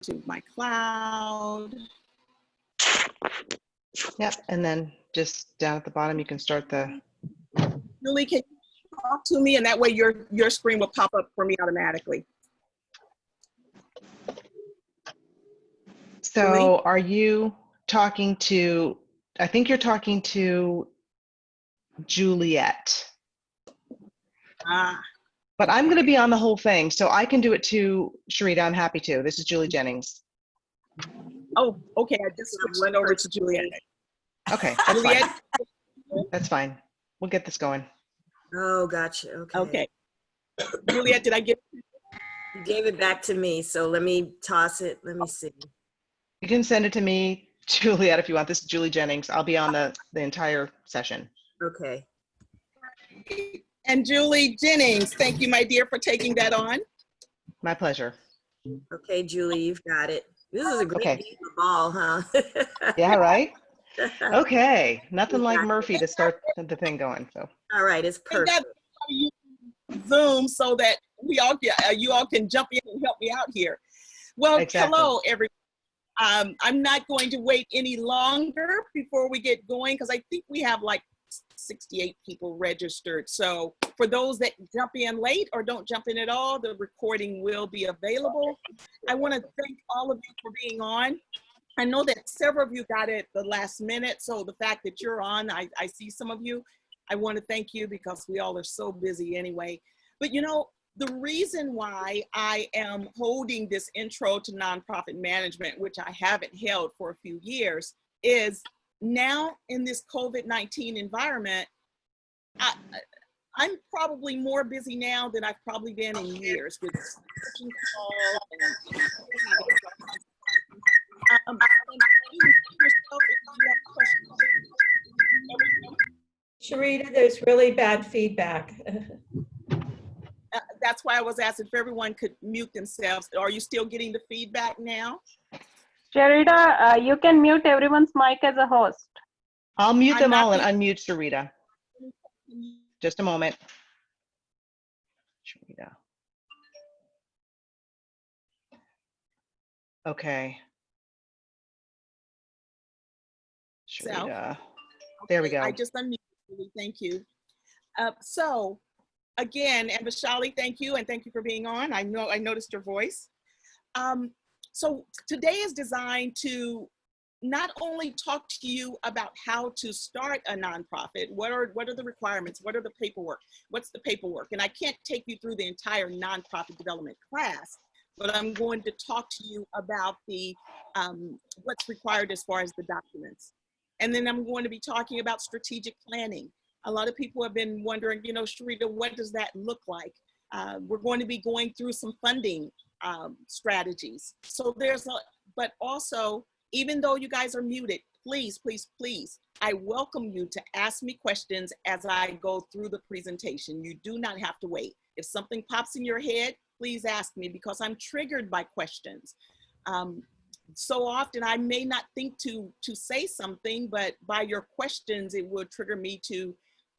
to my cloud. Yep, and then just down at the bottom, you can start the. Julie, can you talk to me, and that way your screen will pop up for me automatically. So Julie? are you talking to, I think you're talking to Juliet. Ah, But I'm going to be on the whole thing, so I can do it too, Sherita. I'm happy to. This is Julie Jennings. oh, okay. I just switched it over to Juliet. Okay, that's Juliet? fine. That's fine. We'll get this going. Oh, gotcha. Okay. Okay. Juliet, did I get? You gave it back to me, so let me toss it. Let me see. You can send it to me, Juliet, if you want. This is Julie Jennings. I'll be on the entire session. Okay. And Julie Jennings, thank you, my dear, for taking that on. My pleasure. Okay, Julie, you've got it. This is a great Okay. game of ball, huh? Yeah, right? Okay. Nothing like Exactly. Murphy to start the thing going. So. All right, it's And perfect. that's Zoom so that we all you all can jump in and help me out here. Well, Exactly. hello, everyone. I'm not going to wait any longer before we get going because I think we have like 68 people registered. So for those that jump in late or don't jump in at all, the recording will be available. I want to thank all of you for being on. I know that several of you got it the last minute. So the fact that you're on, I see some of you. I want to thank you because we all are so busy anyway. But you know, the reason why I am holding this intro to nonprofit management, which I haven't held for a few years, is now in this COVID-19 environment, I'm probably more busy now than I've probably been in years with calls and Sherita, there's really bad feedback. that's why I was asking if everyone could mute themselves. Are you still getting the feedback now? Sherita, you can mute everyone's mic as a host. I'll mute I'm them not all and unmute Sherita. Just a moment. Sherita. Okay. Sherita. There we go. I just unmuted you. Thank you. So again, and Vishali, thank you, and thank you for being on. I know I noticed your voice. So today is designed to not only talk to you about how to start a nonprofit, what are the requirements, what are the paperwork, what's the paperwork, and I can't take you through the entire nonprofit development class, but I'm going to talk to you about the what's required as far as the documents. And then I'm going to be talking about strategic planning. A lot of people have been wondering, you know, Sherita, what does that look like? We're going to be going through some funding strategies. So but also, even though you guys are muted, please, please, please, I welcome you to ask me questions as I go through the presentation. You do not have to wait. If something pops in your head, please ask me because I'm triggered by questions. So often I may not think to say something, but by your questions, it will trigger me to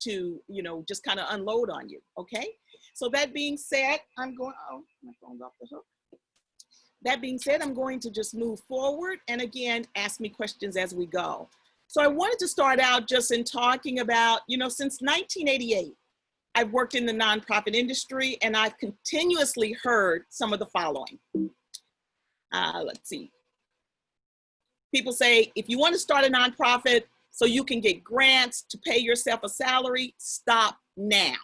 you know, just kind of unload on you, okay? So that being said, I'm going, oh, my phone's off the hook. That being said, I'm going to just move forward and again, ask me questions as we go. So I wanted to start out just in talking about, you know, since 1988, I've worked in the nonprofit industry and I've continuously heard some of the following. Let's see. People say, if you want to start a nonprofit so you can get grants to pay yourself a salary, stop now.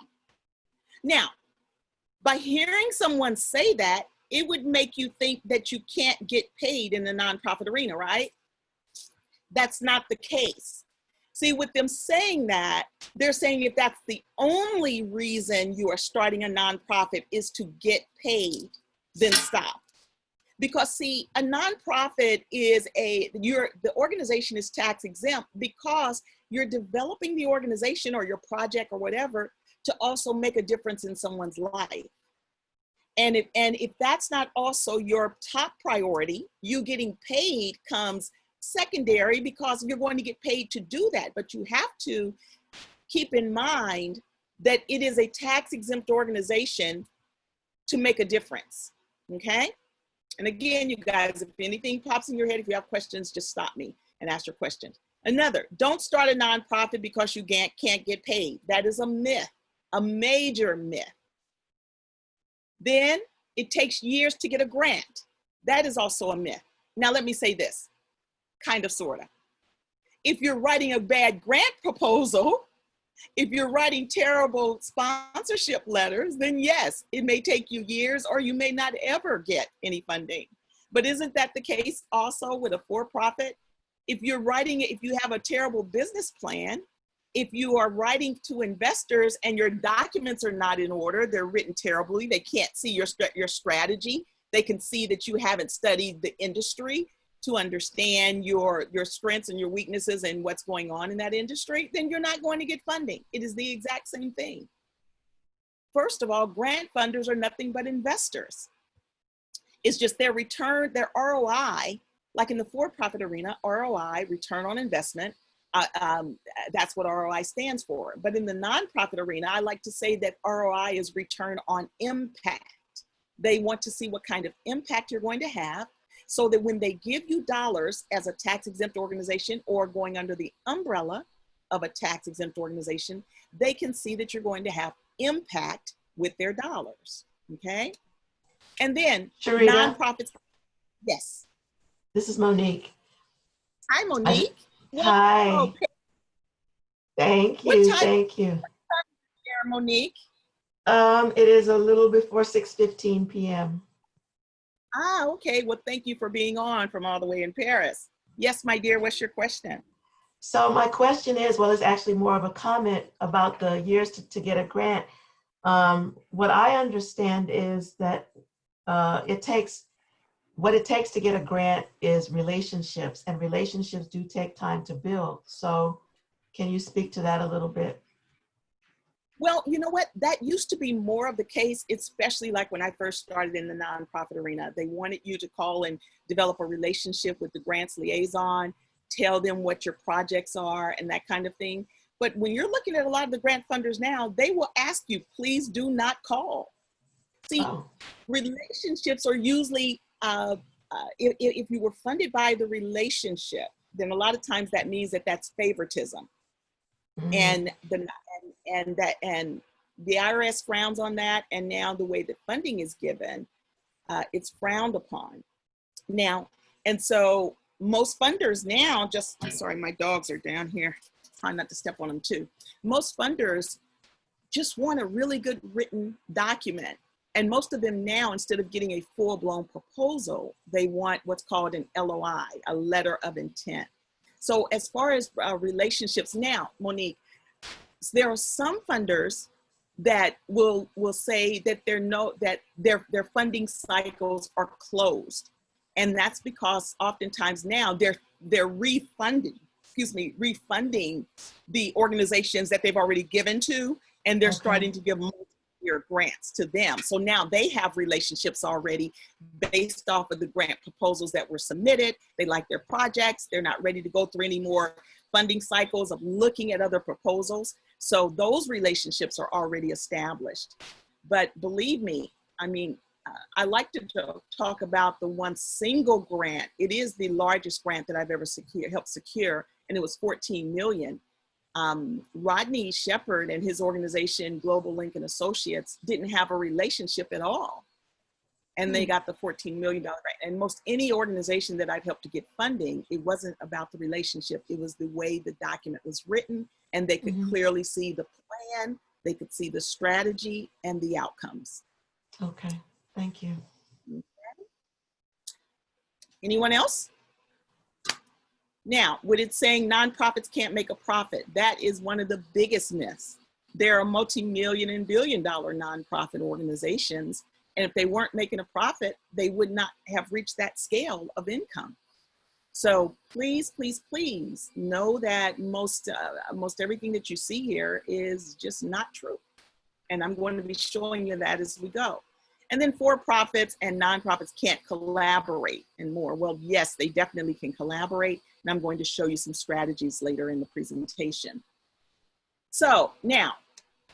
Now, by hearing someone say that, it would make you think that you can't get paid in the nonprofit arena, right? That's not the case. See, with them saying that, they're saying if that's the only reason you are starting a nonprofit is to get paid, then stop. Because see, a nonprofit is the organization is tax exempt because you're developing the organization or your project or whatever to also make a difference in someone's life. And if that's not also your top priority, you getting paid comes secondary because you're going to get paid to do that. But you have to keep in mind that it is a tax exempt organization to make a difference, okay? And again, you guys, if anything pops in your head, if you have questions, just stop me and ask your questions. Another, don't start a nonprofit because you can't get paid. That is a myth, a major myth. Then it takes years to get a grant. That is also a myth. Now, let me say this, kind of, sort of. If you're writing a bad grant proposal, if you're writing terrible sponsorship letters, then yes, it may take you years or you may not ever get any funding. But isn't that the case also with a for-profit? If you're writing, if you have a terrible business plan, if you are writing to investors and your documents are not in order, they're written terribly, they can't see your strategy, they can see that you haven't studied the industry to understand your strengths and your weaknesses and what's going on in that industry, then you're not going to get funding. It is the exact same thing. First of all, grant funders are nothing but investors. It's just their return, their ROI, like in the for-profit arena, ROI, return on investment, that's what ROI stands for. But in the nonprofit arena, I like to say that ROI is return on impact. They want to see what kind of impact you're going to have, so that when they give you dollars as a tax-exempt organization or going under the umbrella of a tax-exempt organization, they can see that you're going to have impact with their dollars, okay? And then Sherita, nonprofits, yes. this is Monique. Hi, Monique. Hi. Whoa, Thank what you. time Thank you. there, Monique? It is a little before 6:15 p.m. Ah, okay. Well, thank you for being on from all the way in Paris. Yes, my dear, what's your question? So my question is, well, it's actually more of a comment about the years to get a grant. What I understand is that what it takes to get a grant is relationships, and relationships do take time to build. So can you speak to that a little bit? Well, you know what? That used to be more of the case, especially like when I first started in the nonprofit arena. They wanted you to call and develop a relationship with the grants liaison, tell them what your projects are and that kind of thing. But when you're looking at a lot of the grant funders now, they will ask you, please do not call. See, relationships are usually, if you were funded by the relationship, then a lot of times that means that that's favoritism. And the IRS frowns on that, and now the way that funding is given, it's frowned upon now. And so most funders now, sorry, my dogs are down here, trying not to step on them too. Most funders just want a really good written document, and most of them now, instead of getting a full-blown proposal, they want what's called an LOI, a letter of intent. So as far as relationships now, Monique, there are some funders that will say that their funding cycles are closed, and that's because oftentimes now they're refunding the organizations that they've already given to, and they're starting to give multi-year grants to them. So now they have relationships already based off of the grant proposals that were submitted. They like their projects. They're not ready to go through any more funding cycles of looking at other proposals. So those relationships are already established. But believe me, I mean, I like to talk about the one single grant. It is the largest grant that I've ever helped secure, and it was 14 million. Rodney Shepard and his organization, Global Lincoln Associates, didn't have a relationship at all. And they got the $14 million grant. And most any organization that I've helped to get funding, it wasn't about the relationship. It was the way the document was written, and they could clearly see the plan, they could see the strategy and the outcomes. Okay, thank you. Okay. Anyone else? Now, with it saying nonprofits can't make a profit, that is one of the biggest myths. There are multi-million and billion-dollar nonprofit organizations, and if they weren't making a profit, they would not have reached that scale of income. So please, please, please know that most everything that you see here is just not true. And I'm going to be showing you that as we go. And then for-profits and nonprofits can't collaborate and more. Well, yes, they definitely can collaborate. And I'm going to show you some strategies later in the presentation. So now,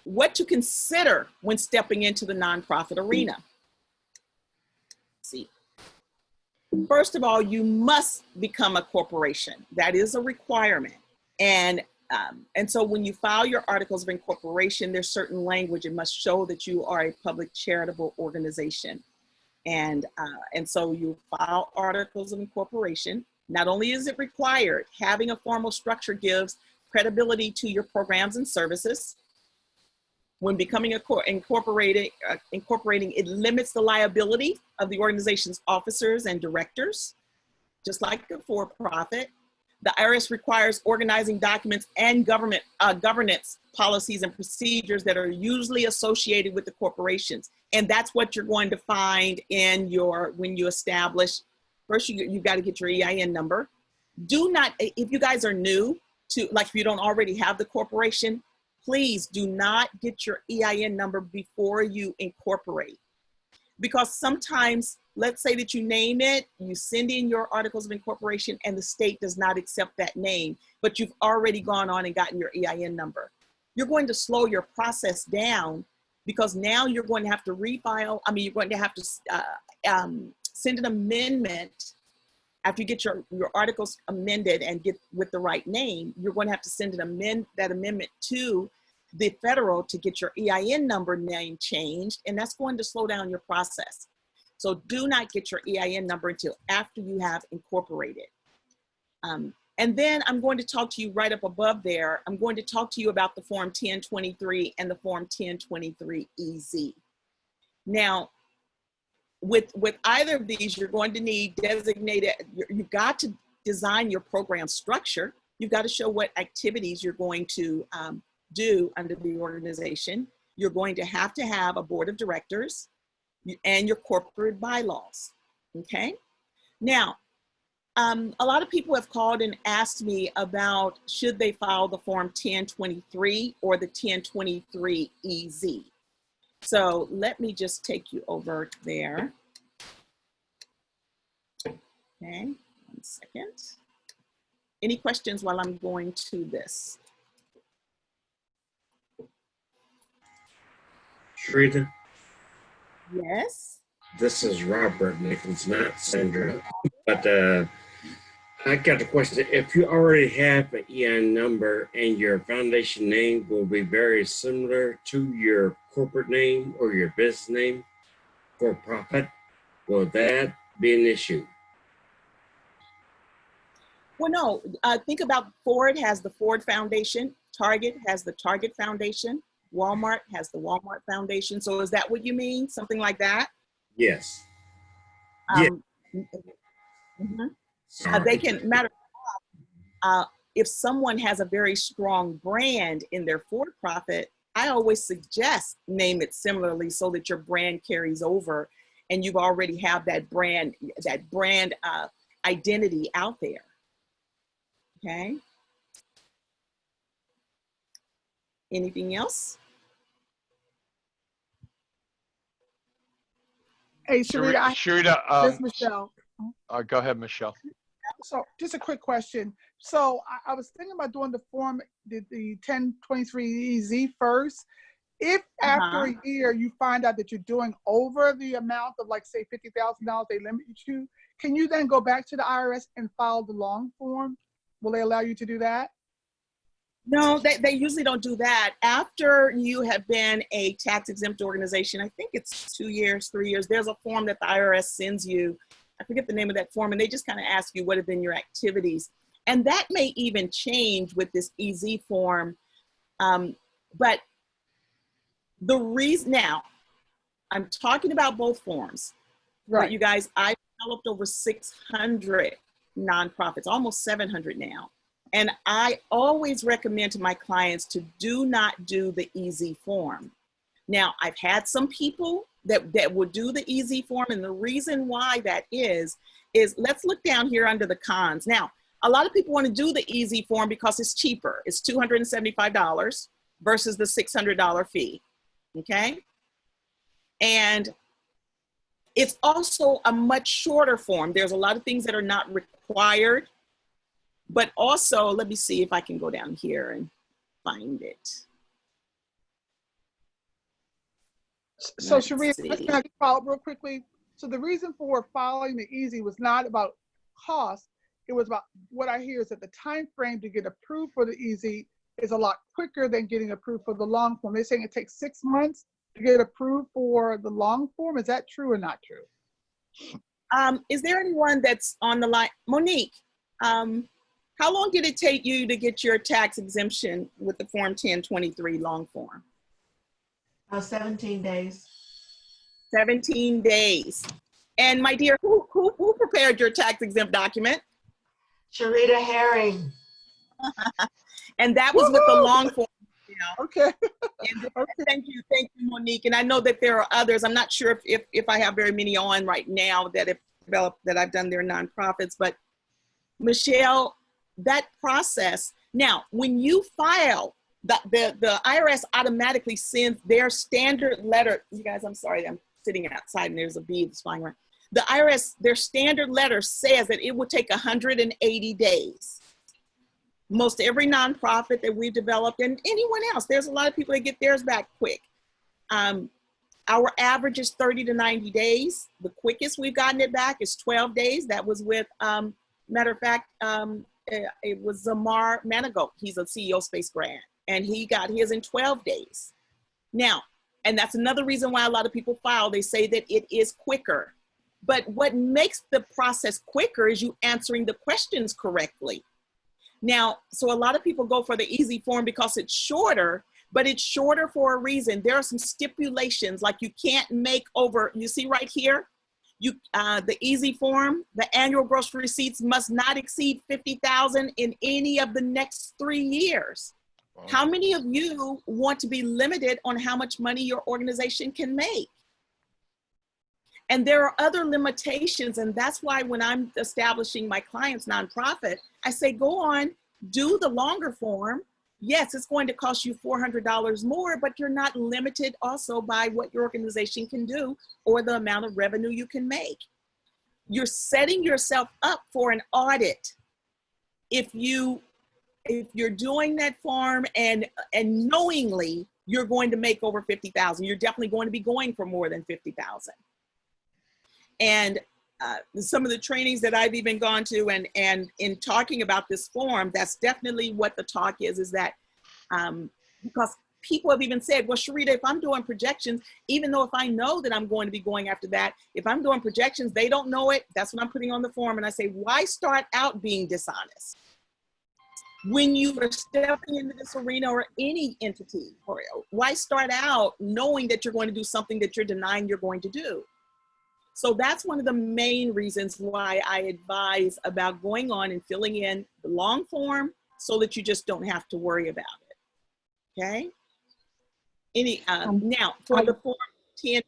what to consider when stepping into the nonprofit arena. Let's see, First of all, you must become a corporation. That is a requirement. And so when you file your articles of incorporation, there's certain language. It must show that you are a public charitable organization. And so you file articles of incorporation. Not only is it required, having a formal structure gives credibility to your programs and services. When becoming incorporating, it limits the liability of the organization's officers and directors, just like a for-profit. The IRS requires organizing documents and governance policies and procedures that are usually associated with the corporations. And that's what you're going to find in when you establish. First, you've got to get your EIN number. Do not, if you guys are new to, like if you don't already have the corporation, please do not get your EIN number before you incorporate. Because sometimes, let's say that you name it, you send in your articles of incorporation and the state does not accept that name, but you've already gone on and gotten your EIN number. You're going to slow your process down because now you're going to have to refile. I mean, you're going to have to send an amendment. After you get your articles amended and get with the right name, you're going to have to send that amendment to the federal to get your EIN number name changed, and that's going to slow down your process. So do not get your EIN number until after you have incorporated. And then I'm going to talk to you right up above there. I'm going to talk to you about the Form 1023 and the Form 1023-EZ. Now, with either of these, you're going to need designated, you've got to design your program structure. You've got to show what activities you're going to do under the organization. You're going to have a board of directors and your corporate bylaws, okay? Now, a lot of people have called and asked me about should they file the Form 1023 or the 1023-EZ. So let me just take you over there. Okay, 1 second. Any questions while I'm going to this? Sherita, Yes. this is Robert Nichols, not Sandra. But I got a question. If you already have an EIN number and your foundation name will be very similar to your corporate name or your business name for profit, will that be an issue? Well, no, think about Ford has the Ford Foundation, Target has the Target Foundation, Walmart has the Walmart Foundation. So is that what you mean? Something like that? Yes. They can, if someone has a very strong brand in their for-profit, I always suggest name it similarly so that your brand carries over and you already have that brand identity out there. Okay. Anything else? Hey, Sherita, Sherita, this is Michelle. go ahead, Michelle. So just a quick question. So I was thinking about doing the form, the 1023-EZ first. If after a year you find out that you're doing over the amount of, like, say, $50,000 they limit you to, can you then go back to the IRS and file the long form? Will they allow you to do that? No, they usually don't do that. After you have been a tax exempt organization, I think it's 2 years, 3 years, there's a form that the IRS sends you. I forget the name of that form, and they just kind of ask you what have been your activities. And that may even change with this EZ form. But the reason, now, I'm talking about both forms. Right. But you guys, I developed over 600 nonprofits, almost 700 now. And I always recommend to my clients to do not do the EZ form. Now, I've had some people that would do the EZ form, and the reason why that is let's look down here under the cons. Now, a lot of people want to do the EZ form because it's cheaper. It's $275 versus the $600 fee, okay? And it's also a much shorter form. There's a lot of things that are not required, but also, let me see if I can go down here and find it. So Sherita, can I follow up real quickly? So the reason for following the easy was not about cost. It was about what I hear is that the time frame to get approved for the easy is a lot quicker than getting approved for the long form. They're saying it takes 6 months to get approved for the long form. Is that true or not true? Is there anyone that's on the line? Monique, how long did it take you to get your tax exemption with the Form 1023 long form? 17 days. 17 days. And my dear, who prepared your tax exempt document? Sherita Herring. And that was with the long form. Okay. And thank you, Monique. And I know that there are others. I'm not sure if I have very many on right now that have developed, that I've done their nonprofits, but Michelle, that process. Now, when you file, the IRS automatically sends their standard letter. You guys, I'm sorry, I'm sitting outside and there's a bee that's flying around. The IRS, their standard letter says that it will take 180 days. Most every nonprofit that we've developed, and anyone else, there's a lot of people that get theirs back quick. Our average is 30 to 90 days. The quickest we've gotten it back is 12 days. That was with, matter of fact, it was Zamar Manigault. He's a CEO Space Grant, and he got his in 12 days. Now, and that's another reason why a lot of people file. They say that it is quicker. But what makes the process quicker is you answering the questions correctly. Now, so a lot of people go for the easy form because it's shorter, but it's shorter for a reason. There are some stipulations, like you can't make over, you see right here, the easy form, the annual gross receipts must not exceed 50,000 in any of the next 3 years. Wow. How many of you want to be limited on how much money your organization can make? And there are other limitations, and that's why when I'm establishing my client's nonprofit, I say, go on, do the longer form. Yes, it's going to cost you $400 more, but you're not limited also by what your organization can do or the amount of revenue you can make. You're setting yourself up for an audit if you're doing that form and knowingly you're going to make over 50,000. You're definitely going to be going for more than 50,000. And some of the trainings that I've even gone to and in talking about this form, that's definitely what the talk is that because people have even said, well, Sherita, if I'm doing projections, even though if I know that I'm going to be going after that, if I'm doing projections, they don't know it. That's what I'm putting on the form. And I say, why start out being dishonest? When you are stepping into this arena or any entity, why start out knowing that you're going to do something that you're denying you're going to do? So that's one of the main reasons why I advise about going on and filling in the long form so that you just don't have to worry about it. Okay? Now, for the Form 10,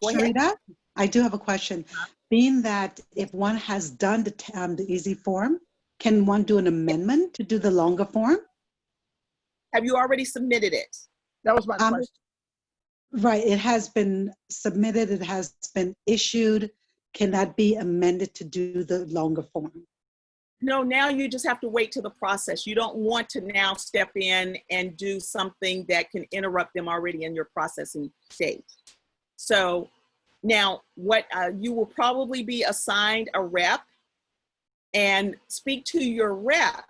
go ahead. Sherita, I do have a question. Being that if one has done the easy form, can one do an amendment to do the longer form? Have you already submitted it? That was my question. Right, it has been submitted, it has been issued. Can that be amended to do the longer form? No, now you just have to wait to the process. You don't want to now step in and do something that can interrupt them already in your processing stage. So now what you will probably be assigned a rep and speak to your rep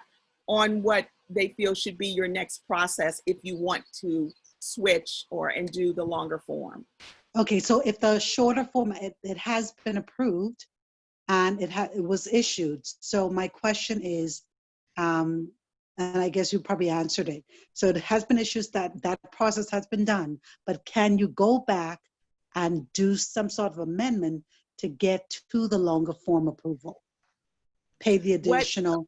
on what they feel should be your next process if you want to switch and do the longer form. Okay, so if the shorter form, it has been approved and it was issued. So my question is, and I guess you probably answered it. So it has been issued, that process has been done, but can you go back and do some sort of amendment to get to the longer form approval? Pay the additional.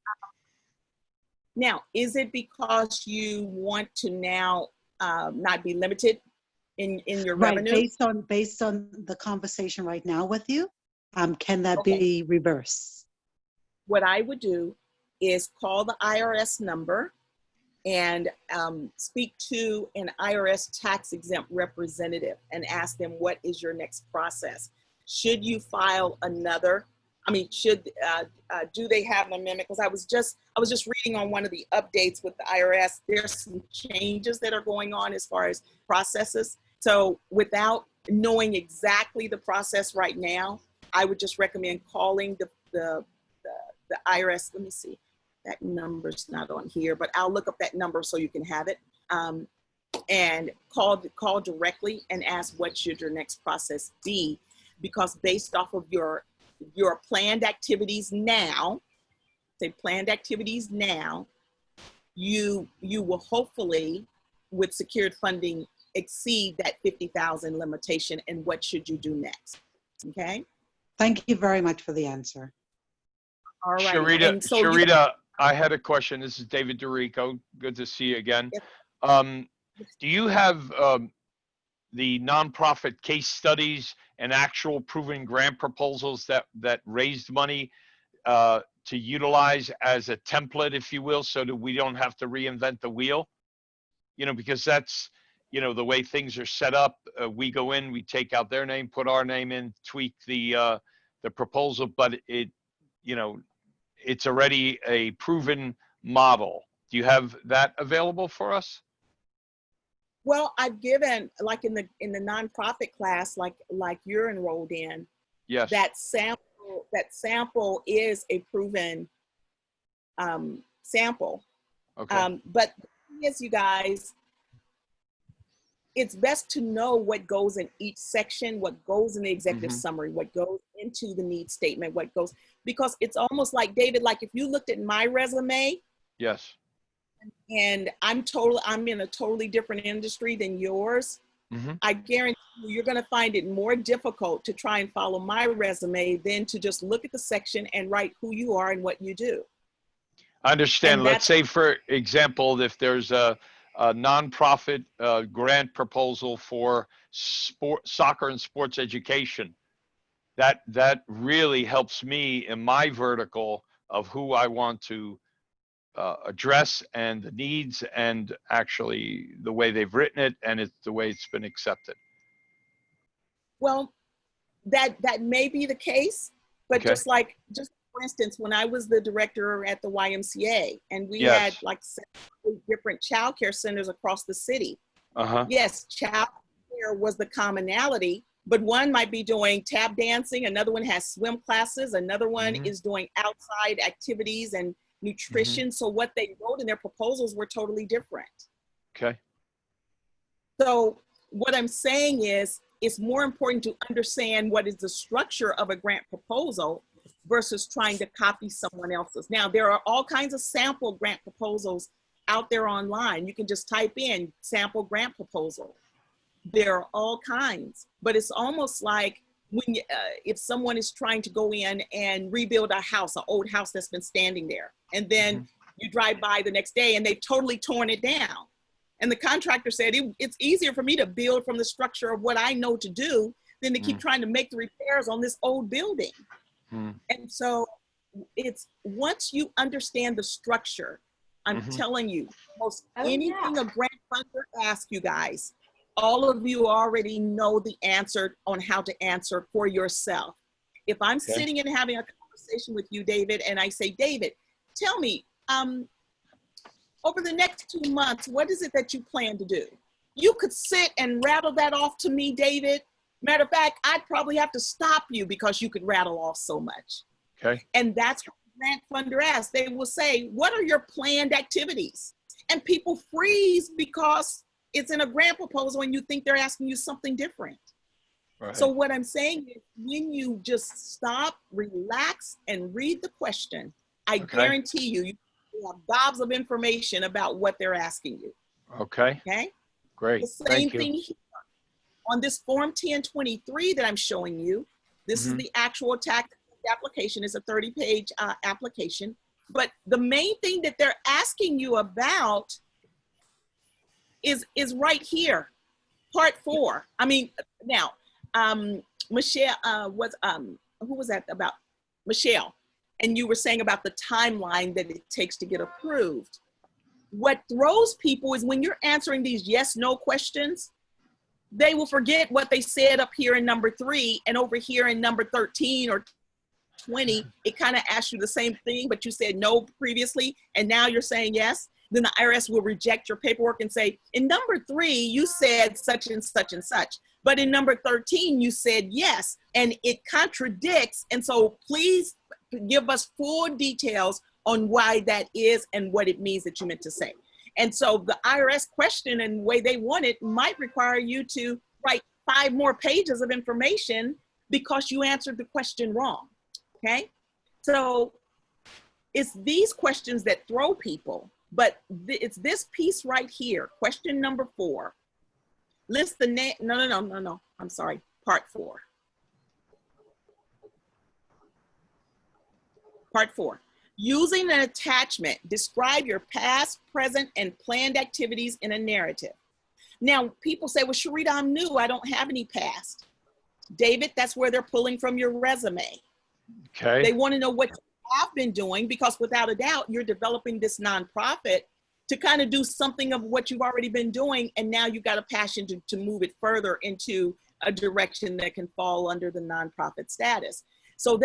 Now, is it because you want to now not be limited in your revenue? Based on the conversation right now with you, can that be reversed? What I would do is call the IRS number and speak to an IRS tax exempt representative and ask them, what is your next process? Should you file another? I mean, do they have an amendment? Because I was just reading on one of the updates with the IRS. There's some changes that are going on as far as processes. So without knowing exactly the process right now, I would just recommend calling the IRS. Let me see, that number's not on here, but I'll look up that number so you can have it. And call directly and ask what should your next process be, because based off of your planned activities now, you will hopefully, with secured funding, exceed that 50,000 limitation. And what should you do next? Okay. Thank you very much for the answer. All right. Sherita, And so Sherita, I had a question. This is David DeRico. Good to see you again. Yep. Do you have the nonprofit case studies and actual proven grant proposals that raised money to utilize as a template, if you will, so that we don't have to reinvent the wheel? You know, because that's, you know, the way things are set up. We go in, we take out their name, put our name in, tweak the proposal, but it, you know, it's already a proven model. Do you have that available for us? Well, I've given, like in the nonprofit class, like you're enrolled in, Yes. that sample is a proven sample. Okay. But the thing is, you guys, it's best to know what goes in each section, what goes in the executive summary, what goes into the needs statement, what goes, because it's almost like, David, like if you looked at my resume, Yes. and I'm in a totally different industry than yours, I guarantee you're going to find it more difficult to try and follow my resume than to just look at the section and write who you are and what you do. I understand. And Let's say, for example, if there's a nonprofit grant proposal for soccer and sports education, that really helps me in my vertical of who I want to address and the needs, and actually the way they've written it, and it's the way it's been accepted. Well, that may be the case, but Okay. just for instance, when I was the director at the YMCA, and we Yes. had like 7 different child care centers across the city. Yes, child care was the commonality, but one might be doing tap dancing, another one has swim classes, another one is doing outside activities and nutrition. So what they wrote in their proposals were totally different. Okay. So what I'm saying is, it's more important to understand what is the structure of a grant proposal versus trying to copy someone else's. Now, there are all kinds of sample grant proposals out there online. You can just type in sample grant proposal. There are all kinds, but it's almost like when if someone is trying to go in and rebuild a house, an old house that's been standing there, and then you drive by the next day and they've totally torn it down. And the contractor said, it's easier for me to build from the structure of what I know to do than to keep trying to make the repairs on this old building. And so it's, once you understand the structure, I'm telling you, most anything a grant funder asks you guys, all of you already know the answer on how to answer for yourself. If I'm sitting and having a conversation with you, David, and I say, David, tell me, over the next 2 months, what is it that you plan to do? You could sit and rattle that off to me, David. Matter of fact, I'd probably have to stop you because you could rattle off so much. Okay. And that's what the grant funder asks. They will say, what are your planned activities? And people freeze because it's in a grant proposal and you think they're asking you something different. Right. So what I'm saying is, when you just stop, relax, and read the question, I guarantee you have gobs of information about what they're asking you. Okay. Okay. Great. The same Thank you. thing here. On this form 1023 that I'm showing you, this is the actual tax application. It's a 30-page application. But the main thing that they're asking you about is right here, part 4. I mean, now, Michelle, who was that about? Michelle. And you were saying about the timeline that it takes to get approved. What throws people is when you're answering these yes, no questions, they will forget what they said up here in number 3, and over here in number 13 or 20, it kind of asks you the same thing, but you said no previously, and now you're saying yes. then the IRS will reject your paperwork and say, in number 3, you said such and such and such, but in number 13, you said yes, and it contradicts. And so please give us full details on why that is and what it means that you meant to say. And so the IRS question and the way they want it might require you to write 5 more pages of information because you answered the question wrong, okay? So it's these questions that throw people, but it's this piece right here, question number 4. List the name, no, I'm sorry, part 4. Part 4. Using an attachment, describe your past, present, and planned activities in a narrative. Now, people say, well, Sherita, I'm new. I don't have any past. David, that's where they're pulling from your resume. Okay. They want to know what you have been doing because without a doubt, you're developing this nonprofit to kind of do something of what you've already been doing. And now you've got a passion to move it further into a direction that can fall under the nonprofit status. So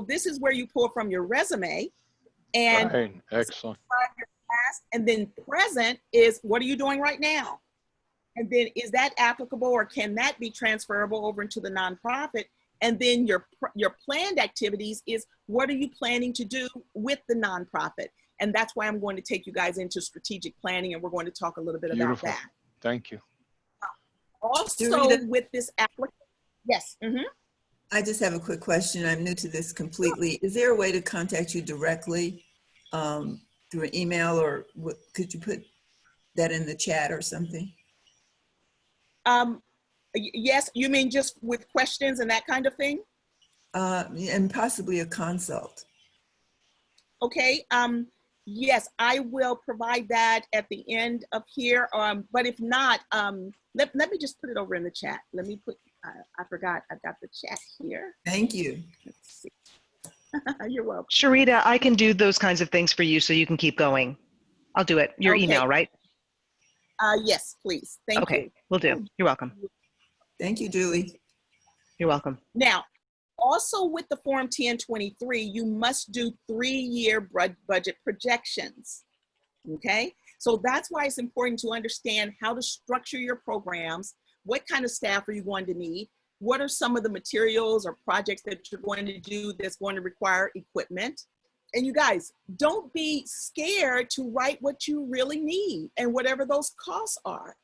this is where you pull from your resume. And Right. Excellent. your past, and then present is what are you doing right now? And then is that applicable or can that be transferable over into the nonprofit? And then your planned activities is what are you planning to do with the nonprofit? And that's why I'm going to take you guys into strategic planning, and we're going to talk a little bit Beautiful. about that. Thank you. Also Sherita. with this application, yes. I just have a quick question. I'm new to this completely. Is there a way to contact you directly through an email, or could you put that in the chat or something? Yes, you mean just with questions and that kind of thing? And possibly a consult. Okay, yes, I will provide that at the end of here. But if not, let me just put it over in the chat. Let me put, I forgot, I've got the chat here. Thank you. Let's see. You're welcome. Sherita, I can do those kinds of things for you so you can keep going. I'll do it. Your Okay. email, right? Yes, please. Thank you. Okay, will do. You're welcome. Thank you, Julie. You're welcome. Now, also with the Form 1023, you must do 3-year budget projections, okay? So that's why it's important to understand how to structure your programs. What kind of staff are you going to need? What are some of the materials or projects that you're going to do that's going to require equipment? And you guys, don't be scared to write what you really need and whatever those costs are.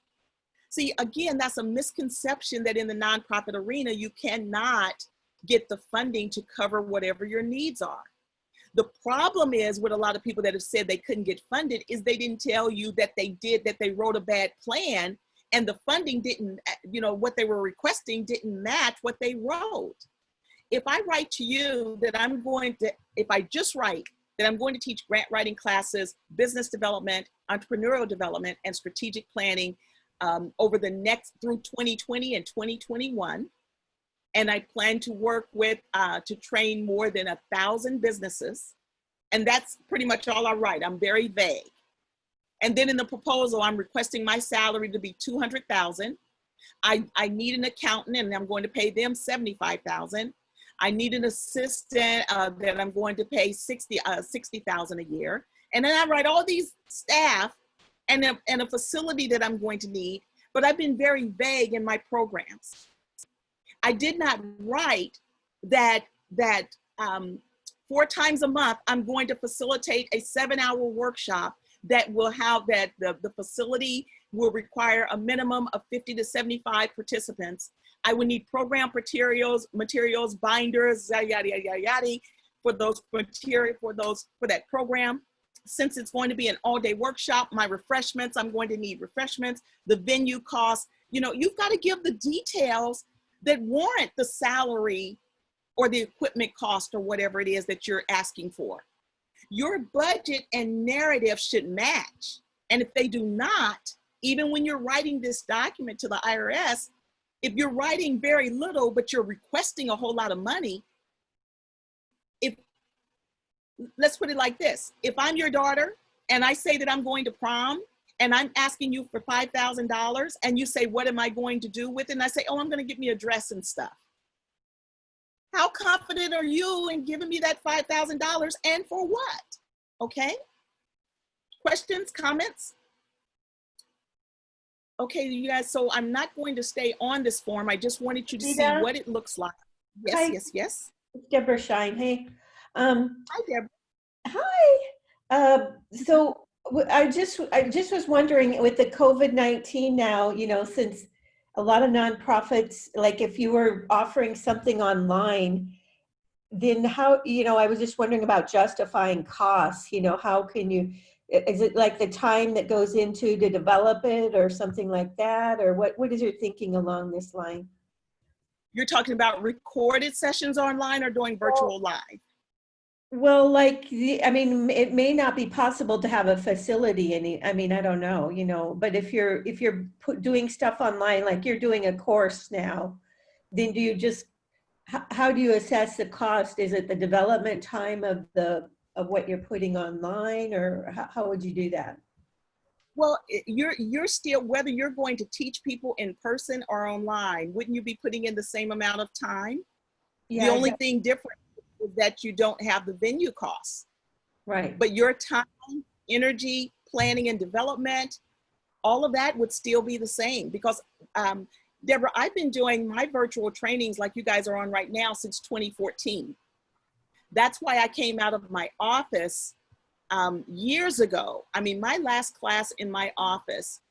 See, again, that's a misconception that in the nonprofit arena, you cannot get the funding to cover whatever your needs are. The problem is with a lot of people that have said they couldn't get funded is they didn't tell you that they wrote a bad plan and the funding didn't, what they were requesting didn't match what they wrote. If I write to you that if I just write that I'm going to teach grant writing classes, business development, entrepreneurial development, and strategic planning over the next through 2020 and 2021, and I plan to work with, to train more than 1,000 businesses. And that's pretty much all I write. I'm very vague. And then in the proposal, I'm requesting my salary to be $200,000. I need an accountant and I'm going to pay them $75,000. I need an assistant that I'm going to pay $60,000 a year. And then I write all these staff and a facility that I'm going to need, but I've been very vague in my programs. I did not write that 4 times a month, I'm going to facilitate a 7-hour workshop that will have the facility will require a minimum of 50 to 75 participants. I would need program materials, binders, yada, yada, yada, yada, for that program. Since it's going to be an all-day workshop, my refreshments, I'm going to need refreshments, the venue costs. You've got to give the details that warrant the salary or the equipment cost or whatever it is that you're asking for. Your budget and narrative should match. And if they do not, even when you're writing this document to the IRS, if you're writing very little, but you're requesting a whole lot of money, let's put it like this. If I'm your daughter and I say that I'm going to prom and I'm asking you for $5,000 and you say, what am I going to do with it? And I say, oh, I'm going to get me a dress and stuff. How confident are you in giving me that $5,000 and for what? Okay. Questions, comments? Okay, you guys, so I'm not going to stay on this form. I just wanted you to see Rita? what it looks like. Yes, Hi. yes, yes. Deborah Shine, hey. Hi, Deborah. Hi. So I just was wondering with the COVID-19 now, since a lot of nonprofits, like if you were offering something online, then how, I was just wondering about justifying costs, how can you, is it like the time that goes into to develop it or something like that? Or what is your thinking along this line? You're talking about recorded sessions online or doing virtual live? Well, it may not be possible to have a facility I don't know, but if you're doing stuff online, like you're doing a course now, then do you just, how do you assess the cost? Is it the development time of what you're putting online, or how would you do that? Well, you're still, whether you're going to teach people in person or online, wouldn't you be putting in the same amount of time? Yeah, the only thing different is that you don't have the venue costs. Right. But your time, energy, planning and development, all of that would still be the same because, Deborah, I've been doing my virtual trainings like you guys are on right now since 2014. That's why I came out of my office years ago. I mean, my last class in my office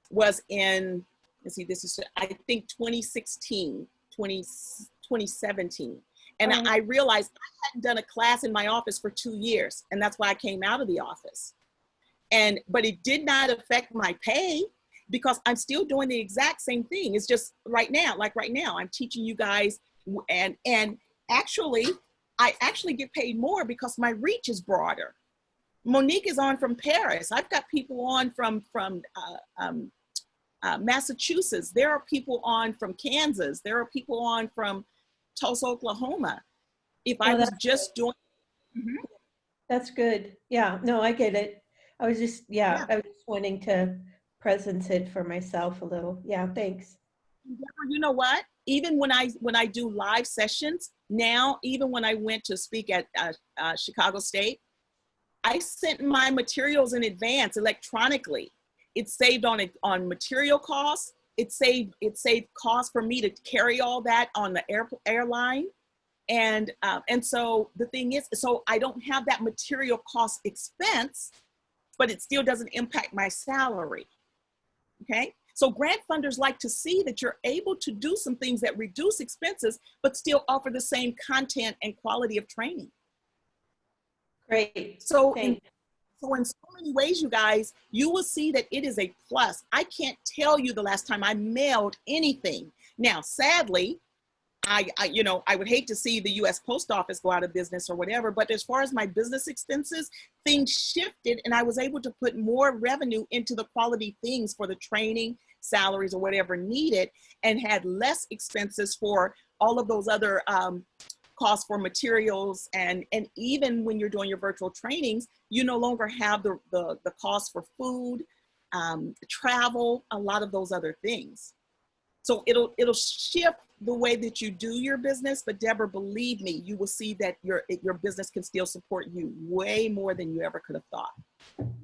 was in, let's see, this is, I think 2016, 2017. And I realized I hadn't done a class in my office for 2 years. And that's why I came out of the office. But it did not affect my pay because I'm still doing the exact same thing. It's just right now, I'm teaching you guys and actually, I actually get paid more because my reach is broader. Monique is on from Paris. I've got people on from Massachusetts. There are people on from Kansas. There are people on from Tulsa, Oklahoma. If I was just doing. That's good. Yeah, no, I get it. I was just, I was just wanting to presence it for myself a little. Yeah, thanks. You know what? Even when I do live sessions now, even when I went to speak at Chicago State, I sent my materials in advance electronically. It saved on material costs. It saved costs for me to carry all that on the airline. And so the thing is, so I don't have that material cost expense, but it still doesn't impact my salary. Okay. So grant funders like to see that you're able to do some things that reduce expenses, but still offer the same content and quality of training. Great. So in so many ways, you guys, you will see that it is a plus. I can't tell you the last time I mailed anything. Now, sadly, I would hate to see the U.S. Post Office go out of business or whatever, but as far as my business expenses, things shifted and I was able to put more revenue into the quality things for the training, salaries or whatever needed, and had less expenses for all of those other costs for materials. And even when you're doing your virtual trainings, you no longer have the cost for food, travel, a lot of those other things. So it'll shift the way that you do your business, but Deborah, believe me, you will see that your business can still support you way more than you ever could have thought.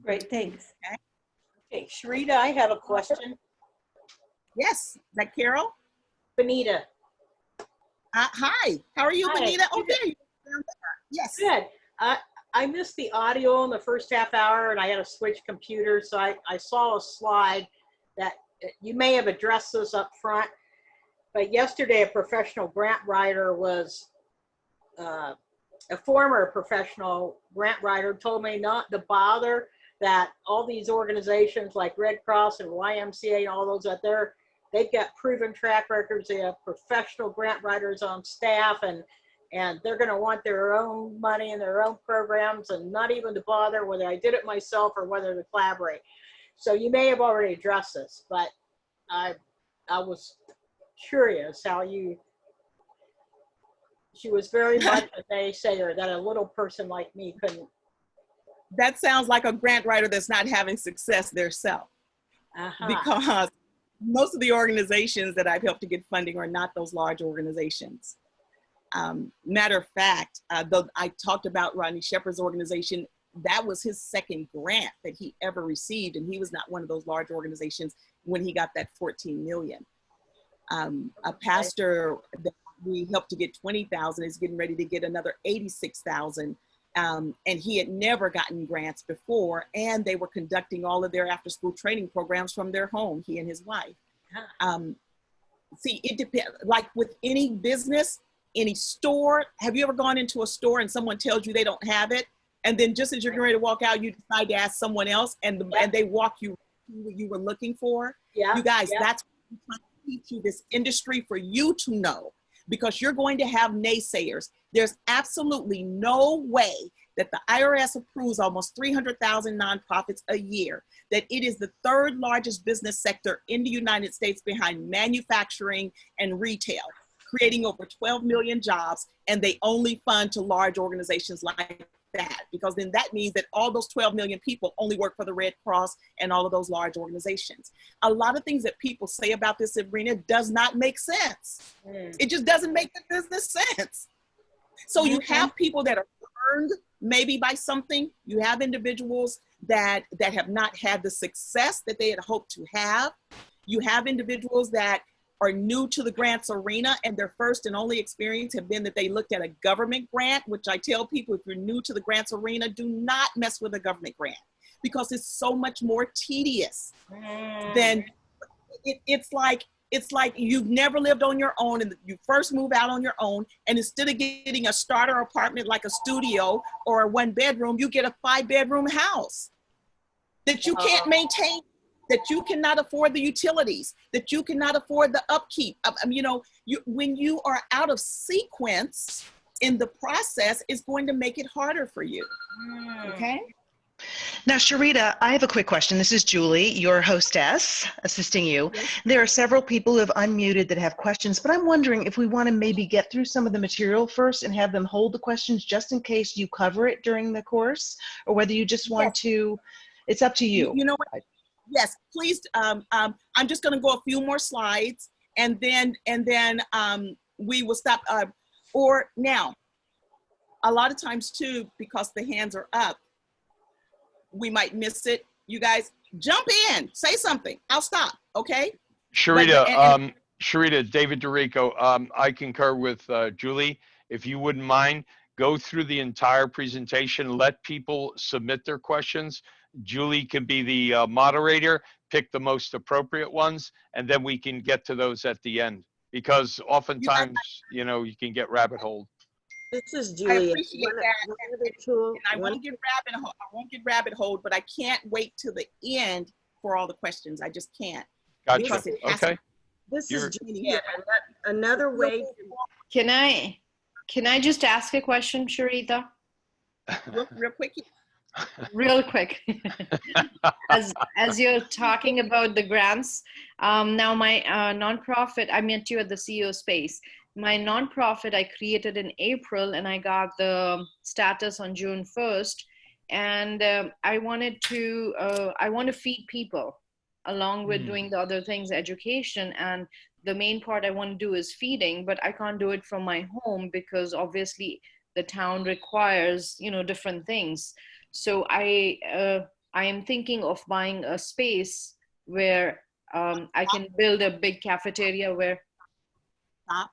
Great, thanks. Okay, Sherita, I have a question. Yes, is that Carol? Benita. Hi, how are you, Hi. Benita? Oh, there you are. Yes. Good. I missed the audio in the first half hour and I had to switch computers, so I saw a slide that you may have addressed this up front, but yesterday a professional grant writer was, a former professional grant writer told me not to bother, that all these organizations like Red Cross and YMCA and all those out there, they've got proven track records. They have professional grant writers on staff and they're going to want their own money and their own programs and not even to bother whether I did it myself or whether to collaborate. So you may have already addressed this, but I was curious how she was very much a naysayer that a little person like me couldn't. That sounds like a grant writer that's not having success themselves. Because most of the organizations that I've helped to get funding are not those large organizations. Matter of fact, though I talked about Rodney Shepherd's organization that was his second grant that he ever received. And he was not one of those large organizations when he got that 14 million. A pastor that we helped to get 20,000 is getting ready to get another 86,000. And he had never gotten grants before, and they were conducting all of their after-school training programs from their home, he and his wife. See, it depends, like with any business, any store. Have you ever gone into a store and someone tells you they don't have it? And then just as you're getting ready to walk out, you decide to ask someone else, and they walk you what you were looking for. Yeah. You guys, that's what I'm trying to teach you this industry for you to know, because you're going to have naysayers. There's absolutely no way that the IRS approves almost 300,000 nonprofits a year, that it is the third largest business sector in the United States behind manufacturing and retail, creating over 12 million jobs, and they only fund to large organizations like that, because then that means that all those 12 million people only work for the Red Cross and all of those large organizations. A lot of things that people say about this arena does not make sense. It just doesn't make the business sense. So you have people that are earned maybe by something. You have individuals that have not had the success that they had hoped to have. You have individuals that are new to the grants arena, and their first and only experience have been that they looked at a government grant, which I tell people, if you're new to the grants arena, do not mess with a government grant, because it's so much more tedious than it's like you've never lived on your own, and you first move out on your own, and instead of getting a starter apartment like a studio or a 1-bedroom, you get a 5-bedroom house that you can't maintain, that you cannot afford the utilities, that you cannot afford the upkeep. When you are out of sequence in the process, it's going to make it harder for you. Okay. Now, Sherita, I have a quick question. This is Julie, your hostess, assisting you. There are several people who have unmuted that have questions, but I'm wondering if we want to maybe get through some of the material first and have them hold the questions just in case you cover it during the course, or whether you just want to, it's up to you. You know what? Yes, please. I'm just going to go a few more slides, and then we will stop. Or now, a lot of times too, because the hands are up, we might miss it. You guys jump in, say something. I'll stop. Okay. Sherita, Sherita, David DeRico, I concur with Julie. If you wouldn't mind, go through the entire presentation, let people submit their questions. Julie can be the moderator, pick the most appropriate ones, and then we can get to those at the end. Because oftentimes, you can get rabbit hole. This is I Julie. appreciate that. I won't get rabbit hole, but I can't wait till the end for all the questions. I just can't. Gotcha. Okay. This is Julie. Another way. Can I just ask a question, Sherita? Real quick. Real quick. As you're talking about the grants, now my nonprofit, I met you at the CEO space. My nonprofit I created in April, and I got the status on June 1st. And I want to feed people along with doing the other things, education. And the main part I want to do is feeding, but I can't do it from my home because obviously the town requires, different things. So I am thinking of buying a space where I can build a big cafeteria where. Stop.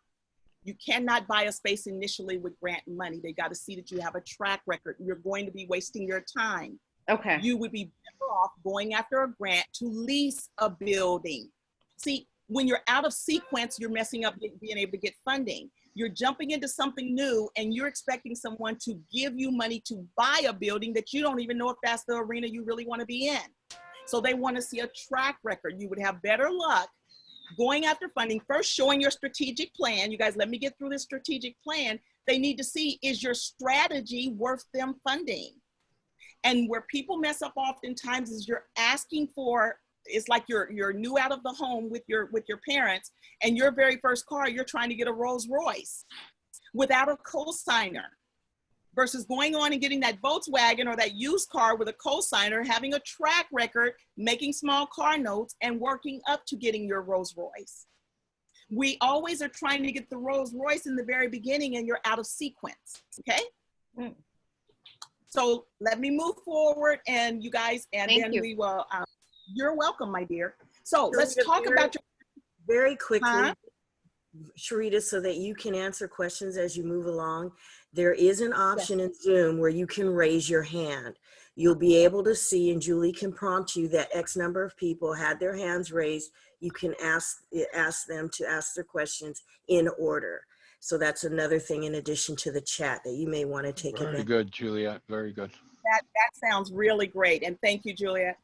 You cannot buy a space initially with grant money. They got to see that you have a track record. You're going to be wasting your time. Okay. You would be better off going after a grant to lease a building. See, when you're out of sequence, you're messing up being able to get funding. You're jumping into something new, and you're expecting someone to give you money to buy a building that you don't even know if that's the arena you really want to be in. So they want to see a track record. You would have better luck going after funding, first showing your strategic plan. You guys, let me get through this strategic plan. They need to see, is your strategy worth them funding? And where people mess up oftentimes is you're asking for, it's like you're new out of the home with your parents, and your very first car, you're trying to get a Rolls Royce without a co-signer, versus going on and getting that Volkswagen or that used car with a co-signer, having a track record, making small car notes, and working up to getting your Rolls Royce. We always are trying to get the Rolls Royce in the very beginning, and you're out of sequence, okay? So let me move forward and you guys, and Thank then you. we will, you're welcome, my dear. So let's Sharita, talk about your, very quickly, Huh? Sharita, so that you can answer questions as you move along. There is an option in Zoom where you can raise your hand. You'll be able to see, and Julie can prompt you that X number of people had their hands raised. You can ask them to ask their questions in order. So that's another thing in addition to the chat that you may want to take Very advantage. good, Juliet. Very good. that sounds really great. And thank you, Julia.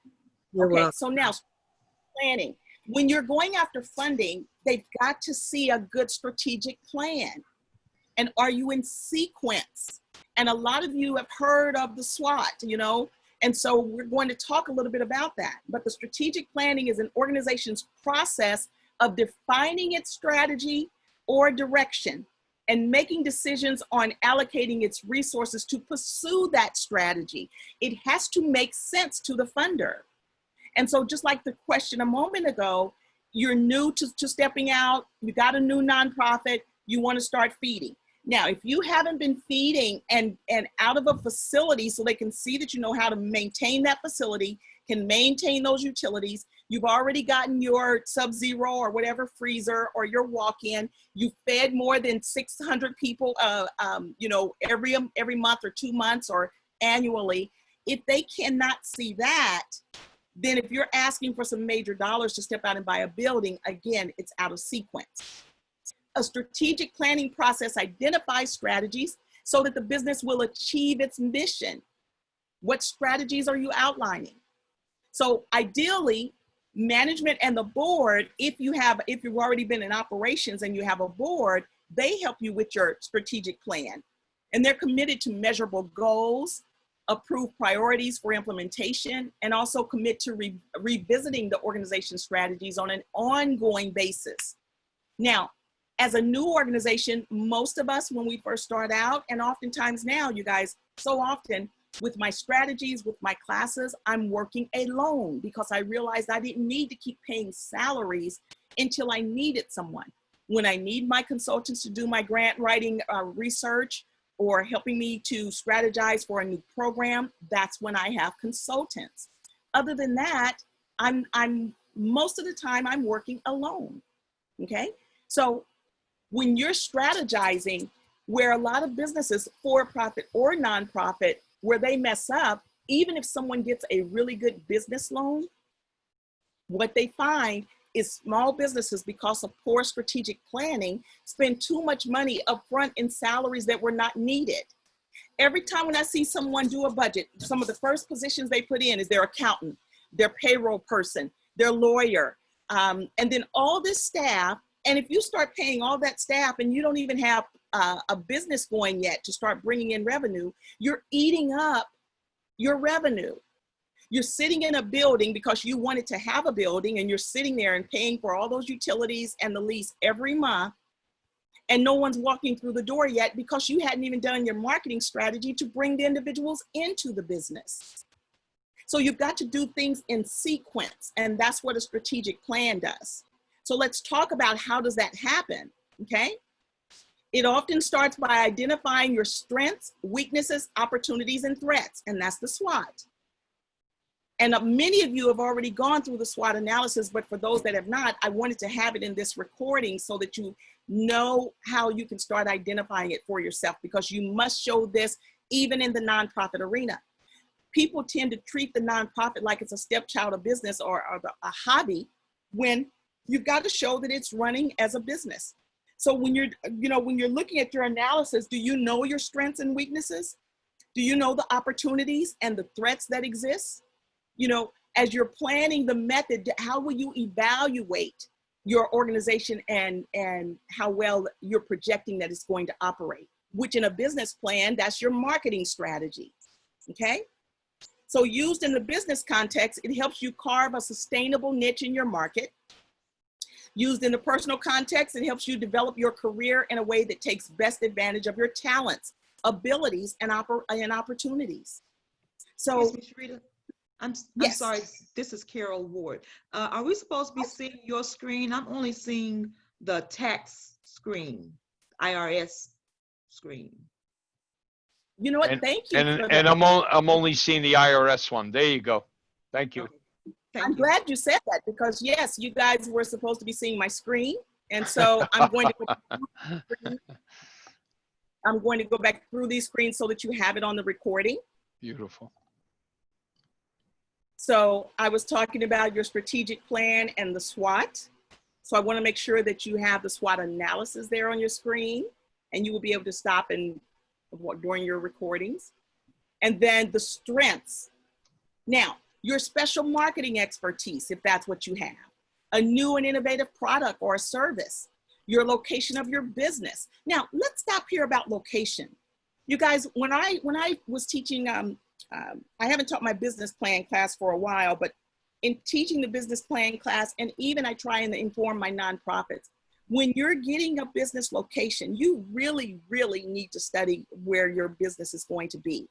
You're Okay, welcome. so now planning. When you're going after funding, they've got to see a good strategic plan. And are you in sequence? And a lot of you have heard of the SWOT, you know, and so we're going to talk a little bit about that. But the strategic planning is an organization's process of defining its strategy or direction and making decisions on allocating its resources to pursue that strategy. It has to make sense to the funder. And so just like the question a moment ago, you're new to stepping out, you got a new nonprofit, you want to start feeding. Now, if you haven't been feeding and out of a facility so they can see that you know how to maintain that facility, can maintain those utilities, you've already gotten your Sub-Zero or whatever freezer or your walk-in, you fed more than 600 people, you know, every month or 2 months or annually. If they cannot see that, then if you're asking for some major dollars to step out and buy a building, again, it's out of sequence. A strategic planning process identifies strategies so that the business will achieve its mission. What strategies are you outlining? So ideally, management and the board, if you've already been in operations and you have a board, they help you with your strategic plan. And they're committed to measurable goals, approve priorities for implementation, and also commit to revisiting the organization's strategies on an ongoing basis. Now, as a new organization, most of us, when we first start out, and oftentimes now, you guys, so often with my strategies, with my classes, I'm working alone because I realized I didn't need to keep paying salaries until I needed someone. When I need my consultants to do my grant writing research or helping me to strategize for a new program, that's when I have consultants. Other than that, I'm most of the time I'm working alone, okay? So when you're strategizing, where a lot of businesses, for-profit or nonprofit, where they mess up, even if someone gets a really good business loan, what they find is small businesses, because of poor strategic planning, spend too much money upfront in salaries that were not needed. Every time when I see someone do a budget, some of the first positions they put in is their accountant, their payroll person, their lawyer, and then all this staff. And if you start paying all that staff and you don't even have a business going yet to start bringing in revenue, you're eating up your revenue. You're sitting in a building because you wanted to have a building, and you're sitting there and paying for all those utilities and the lease every month, and no one's walking through the door yet because you hadn't even done your marketing strategy to bring the individuals into the business. So you've got to do things in sequence, and that's what a strategic plan does. So let's talk about how does that happen, okay? It often starts by identifying your strengths, weaknesses, opportunities, and threats, and that's the SWOT. And many of you have already gone through the SWOT analysis, but for those that have not, I wanted to have it in this recording so that you know how you can start identifying it for yourself, because you must show this even in the nonprofit arena. People tend to treat the nonprofit like it's a stepchild of business or a hobby, when you've got to show that it's running as a business. So when you're looking at your analysis, do you know your strengths and weaknesses? Do you know the opportunities and the threats that exist? You know, as you're planning the method, how will you evaluate your organization and how well you're projecting that it's going to operate? Which in a business plan, that's your marketing strategy, okay? So used in the business context, it helps you carve a sustainable niche in your market. Used in the personal context, it helps you develop your career in a way that takes best advantage of your talents, abilities, and opportunities. So, excuse me, Sherita. I'm yes. sorry, this is Carol Ward. Are we supposed to be seeing your screen? I'm only seeing the tax screen, IRS screen. You know what? And, Thank you and, for and that. I'm only seeing the IRS one. There you go. Thank you. I'm glad you said that because yes, you guys were supposed to be seeing my screen. And so I'm going to go back through these screens so that you have it on the recording. Beautiful. So I was talking about your strategic plan and the SWOT. So I want to make sure that you have the SWOT analysis there on your screen, and you will be able to stop and during your recordings. And then the strengths. Now, your special marketing expertise, if that's what you have, a new and innovative product or a service, your location of your business. Now, let's stop here about location. You guys, when I was teaching, I haven't taught my business plan class for a while, but in teaching the business plan class, and even I try and inform my nonprofits, when you're getting a business location, you really, really need to study where your business is going to be.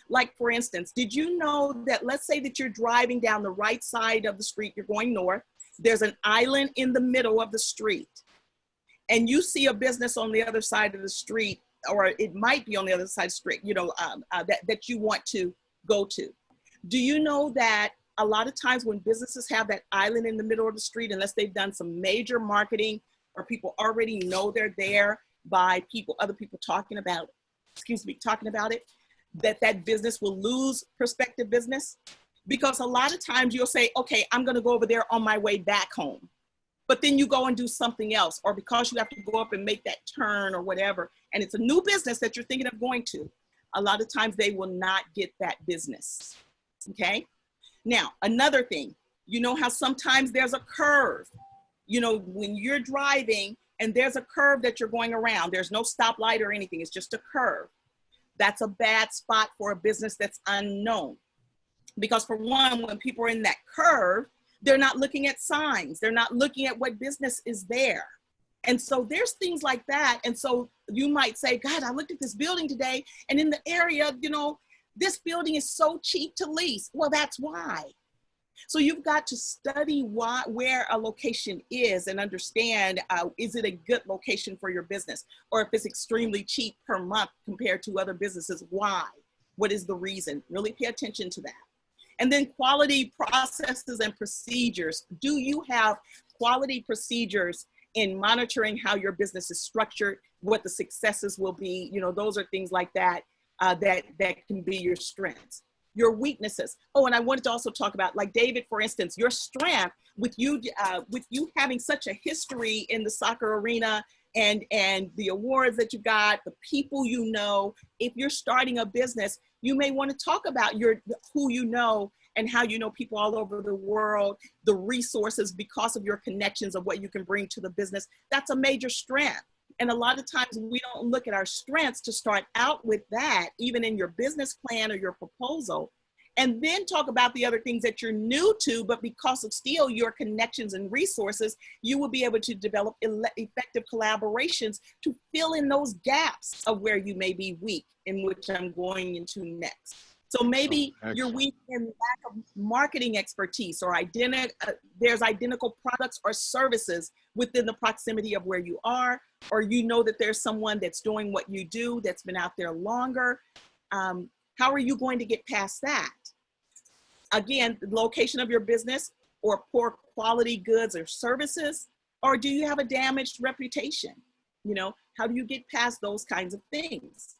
Like for instance, did you know that let's say that you're driving down the right side of the street, you're going north, there's an island in the middle of the street, and you see a business on the other side of the street, or it might be on the other side of the street, you know, that you want to go to. Do you know that a lot of times when businesses have that island in the middle of the street, unless they've done some major marketing or people already know they're there by other people talking about it, that business will lose prospective business? Because a lot of times you'll say, okay, I'm going to go over there on my way back home. But then you go and do something else, or because you have to go up and make that turn or whatever, and it's a new business that you're thinking of going to, a lot of times they will not get that business, okay? Now, another thing, you know how sometimes there's a curve, you know, when you're driving and there's a curve that you're going around, there's no stoplight or anything, it's just a curve. That's a bad spot for a business that's unknown. Because for one, when people are in that curve, they're not looking at signs. They're not looking at what business is there. And so there's things like that. And so you might say, God, I looked at this building today and in the area, you know, this building is so cheap to lease. Well, that's why. So you've got to study where a location is and understand, is it a good location for your business? Or if it's extremely cheap per month compared to other businesses, why? What is the reason? Really pay attention to that. And then quality processes and procedures. Do you have quality procedures in monitoring how your business is structured, what the successes will be? You know, those are things like that, that can be your strengths. Your weaknesses. Oh, and I wanted to also talk about, like David, for instance, your strength with you having such a history in the soccer arena and the awards that you got, the people you know. If you're starting a business, you may want to talk about who you know and how you know people all over the world, the resources because of your connections of what you can bring to the business. That's a major strength. And a lot of times we don't look at our strengths to start out with that, even in your business plan or your proposal, and then talk about the other things that you're new to, but because of still your connections and resources, you will be able to develop effective collaborations to fill in those gaps of where you may be weak, in which I'm going into next. So maybe you're weak in lack of marketing expertise, or there's identical products or services within the proximity of where you are, or you know that there's someone that's doing what you do that's been out there longer. How are you going to get past that? Again, the location of your business, or poor quality goods or services, or do you have a damaged reputation? You know, how do you get past those kinds of things?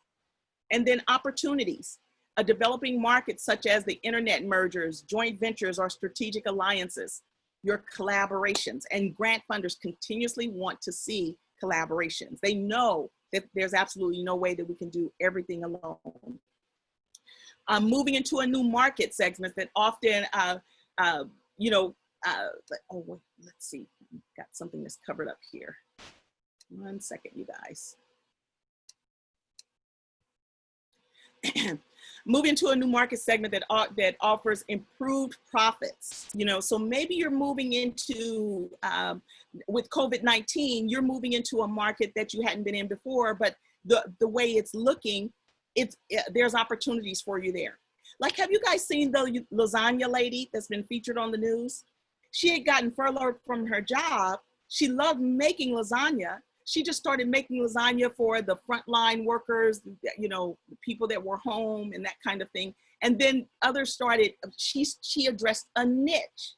And then opportunities. A developing market such as the internet mergers, joint ventures, or strategic alliances, your collaborations. And grant funders continuously want to see collaborations. They know that there's absolutely no way that we can do everything alone. Moving into a new market segment that often, let's see, got something that's covered up here. 1 second, you guys. Move into a new market segment that offers improved profits. You know, so maybe you're moving into, with COVID-19, you're moving into a market that you hadn't been in before, but the way it's looking, there's opportunities for you there. Like, have you guys seen the lasagna lady that's been featured on the news? She had gotten furloughed from her job. She loved making lasagna, She just started making lasagna for the frontline workers, you know, the people that were home and that kind of thing. And then others started, she addressed a niche.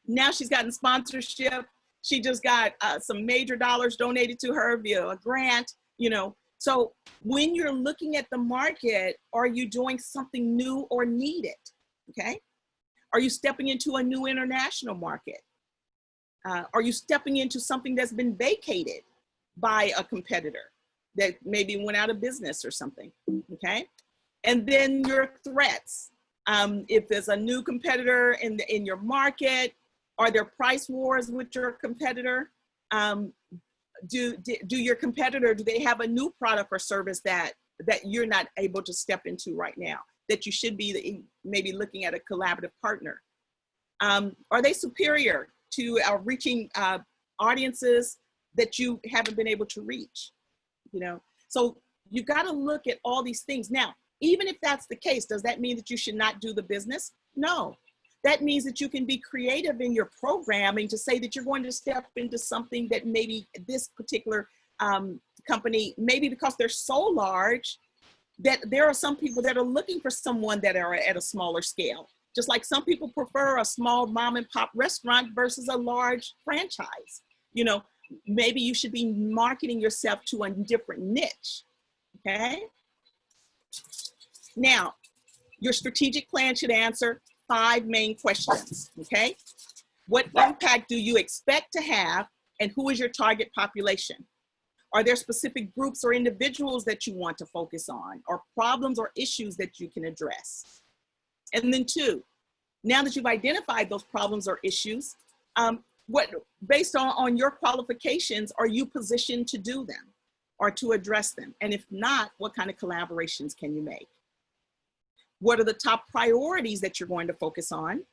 Now she's gotten sponsorship. She just got some major dollars donated to her via a grant, you know. So when you're looking at the market, are you doing something new or needed, okay? Are you stepping into a new international market? Are you stepping into something that's been vacated by a competitor that maybe went out of business or something, okay? And then your threats. If there's a new competitor in your market, are there price wars with your competitor? Do your competitor, do they have a new product or service that you're not able to step into right now, that you should be maybe looking at a collaborative partner? Are they superior to reaching audiences that you haven't been able to reach? You know, so you got to look at all these things. Now, even if that's the case, does that mean that you should not do the business? No. That means that you can be creative in your programming to say that you're going to step into something that maybe this particular company, maybe because they're so large, that there are some people that are looking for someone that are at a smaller scale. Just like some people prefer a small mom and pop restaurant versus a large franchise. You know, maybe you should be marketing yourself to a different niche, okay? Now, your strategic plan should answer 5 main questions, okay? What impact do you expect to have, and who is your target population? Are there specific groups or individuals that you want to focus on, or problems or issues that you can address? And then 2, now that you've identified those problems or issues, based on your qualifications, are you positioned to do them or to address them? And if not, what kind of collaborations can you make? What are the top priorities that you're going to focus on?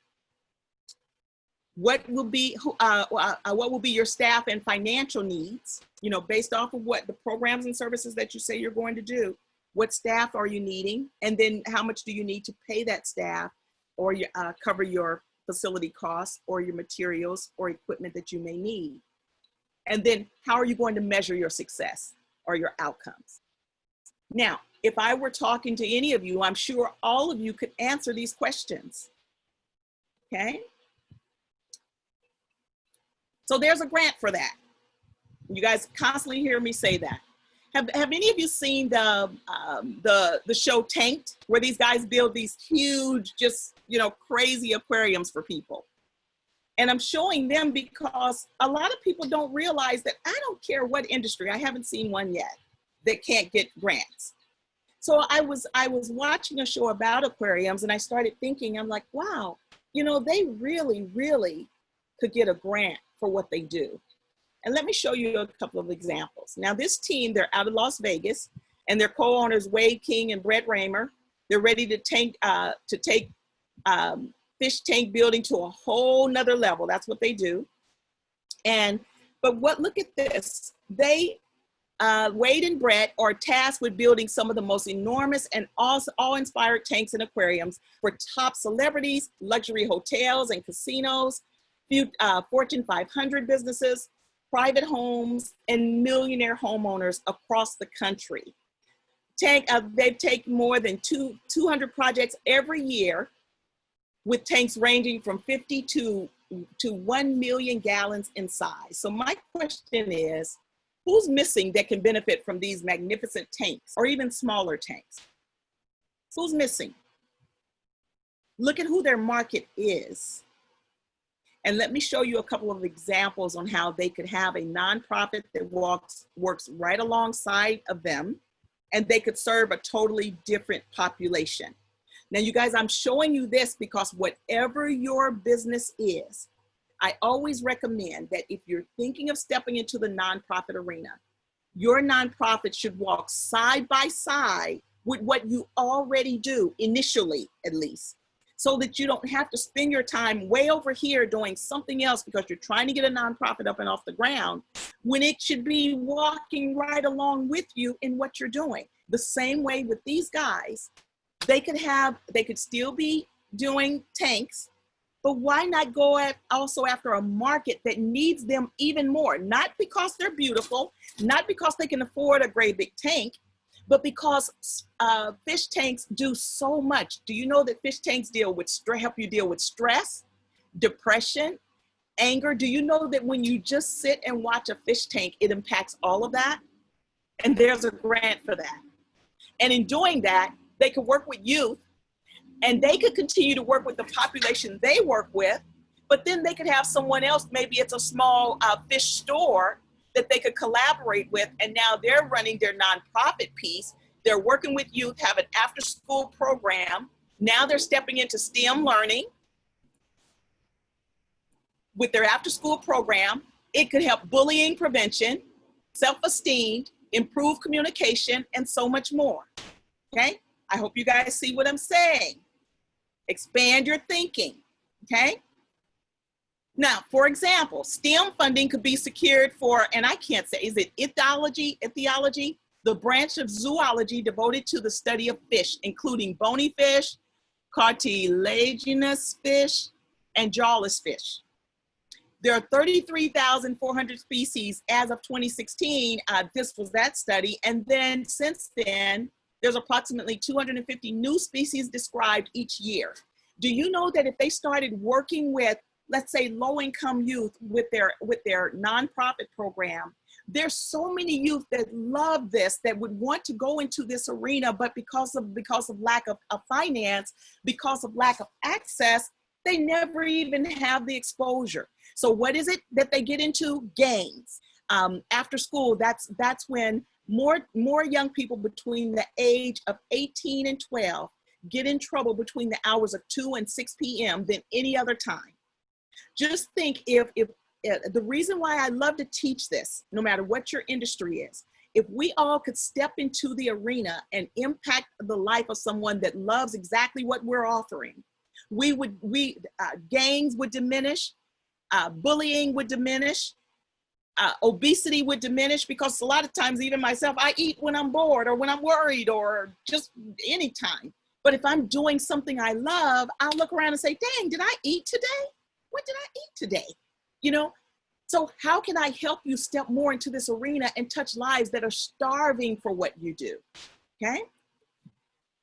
What will be your staff and financial needs? You know, based off of what the programs and services that you say you're going to do, what staff are you needing? And then how much do you need to pay that staff, or cover your facility costs or your materials or equipment that you may need? And then how are you going to measure your success or your outcomes? Now, if I were talking to any of you, I'm sure all of you could answer these questions, okay? So there's a grant for that. You guys constantly hear me say that. Have any of you seen the show Tanked, where these guys build these huge, just, you know, crazy aquariums for people? And I'm showing them because a lot of people don't realize that I don't care what industry, I haven't seen one yet that can't get grants. So I was watching a show about aquariums, and I started thinking, I'm like, wow, you know, they really, really could get a grant for what they do. And let me show you a couple of examples. Now this team, they're out of Las Vegas, and their co-owners, Wade King and Brett Raymer, they're ready to take fish tank building to a whole nother level. That's what they do. Look at this. Wade and Brett are tasked with building some of the most enormous and awe-inspired tanks and aquariums for top celebrities, luxury hotels and casinos, Fortune 500 businesses, private homes, and millionaire homeowners across the country. They've taken more than 200 projects every year, with tanks ranging from 50 to 1 million gallons in size. So my question is, who's missing that can benefit from these magnificent tanks, or even smaller tanks? Who's missing? Look at who their market is. And let me show you a couple of examples on how they could have a nonprofit that works right alongside of them, and they could serve a totally different population. Now, you guys, I'm showing you this because whatever your business is, I always recommend that if you're thinking of stepping into the nonprofit arena, your nonprofit should walk side by side with what you already do, initially at least, so that you don't have to spend your time way over here doing something else because you're trying to get a nonprofit up and off the ground, when it should be walking right along with you in what you're doing. The same way with these guys, they could still be doing tanks, But why not go also after a market that needs them even more? Not because they're beautiful, not because they can afford a great big tank, but because fish tanks do so much. Do you know that fish tanks help you deal with stress, depression, anger? Do you know that when you just sit and watch a fish tank, it impacts all of that? And there's a grant for that. And in doing that, they could work with youth, and they could continue to work with the population they work with, but then they could have someone else, maybe it's a small fish store that they could collaborate with, and now they're running their nonprofit piece. They're working with youth, have an after-school program. Now they're stepping into STEM learning with their after-school program. It could help bullying prevention, self-esteem, improve communication, and so much more, okay? I hope you guys see what I'm saying. Expand your thinking, okay? Now, for example, STEM funding could be secured for, and I can't say, is it ethology, the branch of zoology devoted to the study of fish, including bony fish, cartilaginous fish, and jawless fish. There are 33,400 species as of 2016. This was that study. And then since then, there's approximately 250 new species described each year. Do you know that if they started working with, let's say, low-income youth with their nonprofit program, there's so many youth that love this, that would want to go into this arena, but because of lack of finance, because of lack of access, they never even have the exposure. So what is it that they get into? Games. After school, that's when more young people between the age of 18 and 12 get in trouble between the hours of 2 and 6 p.m. than any other time. Just think if the reason why I love to teach this, no matter what your industry is, if we all could step into the arena and impact the life of someone that loves exactly what we're offering, gangs would diminish, bullying would diminish, obesity would diminish, because a lot of times, even myself, I eat when I'm bored or when I'm worried or just anytime. But if I'm doing something I love, I'll look around and say, dang, did I eat today? What did I eat today? You know, so how can I help you step more into this arena and touch lives that are starving for what you do, okay?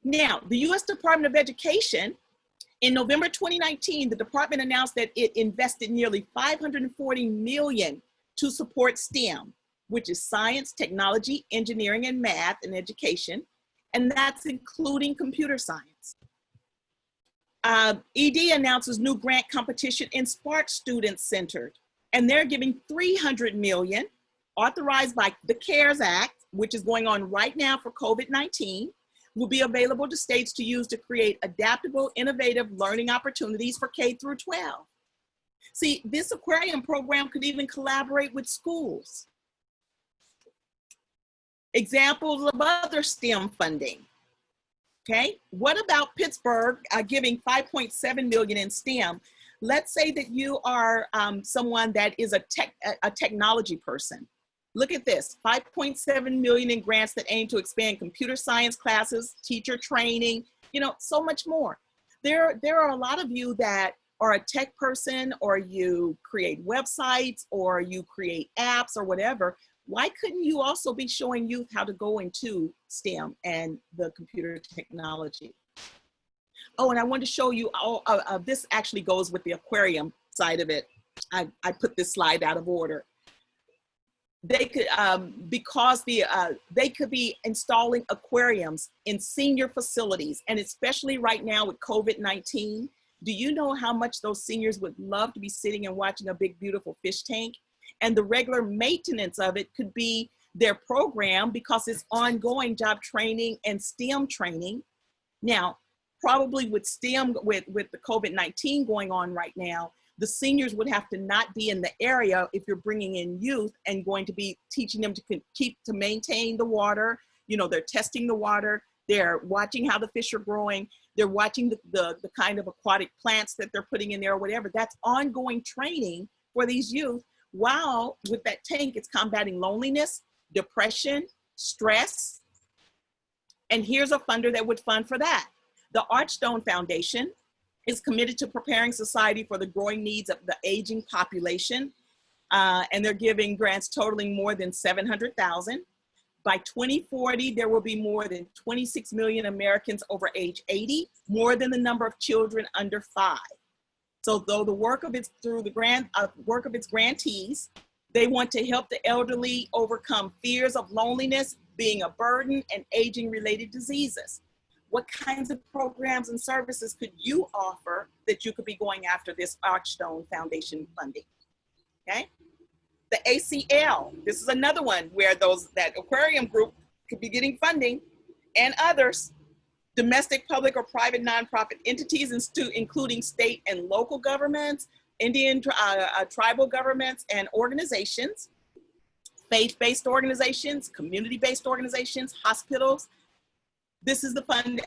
Now, the U.S. Department of Education, in November 2019, the department announced that it invested nearly $540 million to support STEM, which is science, technology, engineering, and math and education, and that's including computer science. ED announces new grant competition in Spark Student Centered, and they're giving $300 million, authorized by the CARES Act, which is going on right now for COVID-19, will be available to states to use to create adaptable, innovative learning opportunities for K through 12. See, this aquarium program could even collaborate with schools. Examples of other STEM funding. Okay, what about Pittsburgh giving $5.7 million in STEM? Let's say that you are someone that is a technology person. Look at this, $5.7 million in grants that aim to expand computer science classes, teacher training, you know, so much more. There are a lot of you that are a tech person, or you create websites, or you create apps or whatever. Why couldn't you also be showing youth how to go into STEM and the computer technology? Oh, and I want to show you, this actually goes with the aquarium side of it. I put this slide out of order. They could, they could be installing aquariums in senior facilities, and especially right now with COVID-19, do you know how much those seniors would love to be sitting and watching a big, beautiful fish tank? And the regular maintenance of it could be their program, because it's ongoing job training and STEM training. Now, probably with STEM, with the COVID-19 going on right now, the seniors would have to not be in the area if you're bringing in youth and going to be teaching them to maintain the water. You know, they're testing the water, they're watching how the fish are growing, they're watching the kind of aquatic plants that they're putting in there or whatever. That's ongoing training for these youth, while with that tank, it's combating loneliness, depression, stress. And here's a funder that would fund for that. The Archstone Foundation is committed to preparing society for the growing needs of the aging population. And they're giving grants totaling more than 700,000. By 2040, there will be more than 26 million Americans over age 80, more than the number of children under 5. So though the work of its through the work of its grantees, they want to help the elderly overcome fears of loneliness, being a burden, and aging-related diseases. What kinds of programs and services could you offer that you could be going after this Archstone Foundation funding? Okay. The ACL, this is another one where that aquarium group could be getting funding, and others. Domestic, public, or private nonprofit entities, including state and local governments, Indian tribal governments and organizations, faith-based organizations, community-based organizations, hospitals. This is the fund,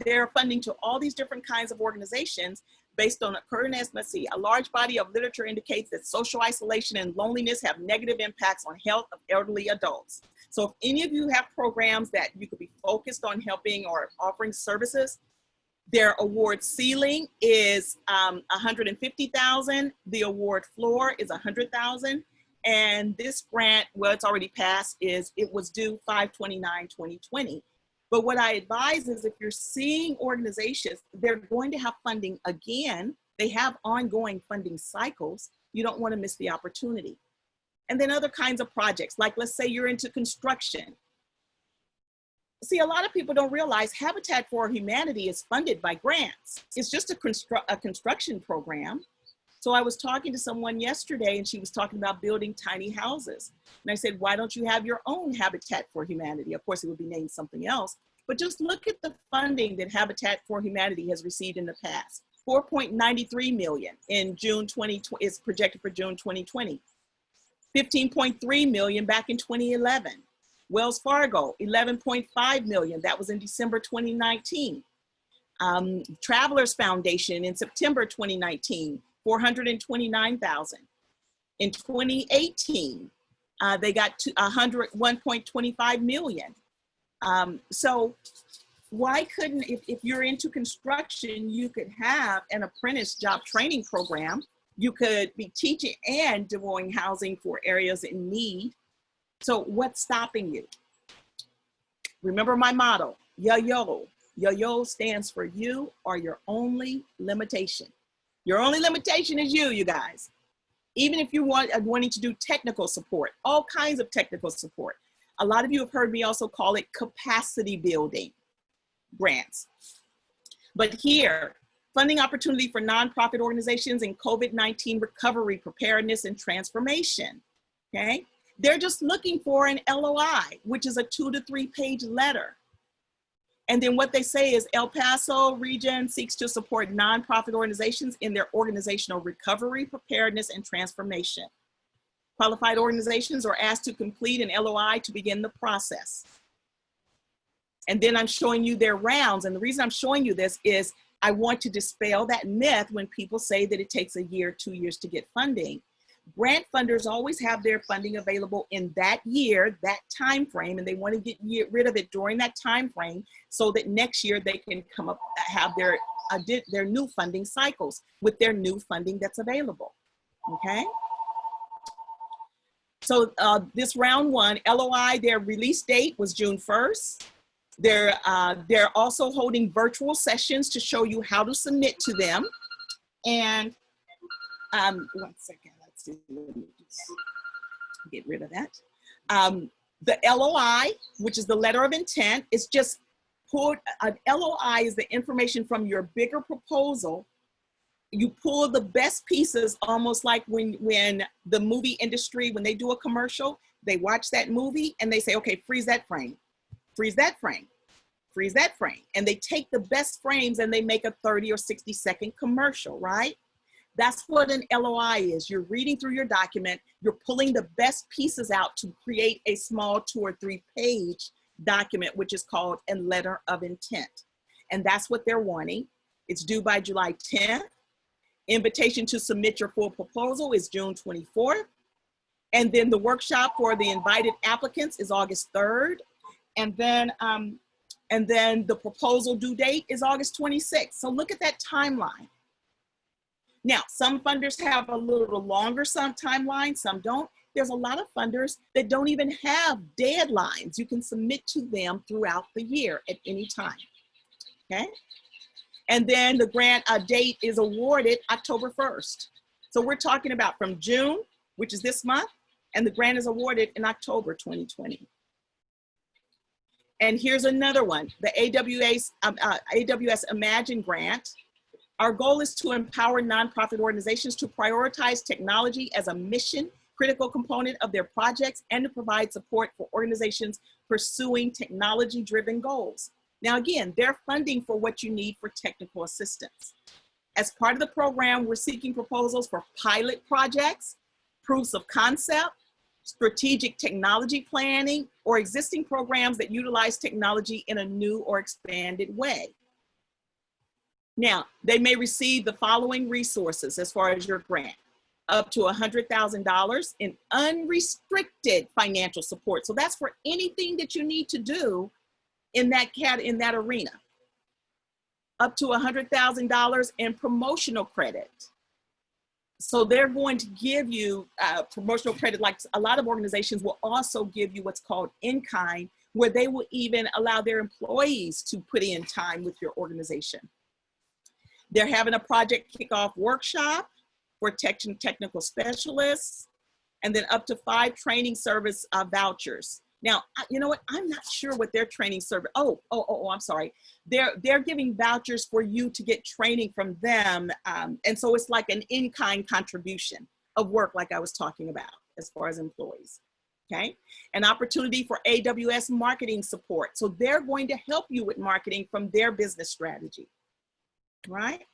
they're funding to all these different kinds of organizations based on a current estimate. A large body of literature indicates that social isolation and loneliness have negative impacts on health of elderly adults. So if any of you have programs that you could be focused on helping or offering services, their award ceiling is 150,000. The award floor is 100,000. And this grant, well, it's already passed, it was due 5/29/2020. But what I advise is if you're seeing organizations, they're going to have funding again. They have ongoing funding cycles. You don't want to miss the opportunity. And then other kinds of projects, like let's say you're into construction. See, a lot of people don't realize Habitat for Humanity is funded by grants. It's just a construction program. So I was talking to someone yesterday and she was talking about building tiny houses. And I said, why don't you have your own Habitat for Humanity? Of course, it would be named something else, but just look at the funding that Habitat for Humanity has received in the past. 4.93 million in June 2020 is projected for June 2020. 15.3 million back in 2011. Wells Fargo, 11.5 million. That was in December 2019. Travelers Foundation in September 2019, 429,000. In 2018, they got to 101.25 million. So why couldn't, if you're into construction, you could have an apprentice job training program. You could be teaching and doing housing for areas in need. So what's stopping you? Remember my motto, yo-yo. Yo-yo stands for you are your only limitation. Your only limitation is you guys. Even if you wanting to do technical support, all kinds of technical support. A lot of you have heard me also call it capacity building grants. But here, funding opportunity for nonprofit organizations in COVID-19 recovery, preparedness, and transformation, okay? They're just looking for an LOI, which is a 2 to 3 page letter. And then what they say is El Paso region seeks to support nonprofit organizations in their organizational recovery, preparedness, and transformation. Qualified organizations are asked to complete an LOI to begin the process. And then I'm showing you their rounds. And the reason I'm showing you this is I want to dispel that myth when people say that it takes a year, 2 years to get funding. Grant funders always have their funding available in that year, that time frame, and they want to get rid of it during that time frame so that next year they can come up, have their new funding cycles with their new funding that's available, okay? So this round one, LOI, their release date was June 1st. They're also holding virtual sessions to show you how to submit to them. And 1 second. Let me just get rid of that. The LOI, which is the letter of intent, is just pulled. An LOI is the information from your bigger proposal. You pull the best pieces, almost like when the movie industry, when they do a commercial, they watch that movie and they say, okay, freeze that frame, freeze that frame, freeze that frame. And they take the best frames and they make a 30 or 60-second commercial, right? That's what an LOI is. You're reading through your document, you're pulling the best pieces out to create a small 2 or 3 page document, which is called a letter of intent. And that's what they're wanting. It's due by July 10th. Invitation to submit your full proposal is June 24th. And then the workshop for the invited applicants is August 3rd. And then the proposal due date is August 26th. So look at that timeline. Now, some funders have a little longer timeline, some don't. There's a lot of funders that don't even have deadlines. You can submit to them throughout the year at any time, okay? And then the grant date is awarded October 1st. So we're talking about from June, which is this month, and the grant is awarded in October 2020. And here's another one, the AWS Imagine Grant. Our goal is to empower nonprofit organizations to prioritize technology as a mission critical component of their projects and to provide support for organizations pursuing technology-driven goals. Now again, they're funding for what you need for technical assistance. As part of the program, we're seeking proposals for pilot projects, proofs of concept, strategic technology planning, or existing programs that utilize technology in a new or expanded way. Now, they may receive the following resources as far as your grant: up to $100,000 in unrestricted financial support. So that's for anything that you need to do in that arena. Up to $100,000 in promotional credit. So they're going to give you promotional credit, like a lot of organizations will also give you what's called in-kind, where they will even allow their employees to put in time with your organization. They're having a project kickoff workshop for technical specialists, and then up to 5 training service vouchers. Now, you know what? I'm not sure what their training service, I'm sorry. They're giving vouchers for you to get training from them. And so it's like an in-kind contribution of work like I was talking about as far as employees, okay? An opportunity for AWS marketing support. So they're going to help you with marketing from their business strategy, right?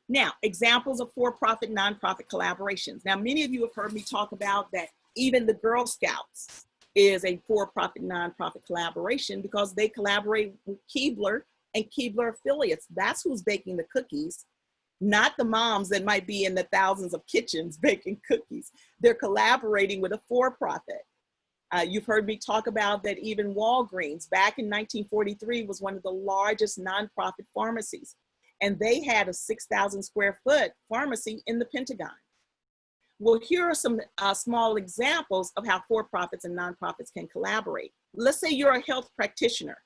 Now, examples of for-profit, nonprofit collaborations. Now, many of you have heard me talk about that even the Girl Scouts is a for-profit, nonprofit collaboration because they collaborate with Keebler and Keebler affiliates. That's who's baking the cookies, not the moms that might be in the thousands of kitchens baking cookies. They're collaborating with a for-profit. You've heard me talk about that even Walgreens back in 1943 was one of the largest nonprofit pharmacies. And they had a 6,000 square foot pharmacy in the Pentagon. Well, here are some small examples of how for-profits and nonprofits can collaborate. Let's say you're a health practitioner.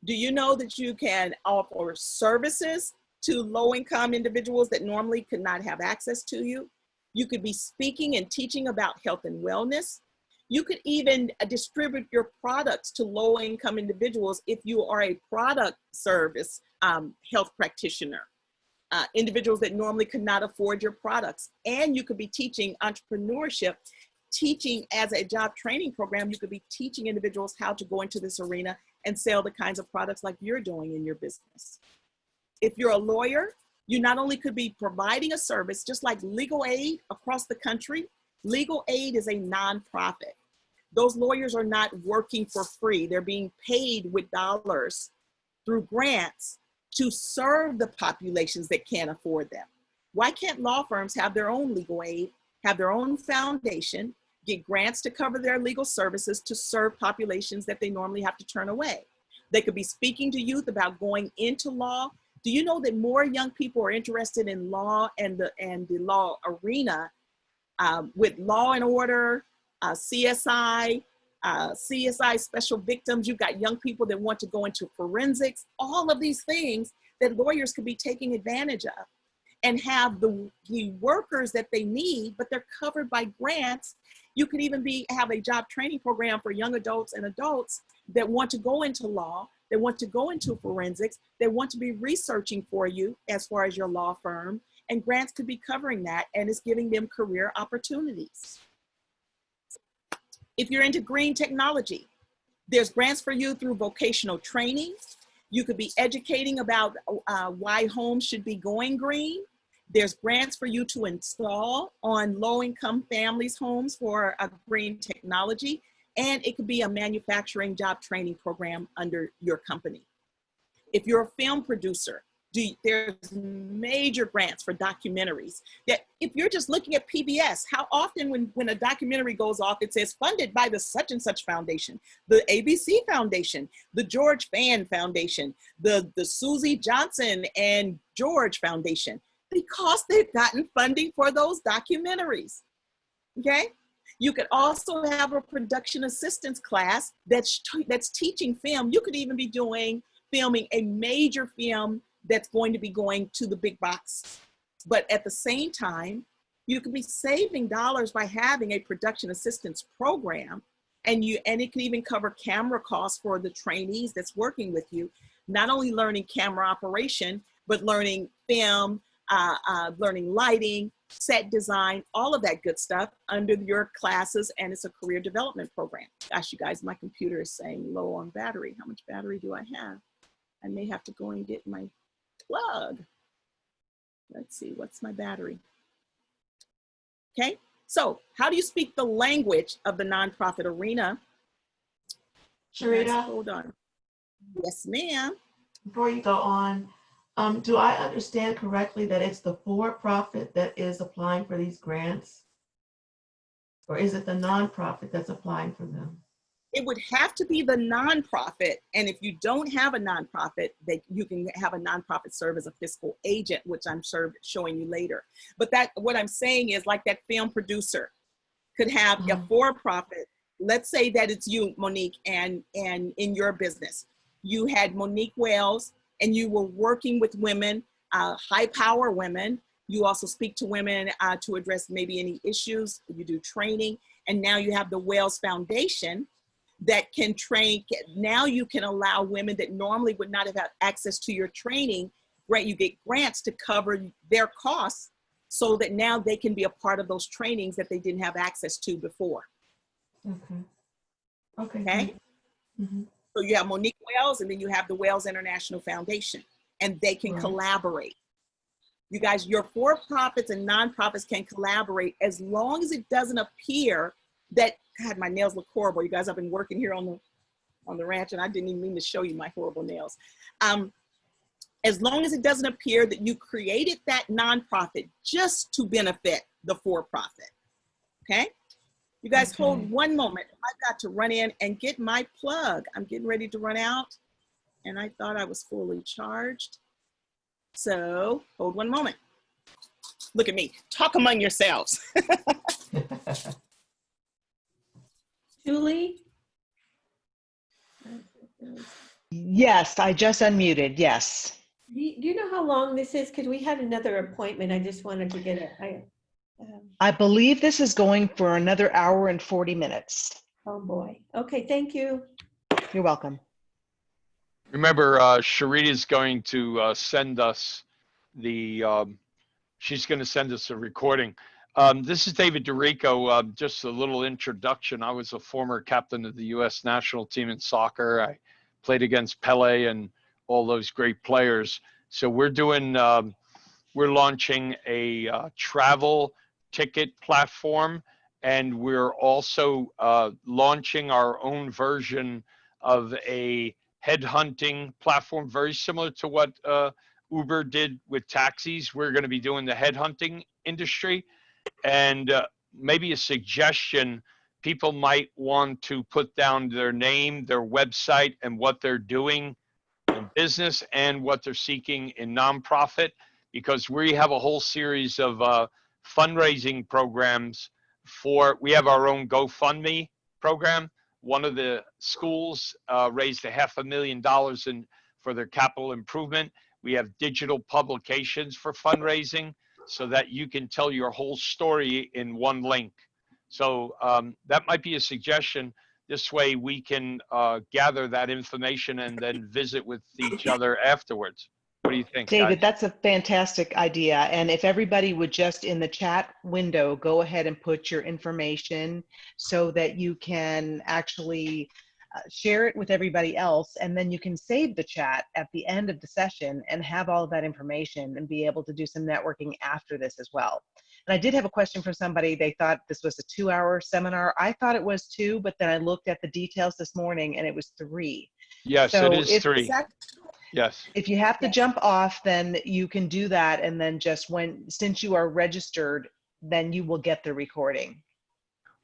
Do you know that you can offer services to low-income individuals that normally could not have access to you? You could be speaking and teaching about health and wellness. You could even distribute your products to low-income individuals if you are a product service health practitioner, individuals that normally could not afford your products. And you could be teaching entrepreneurship, teaching as a job training program. You could be teaching individuals how to go into this arena and sell the kinds of products like you're doing in your business. If you're a lawyer, you not only could be providing a service, just like legal aid across the country. Legal aid is a nonprofit. Those lawyers are not working for free. They're being paid with dollars through grants to serve the populations that can't afford them. Why can't law firms have their own legal aid, have their own foundation, get grants to cover their legal services to serve populations that they normally have to turn away? They could be speaking to youth about going into law. Do you know that more young people are interested in law and the law arena with Law and Order, CSI, CSI Special Victims? You've got young people that want to go into forensics, all of these things that lawyers could be taking advantage of and have the workers that they need, but they're covered by grants. You could even have a job training program for young adults and adults that want to go into law, that want to go into forensics, they want to be researching for you as far as your law firm, and grants could be covering that, and it's giving them career opportunities. If you're into green technology, there's grants for you through vocational training. You could be educating about why homes should be going green. There's grants for you to install on low-income families' homes for green technology. And it could be a manufacturing job training program under your company. If you're a film producer, there's major grants for documentaries that if you're just looking at PBS, how often when a documentary goes off, it says funded by the such and such foundation, the ABC Foundation, the George Fan Foundation, the Susie Johnson and George Foundation. because they've gotten funding for those documentaries. Okay? You could also have a production assistance class that's teaching film. You could even be filming a major film that's going to be going to the big box. But at the same time, you could be saving dollars by having a production assistance program, and it can even cover camera costs for the trainees that's working with you, not only learning camera operation, but learning film, learning lighting, set design, all of that good stuff under your classes, and it's a career development program. Gosh, you guys, my computer is saying low on battery. How much battery do I have? I may have to go and get my plug. Let's see, what's my battery? Okay, so how do you speak the language of the nonprofit arena? Sherita? Hold on. Yes, ma'am. Before you go on, do I understand correctly that it's the for-profit that is applying for these grants? Or is it the nonprofit that's applying for them? It would have to be the nonprofit. And if you don't have a nonprofit, you can have a nonprofit serve as a fiscal agent, which I'm showing you later. But what I'm saying is, like, that film producer could have a for-profit. Let's say that it's you, Monique, and in your business, you had Monique Wells, and you were working with women, high power women. You also speak to women to address maybe any issues. You do training. And now you have the Wells Foundation that can train. Now you can allow women that normally would not have had access to your training, you get grants to cover their costs, so that now they can be a part of those trainings that they didn't have access to before. Okay. Mm-hmm. So you have Monique Wells, and then you have the Wells International Foundation, and they can collaborate. You guys, your for-profits and nonprofits can collaborate as long as it doesn't appear that, God, my nails look horrible. You guys, I've been working here on the ranch, and I didn't even mean to show you my horrible nails. As long as it doesn't appear that you created that nonprofit just to benefit the for-profit. Okay? You guys hold one moment. I've got to run in and get my plug. I'm getting ready to run out, and I thought I was fully charged. So hold one moment. Look at me. Talk among yourselves. Julie? Yes, I just unmuted. Yes. Do you know how long this is? Because we had another appointment. I just wanted to get it. I believe this is going for another hour and 40 minutes. Oh boy. Okay, thank you. You're welcome. Remember, Sherita is going to send us she's going to send us a recording. This is David DeRico. Just a little introduction. I was a former captain of the U.S. national team in soccer. I played against Pele and all those great players. So we're launching a travel ticket platform, and we're also launching our own version of a headhunting platform, very similar to what Uber did with taxis. We're going to be doing the headhunting industry. And maybe a suggestion, people might want to put down their name, their website, and what they're doing in business and what they're seeking in nonprofit, because we have a whole series of fundraising programs we have our own GoFundMe program. One of the schools raised $500,000 for their capital improvement. We have digital publications for fundraising so that you can tell your whole story in one link. So that might be a suggestion. This way we can gather that information and then visit with each other afterwards. What do you think, David, guys? that's a fantastic idea. And if everybody would just in the chat window, go ahead and put your information so that you can actually share it with everybody else. And then you can save the chat at the end of the session and have all of that information and be able to do some networking after this as well. And I did have a question for somebody. They thought this was a 2-hour seminar. I thought it was 2, but then I looked at the details this morning and it was 3. Yes, so it is 3. Yes. If you have to jump off, then you can do that. And then just since you are registered, then you will get the recording.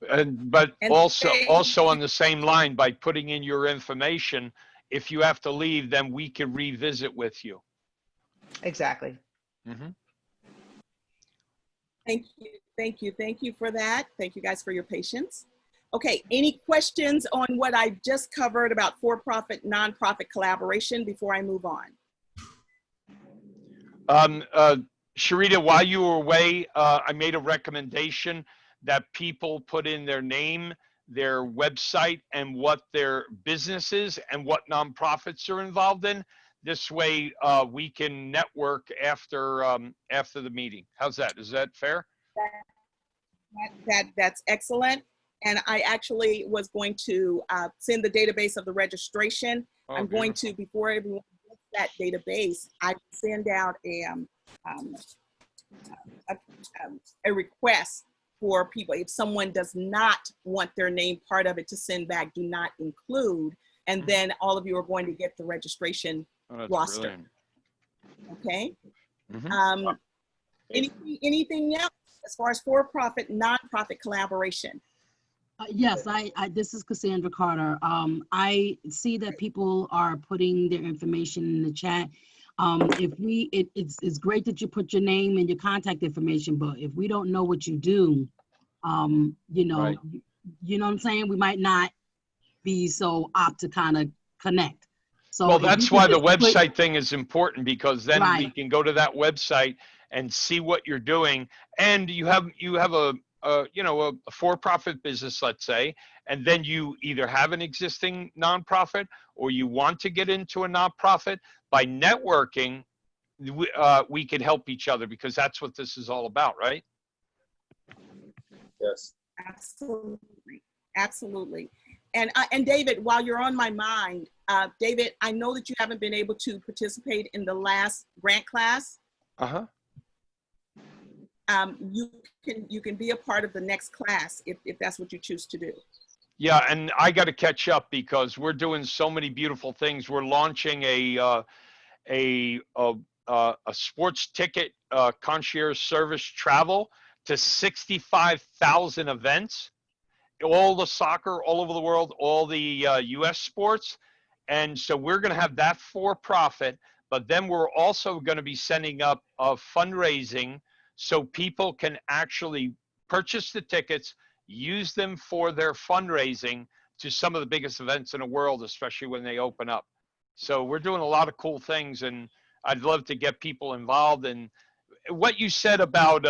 But also on the same line, by putting in your information, if you have to leave, then we can revisit with you. Exactly. Mm-hmm. Thank you for that. Thank you guys for your patience. Okay, any questions on what I just covered about for-profit, nonprofit collaboration before I move on? Sherita, while you were away, I made a recommendation that people put in their name, their website, and what their business is and what nonprofits are involved in. This way, we can network after after the meeting. How's that? Is that fair? That's excellent. And I actually was going to send the database of the registration. Oh, I'm going to, before everyone gets that database, I send out a request for people. If someone does not want their name part of it, to send back, do not include. And then all of you are going to get the registration roster. Brilliant. Okay. Anything else as far as for-profit, nonprofit collaboration? Yes, this is Cassandra Carter. I see that people are putting their information in the chat. It's great that you put your name and your contact information, but if we don't know what you do, you know, Right. you know what I'm saying? We might not be so apt to kind of connect. So well, if you that's could why the just put- website thing is important, because then we Right. can go to that website and see what you're doing. And you have a you know, a for-profit business, let's say, and then you either have an existing nonprofit or you want to get into a nonprofit. By networking, we could help each other, because that's what this is all about, right? Yes. Absolutely, absolutely. And David, while you're on my mind, David, I know that you haven't been able to participate in the last grant class. Uh-huh. You can be a part of the next class if that's what you choose to do. Yeah, and I got to catch up because we're doing so many beautiful things. We're launching a sports ticket concierge service travel to 65,000 events, all the soccer all over the world, all the U.S. sports. And so we're going to have that for profit, but then we're also going to be setting up a fundraising so people can actually purchase the tickets, use them for their fundraising to some of the biggest events in the world, especially when they open up. So we're doing a lot of cool things, and I'd love to get people involved. And what you said about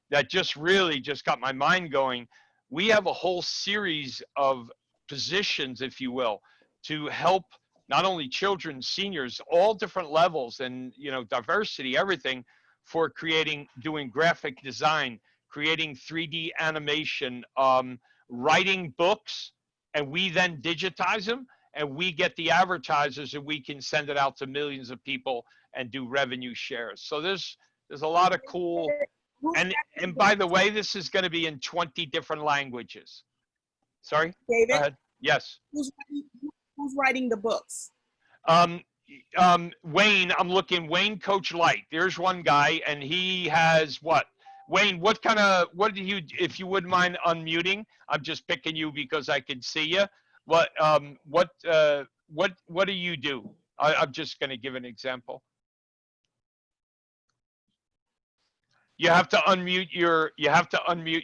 that just really just got my mind going. We have a whole series of positions, if you will, to help not only children, seniors, all different levels, and you know, diversity, everything, for doing graphic design, creating 3D animation, writing books, and we then digitize them, and we get the advertisers, and we can send it out to millions of people and do revenue shares. So there's a lot of cool, and by the way, this is going to be in 20 different languages. Sorry? David? Go ahead. Yes. Who's writing the books? Wayne, I'm looking, Wayne Coach Light. There's one guy, and he has what? Wayne, what do you, if you wouldn't mind unmuting? I'm just picking you because I can see you. What do you do? I'm just going to give an example. You have to unmute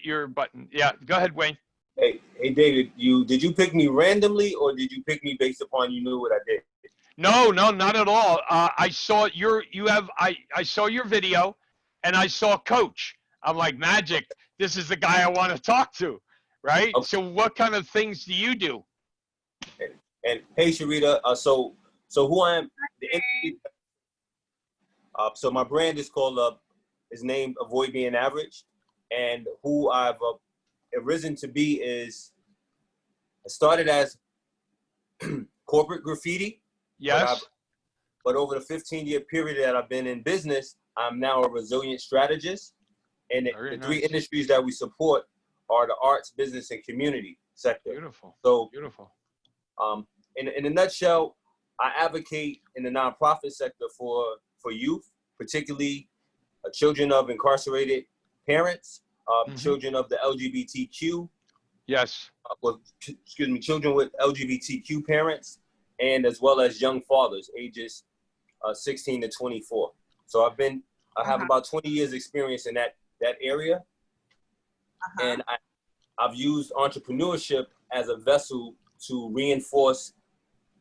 your button. Yeah, go ahead, Wayne. Hey, David, did you pick me randomly, or did you pick me based upon you knew what I did? No, not at all. I saw I saw your video, and I saw Coach. I'm like, magic. This is the guy I want to talk to, right? Okay. So what kind of things do you do? And hey, Sherita, so who I am, so my brand is called, is named Avoid Being Average, and who I've arisen to be is, I started as corporate graffiti. Yes. But over the 15-year period that I've been in business, I'm now a resilient strategist. And the three industries that we support are the arts, business, and community sector. Beautiful. So beautiful. In a nutshell, I advocate in the nonprofit sector for youth, particularly children of incarcerated parents, children of the LGBTQ. Yes. Children with LGBTQ parents, and as well as young fathers, ages 16 to 24. So I have about 20 years experience in that that area. And I've used entrepreneurship as a vessel to reinforce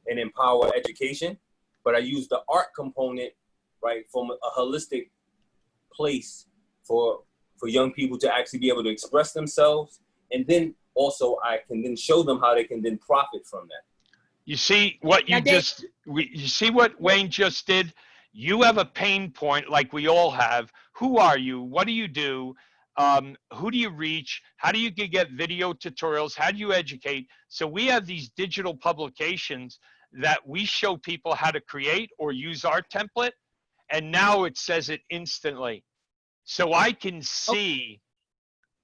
and empower education, but I use the art component, right, from a holistic place for young people to actually be able to express themselves. And then also I can then show them how they can then profit from that. You see what you see what Wayne just did? You have a pain point like we all have. Who are you? What do you do? Who do you reach? How do you get video tutorials? How do you educate? So we have these digital publications that we show people how to create or use our template, and now it says it instantly. So I can see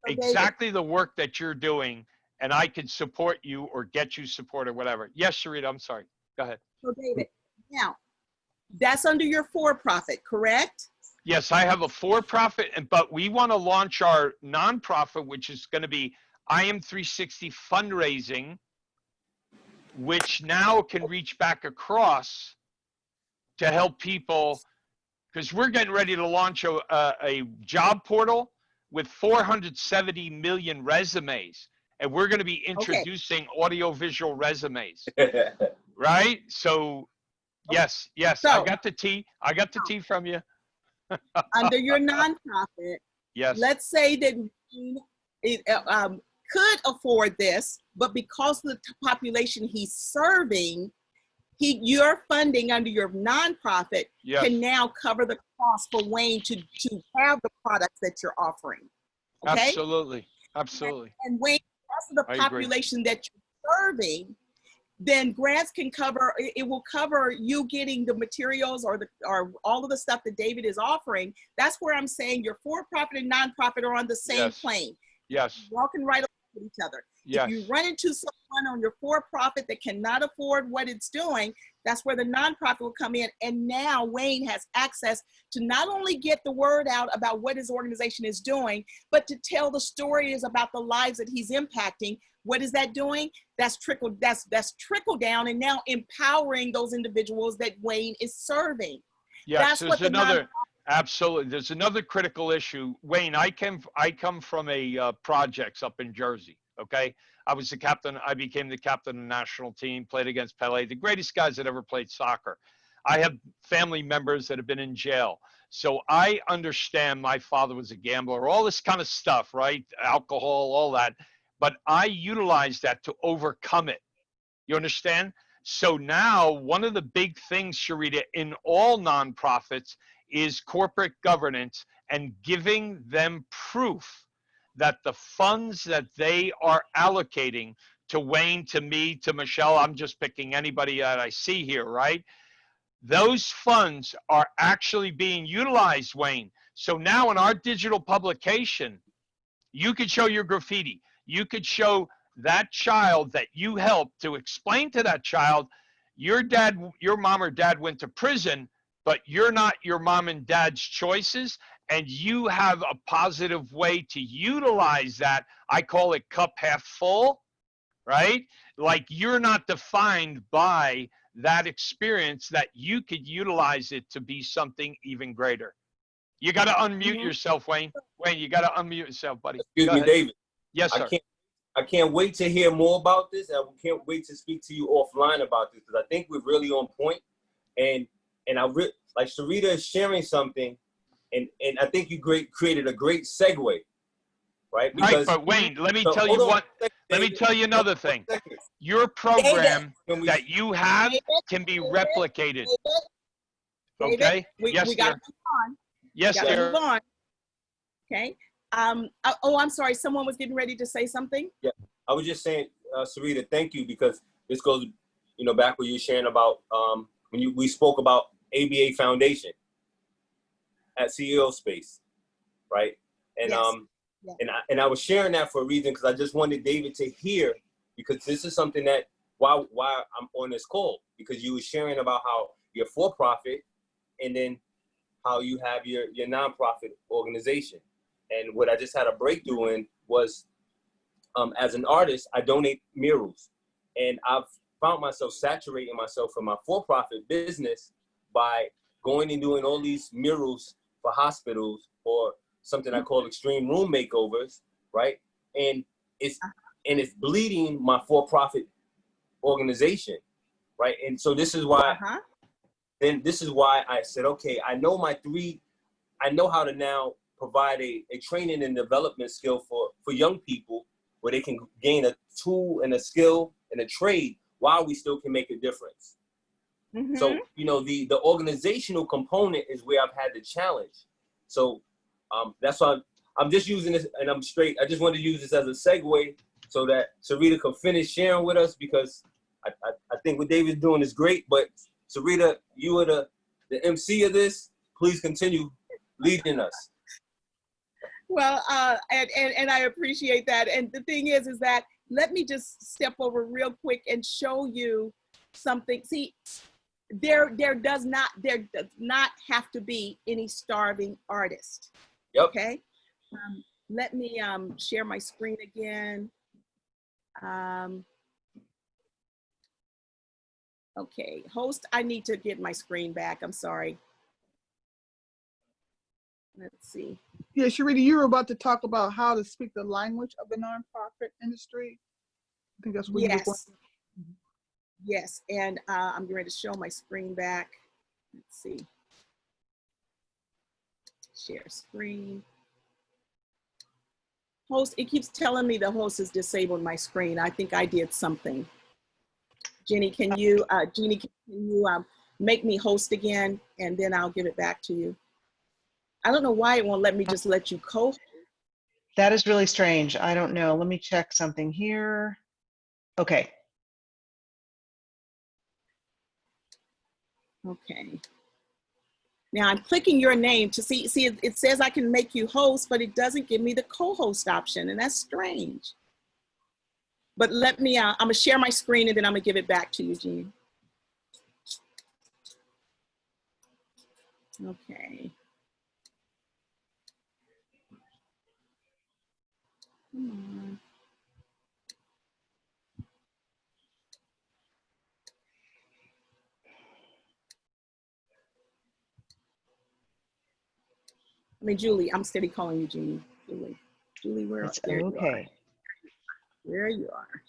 exactly the work that you're doing, and I can support you or get you support or whatever. Yes, Sherita, I'm sorry. Go ahead. So David, now, that's under your for-profit, correct? Yes, I have a for-profit, but we want to launch our nonprofit, which is going to be IM360 fundraising, which now can reach back across to help people, because we're getting ready to launch a job portal with 470 million resumes, and we're going to be introducing audio-visual resumes, right? So, yes, so, I got the tea. I got the tea from you. Under your nonprofit, yes. Let's say that it could afford this, but because of the population he's serving, your funding under your nonprofit can now cover the cost for Wayne to have the products that you're offering. Okay? Absolutely, absolutely. And Wayne, because of the population that you're serving, then grants can cover, it will cover you getting the materials or all of the stuff that David is offering. That's where I'm saying your for-profit and nonprofit are on the same plane. Yes. Walking right along with each other. Yes. If you run into someone on your for-profit that cannot afford what it's doing, that's where the nonprofit will come in. And now Wayne has access to not only get the word out about what his organization is doing, but to tell the stories about the lives that he's impacting. What is that doing? That's trickle down and now empowering those individuals that Wayne is serving. Yes, there's another, absolutely. There's another critical issue. Wayne, I come from a projects up in Jersey, okay? I was the captain, I became the captain of the national team, played against Pele, the greatest guys that ever played soccer. I have family members that have been in jail. So I understand my father was a gambler, all this kind of stuff, right? Alcohol, all that. But I utilize that to overcome it. You understand? So now one of the big things, Sherita, in all nonprofits is corporate governance and giving them proof that the funds that they are allocating to Wayne, to me, to Michelle, I'm just picking anybody that I see here, right? Those funds are actually being utilized, Wayne. So now in our digital publication, you could show your graffiti. You could show that child that you helped to explain to that child, your mom or dad went to prison, but you're not your mom and dad's choices, and you have a positive way to utilize that. I call it cup half full, right? Like you're not defined by that experience, that you could utilize it to be something even greater. You got to unmute yourself, Wayne. Wayne, you got to unmute yourself, buddy. Excuse me, David. Yes, sir. I can't wait to hear more about this. I can't wait to speak to you offline about this, because I think we're really on point. And like Sherita is sharing something, and I think you created a great segue, right? Because, right, but Wayne, let me tell you what. Let me tell you another thing. Your program that you have can be replicated. Okay. Yes, we got to move on. Yes, dear. Move on. Okay. Oh, I'm sorry. Someone was getting ready to say something. Yeah, I was just saying, Sherita, thank you, because this goes, back where you were sharing about when we spoke about ABA Foundation at CEO Space, right? And and I was sharing that for a reason, because I just wanted David to hear, because this is something that why I'm on this call, because you were sharing about how you're for profit, and then how you have your nonprofit organization. And what I just had a breakthrough in was, as an artist, I donate murals. And I've found myself saturating myself in my for-profit business by going and doing all these murals for hospitals or something I call extreme room makeovers, right? And it's bleeding my for-profit organization, right? And so this is why this is why I said, okay, I know how to now provide a training and development skill for young people where they can gain a tool and a skill and a trade while we still can make a difference. So, you know, the organizational component is where I've had the challenge. So that's why I'm just using this, and I'm straight. I just wanted to use this as a segue so that Sherita can finish sharing with us, because I think what David's doing is great. But Sherita, you are the MC of this. Please continue leading us. Well, and I appreciate that. And the thing is that let me just step over real quick and show you something. See, there does not have to be any starving artist. Yep. Okay. Let me share my screen again. Okay, host, I need to get my screen back. I'm sorry. Let's see. Yeah, Sherita, you were about to talk about how to speak the language of the nonprofit industry. I think that's what you were going. Yes, and I'm ready to show my screen back. Let's see. Share screen. Host, it keeps telling me the host has disabled my screen. I think I did something. Jeannie, can you make me host again, and then I'll give it back to you. I don't know why it won't let me just let you co-host. That is really strange. I don't know. Let me check something here. Okay. Okay. Now I'm clicking your name to see it says I can make you host, but it doesn't give me the co-host option, and that's strange. But let me, I'm gonna share my screen and then I'm gonna give it back to you, Jean. Okay. Come on. I mean, Julie, I'm steady calling you Jean. Julie, where It's there okay. You are. There you are.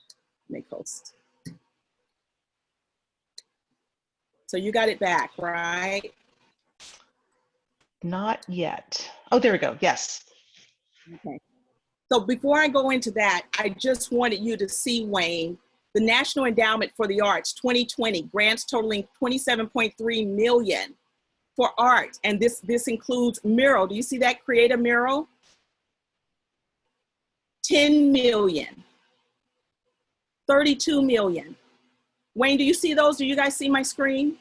Make host. So you got it back, right? Not yet. Oh, there we go. Yes. Okay. So before I go into that, I just wanted you to see, Wayne, the National Endowment for the Arts 2020 grants totaling $27.3 million for art. And this includes mural. Do you see that? Create a mural. 10 million. 32 million. Wayne, do you see those? Do you guys see my screen?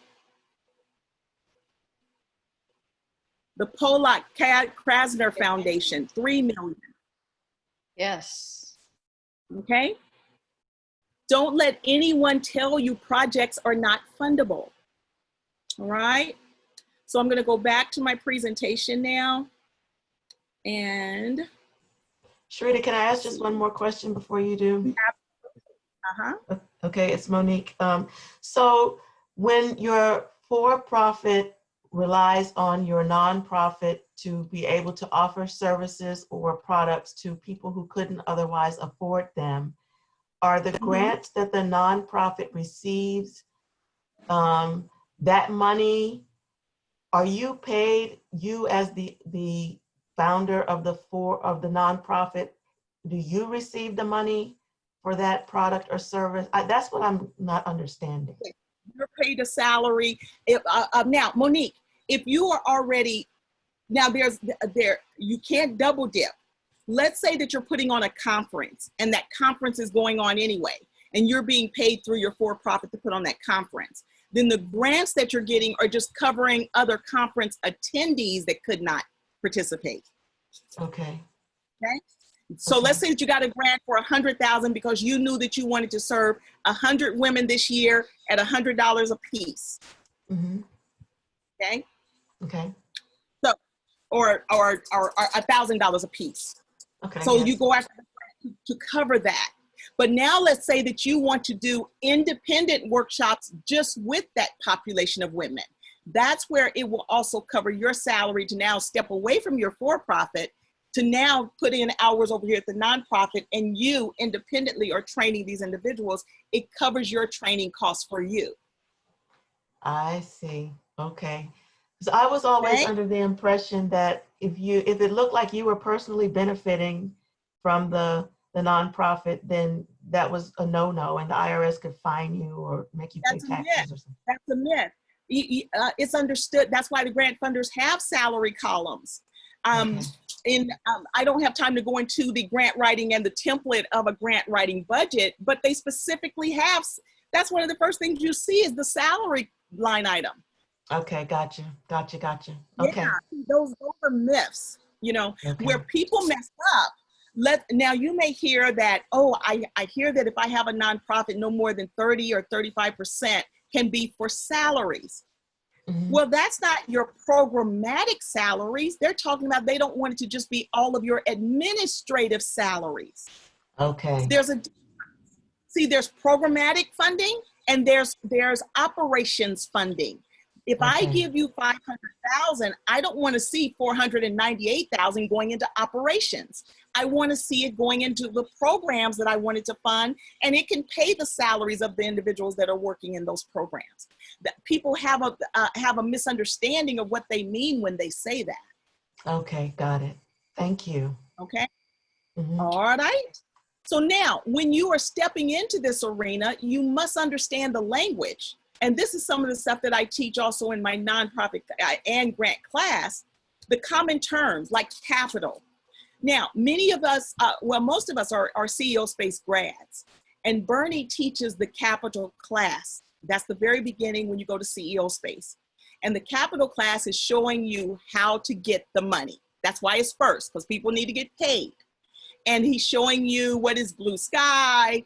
The Polak Krasner Foundation, 3 million. Yes. Okay. Don't let anyone tell you projects are not fundable. All right. So I'm going to go back to my presentation now. And Sherita, can I ask just one more question before you do? Okay, it's Monique. So when your for-profit relies on your nonprofit to be able to offer services or products to people who couldn't otherwise afford them, are the grants that the nonprofit receives, that money, are you paid, you as the founder of the nonprofit, do you receive the money for that product or service? That's what I'm not understanding. You're paid a salary. Now, Monique, if you are already, now you can't double dip. Let's say that you're putting on a conference and that conference is going on anyway, and you're being paid through your for-profit to put on that conference. Then the grants that you're getting are just covering other conference attendees that could not participate. Okay. Okay. So let's say that you got a grant for $100,000 because you knew that you wanted to serve 100 women this year at $100 a piece. Okay. Okay. So, or $1,000 a piece. Okay. So you go after to cover that. But now let's say that you want to do independent workshops just with that population of women. That's where it will also cover your salary to now step away from your for-profit to now put in hours over here at the nonprofit, and you independently are training these individuals, it covers your training costs for you. I see. Okay. So I was always Okay? under the impression that if it looked like you were personally benefiting from the nonprofit, then that was a no-no, and the IRS could fine you or make you pay That's a taxes myth. or something. That's a myth. It's understood. That's why the grant funders have salary columns. I don't have time to go into the grant writing and the template of a grant writing budget, but they specifically have, that's one of the first things you see is the salary line item. Okay, gotcha. Okay. Yeah, those are myths, you know, where people mess up. Now you may hear that, oh, I hear that if I have a nonprofit, no more than 30 or 35% can be for salaries. Well, that's not your programmatic salaries. They're talking about they don't want it to just be all of your administrative salaries. Okay. There's programmatic funding and there's operations funding. If I give you 500,000, I don't want to see 498,000 going into operations. I want to see it going into the programs that I wanted to fund, and it can pay the salaries of the individuals that are working in those programs. That people have a misunderstanding of what they mean when they say that. Okay, got it. Thank you. Okay. All right. So now, when you are stepping into this arena, you must understand the language. And this is some of the stuff that I teach also in my nonprofit and grant class, the common terms like capital. Now, many of us, most of us are CEO Space grads, and Bernie teaches the capital class. That's the very beginning when you go to CEO Space. And the capital class is showing you how to get the money. That's why it's first, because people need to get paid. And he's showing you what is blue sky,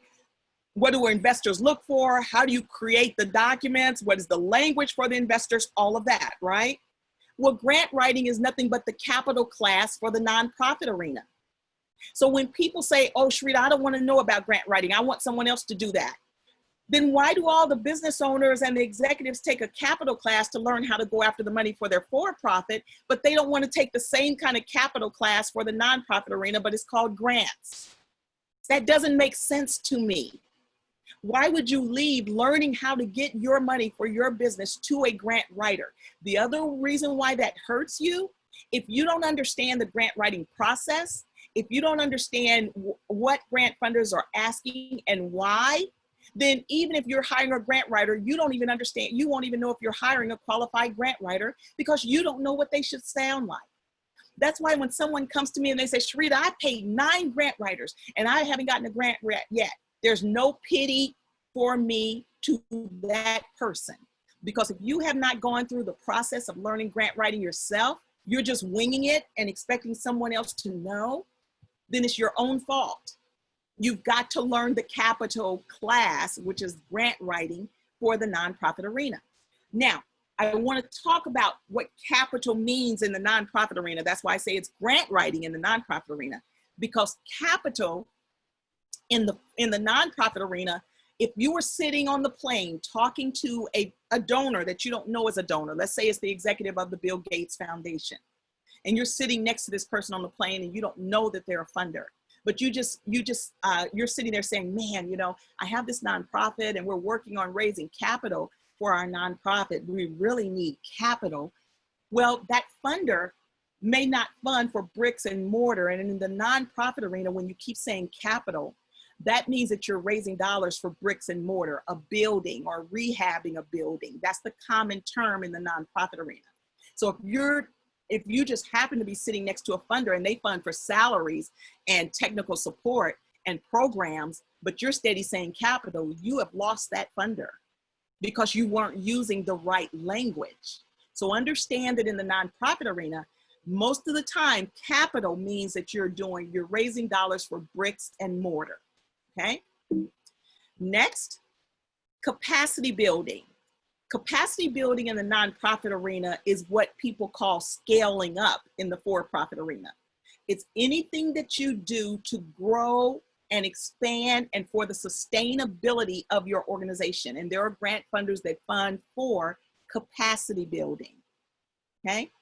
what do our investors look for? How do you create the documents? What is the language for the investors? All of that, right? Well, grant writing is nothing but the capital class for the nonprofit arena. So when people say, oh, Sherita, I don't want to know about grant writing, I want someone else to do that. Then why do all the business owners and the executives take a capital class to learn how to go after the money for their for-profit, but they don't want to take the same kind of capital class for the nonprofit arena, but it's called grants? That doesn't make sense to me. Why would you leave learning how to get your money for your business to a grant writer? The other reason why that hurts you, if you don't understand the grant writing process, if you don't understand what grant funders are asking and why, then even if you're hiring a grant writer, you don't even understand, you won't even know if you're hiring a qualified grant writer because you don't know what they should sound like. That's why when someone comes to me and they say, Sherita, I paid 9 grant writers and I haven't gotten a grant yet. There's no pity for me to that person. Because if you have not gone through the process of learning grant writing yourself, you're just winging it and expecting someone else to know, then it's your own fault. You've got to learn the capital class, which is grant writing for the nonprofit arena. Now, I want to talk about what capital means in the nonprofit arena. That's why I say it's grant writing in the nonprofit arena, because capital in the nonprofit arena, if you were sitting on the plane talking to a donor that you don't know is a donor, let's say it's the executive of the Bill Gates Foundation, and you're sitting next to this person on the plane and you don't know that they're a funder, but you're sitting there saying, man, you know, I have this nonprofit and we're working on raising capital for our nonprofit. We really need capital. Well, that funder may not fund for bricks and mortar. And in the nonprofit arena, when you keep saying capital, that means that you're raising dollars for bricks and mortar, a building or rehabbing a building. That's the common term in the nonprofit arena. So if you just happen to be sitting next to a funder and they fund for salaries and technical support and programs, but you're steady saying capital, you have lost that funder because you weren't using the right language. So understand that in the nonprofit arena, most of the time, capital means that you're raising dollars for bricks and mortar. Okay. Next, capacity building. Capacity building in the nonprofit arena is what people call scaling up in the for-profit arena. It's anything that you do to grow and expand and for the sustainability of your organization. And there are grant funders that fund for capacity building. Okay.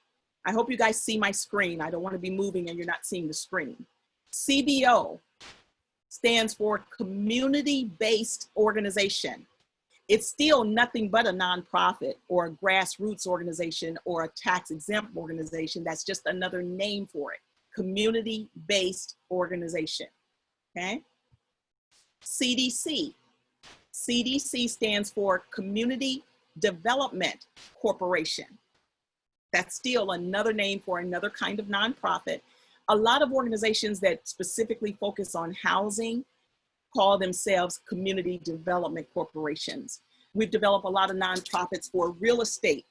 I hope you guys see my screen. I don't want to be moving and you're not seeing the screen. CBO stands for community-based organization. It's still nothing but a nonprofit or a grassroots organization or a tax-exempt organization. That's just another name for it. Community-based organization, okay? CDC. CDC stands for Community Development Corporation. That's still another name for another kind of nonprofit. A lot of organizations that specifically focus on housing call themselves community development corporations. We've developed a lot of nonprofits for real estate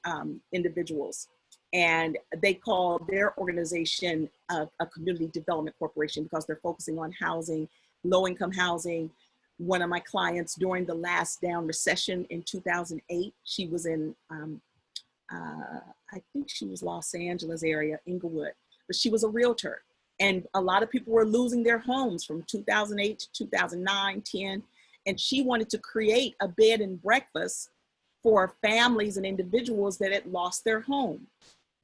individuals, and they call their organization a community development corporation because they're focusing on housing, low-income housing. One of my clients during the last down recession in 2008, she was in, I think she was Los Angeles area, Inglewood, but she was a realtor. And a lot of people were losing their homes from 2008 to 2009, 10. And she wanted to create a bed and breakfast for families and individuals that had lost their home,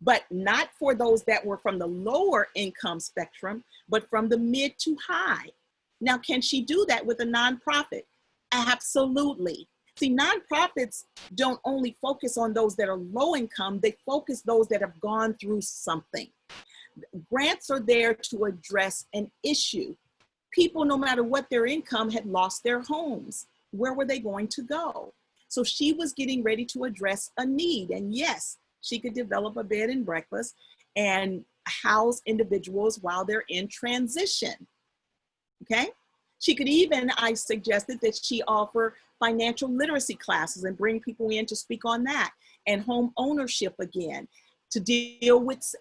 but not for those that were from the lower income spectrum, but from the mid to high. Now, can she do that with a nonprofit? Absolutely. See, nonprofits don't only focus on those that are low income, they focus those that have gone through something. Grants are there to address an issue. People, no matter what their income, had lost their homes. Where were they going to go? So she was getting ready to address a need. And yes, she could develop a bed and breakfast and house individuals while they're in transition. Okay? She could even, I suggested that she offer financial literacy classes and bring people in to speak on that, and home ownership again, to deal with,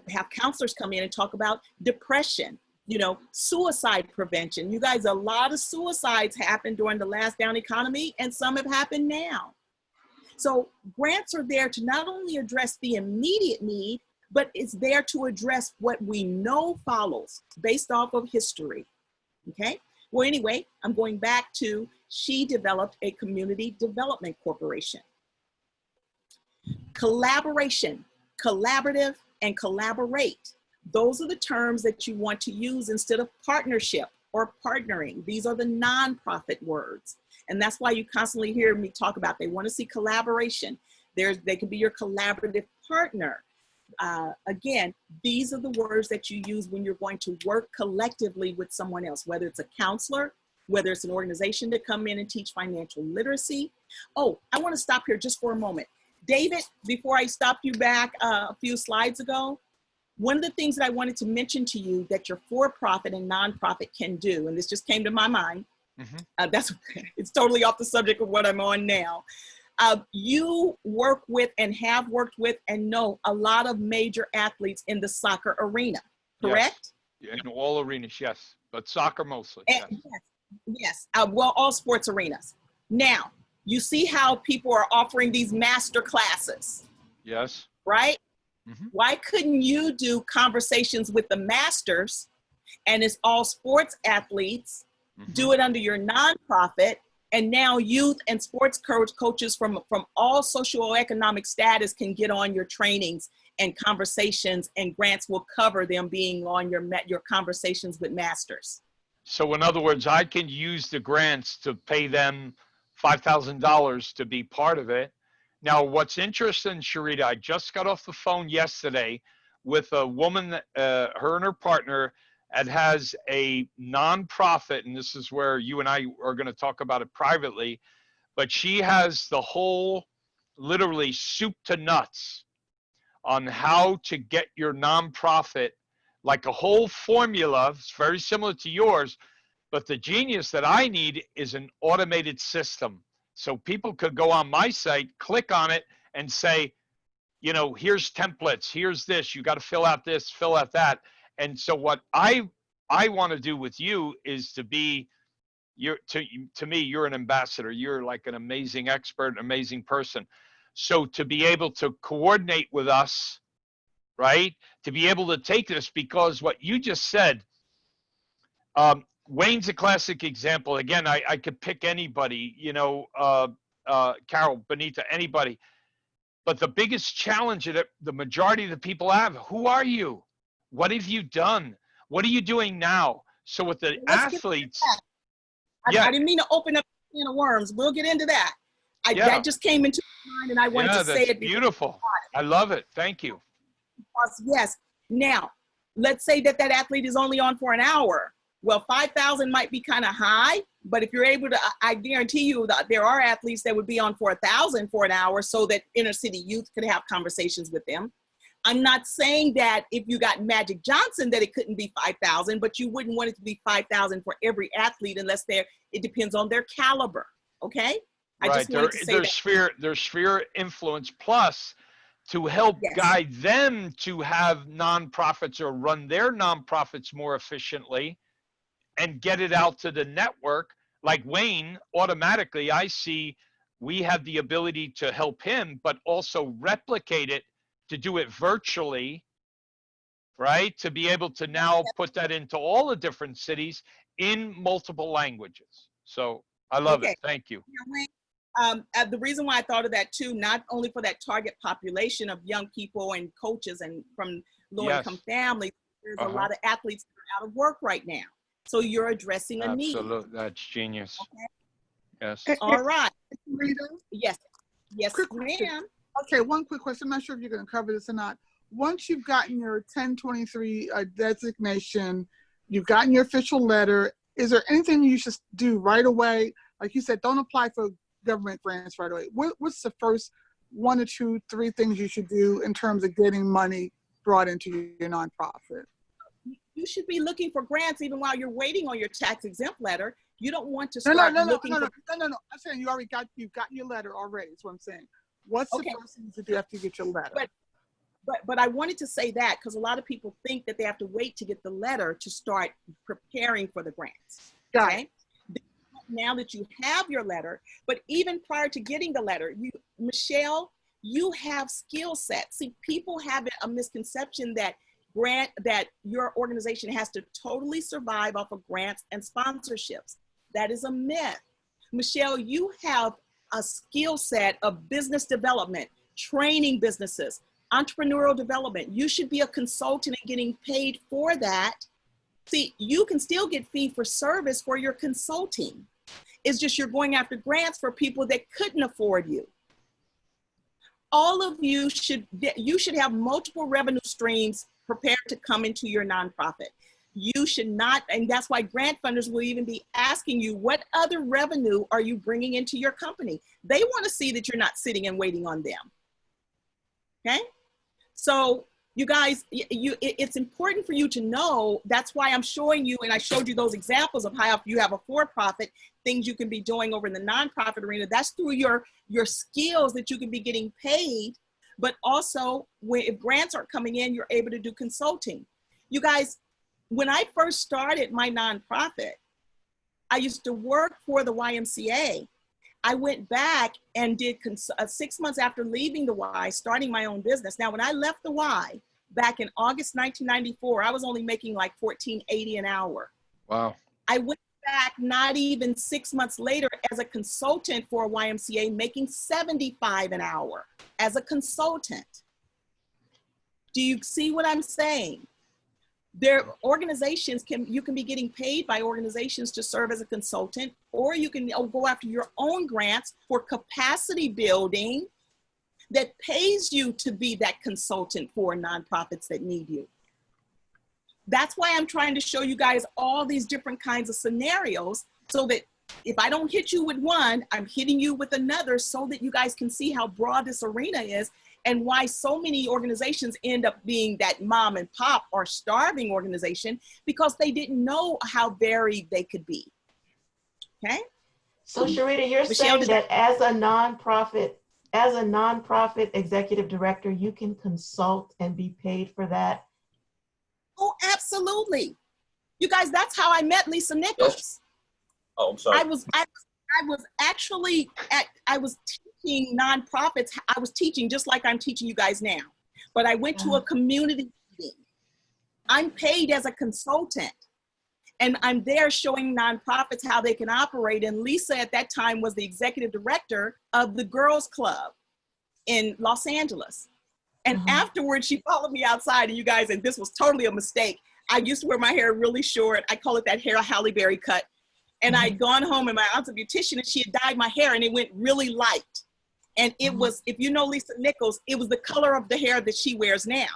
have counselors come in and talk about depression, you know, suicide prevention. You guys, a lot of suicides happened during the last down economy, and some have happened now. So grants are there to not only address the immediate need, but it's there to address what we know follows based off of history, okay? Well, anyway, I'm going back to, she developed a community development corporation. Collaboration, collaborative, and collaborate. Those are the terms that you want to use instead of partnership or partnering. These are the nonprofit words. And that's why you constantly hear me talk about, they want to see collaboration. They can be your collaborative partner. Again, these are the words that you use when you're going to work collectively with someone else, whether it's a counselor, whether it's an organization to come in and teach financial literacy. Oh, I want to stop here just for a moment. David, before I stopped you back a few slides ago, one of the things that I wanted to mention to you that your for-profit and nonprofit can do, and this just came to my mind, it's totally off the subject of what I'm on now. You work with and have worked with and know a lot of major athletes in the soccer arena, correct? Yes. In all arenas, yes, but soccer mostly. Yes, yes. Well, all sports arenas. Now, you see how people are offering these master classes. Yes. Right? Why couldn't you do conversations with the masters, and it's all sports athletes, do it under your nonprofit, and now youth and sports coaches from all socioeconomic status can get on your trainings and conversations, and grants will cover them being on your conversations with masters. So in other words, I can use the grants to pay them $5,000 to be part of it. Now, what's interesting, Sherita, I just got off the phone yesterday with a woman, her and her partner, that has a nonprofit, and this is where you and I are going to talk about it privately, but she has the whole, literally soup to nuts on how to get your nonprofit, like a whole formula. It's very similar to yours, but the genius that I need is an automated system. So people could go on my site, click on it, and say, you know, here's templates, here's this, you got to fill out this, fill out that. And so what I want to do with you is to be, to me, you're an ambassador. You're like an amazing expert, an amazing person. So to be able to coordinate with us, right? To be able to take this, because what you just said, Wayne's a classic example. Again, I could pick anybody, you know, Carol, Benita, anybody. But the biggest challenge that the majority of the people have, who are you? What have you done? What are you doing now? So with the athletes, I didn't mean to open up a can of worms. We'll get into that. That just came into my mind, and I wanted to say it. Beautiful. I love it. Thank you. Yes. Now, let's say that athlete is only on for an hour. Well, 5,000 might be kind of high, but if you're able to, I guarantee you that there are athletes that would be on for 1,000 for an hour so that inner city youth could have conversations with them. I'm not saying that if you got Magic Johnson that it couldn't be 5,000, but you wouldn't want it to be 5,000 for every athlete unless it depends on their caliber. Okay. I just wanted to say their sphere influence, plus to help guide them to have nonprofits or run their nonprofits more efficiently and get it out to the network. Like Wayne, automatically I see we have the ability to help him, but also replicate it to do it virtually, right? To be able to now put that into all the different cities in multiple languages. So I love it. Thank you. The reason why I thought of that too, not only for that target population of young people and coaches and from low-income families, there's a lot of athletes that are out of work right now. So you're addressing a need. Absolutely, that's genius. Okay. Yes. All right. Rita? Yes. Yes, ma'am. Okay, one quick question. I'm not sure if you're going to cover this or not. Once you've gotten your 1023 designation, you've gotten your official letter, is there anything you should do right away? Like you said, don't apply for government grants right away. What's the first 1 or 2, 3 things you should do in terms of getting money brought into your nonprofit? You should be looking for grants even while you're waiting on your tax exempt letter. You don't want to No. start I'm saying you've got your letter already. That's what I'm saying. What's the first thing you do after you get your letter? But I wanted to say that because a lot of people think that they have to wait to get the letter to start preparing for the grants. Okay. Now that you have your letter, but even prior to getting the letter, Michelle, you have skill sets. See, people have a misconception that your organization has to totally survive off of grants and sponsorships. That is a myth. Michelle, you have a skill set of business development, training businesses, entrepreneurial development. You should be a consultant and getting paid for that. See, you can still get fee for service for your consulting. It's just you're going after grants for people that couldn't afford you. All of you should have multiple revenue streams prepared to come into your nonprofit. You should not, and that's why grant funders will even be asking you, what other revenue are you bringing into your company? They want to see that you're not sitting and waiting on them. Okay? So you guys, it's important for you to know, that's why I'm showing you, and I showed you those examples of how if you have a for-profit, things you can be doing over in the nonprofit arena. That's through your skills that you can be getting paid, but also if grants aren't coming in, you're able to do consulting. You guys, when I first started my nonprofit, I used to work for the YMCA. I went back and did 6 months after leaving the Y, starting my own business. Now, when I left the Y back in August 1994, I was only making like $14.80 an hour. Wow. I went back not even 6 months later as a consultant for a YMCA, making $75 an hour as a consultant. Do you see what I'm saying? There organizations you can be getting paid by organizations to serve as a consultant, or you can go after your own grants for capacity building that pays you to be that consultant for nonprofits that need you. That's why I'm trying to show you guys all these different kinds of scenarios so that if I don't hit you with one, I'm hitting you with another so that you guys can see how broad this arena is and why so many organizations end up being that mom and pop or starving organization because they didn't know how varied they could be. Okay? So Sherita, you're Michelle, saying that as a nonprofit executive director, you can consult and be paid for that? Oh, absolutely. You guys, that's how I met Lisa Nichols. Yes. Oh, I'm sorry. I was teaching nonprofits. I was teaching just like I'm teaching you guys now, but I went to a community meeting. I'm paid as a consultant and I'm there showing nonprofits how they can operate. And Lisa at that time was the executive director of the Girls Club. in Los Angeles. And afterwards, she followed me outside, and you guys, and this was totally a mistake. I used to wear my hair really short. I call it that hair Halle Berry cut. And I'd gone home, and my aunt's a beautician, and she had dyed my hair, and it went really light. And it was, if you know Lisa Nichols, it was the color of the hair that she wears now.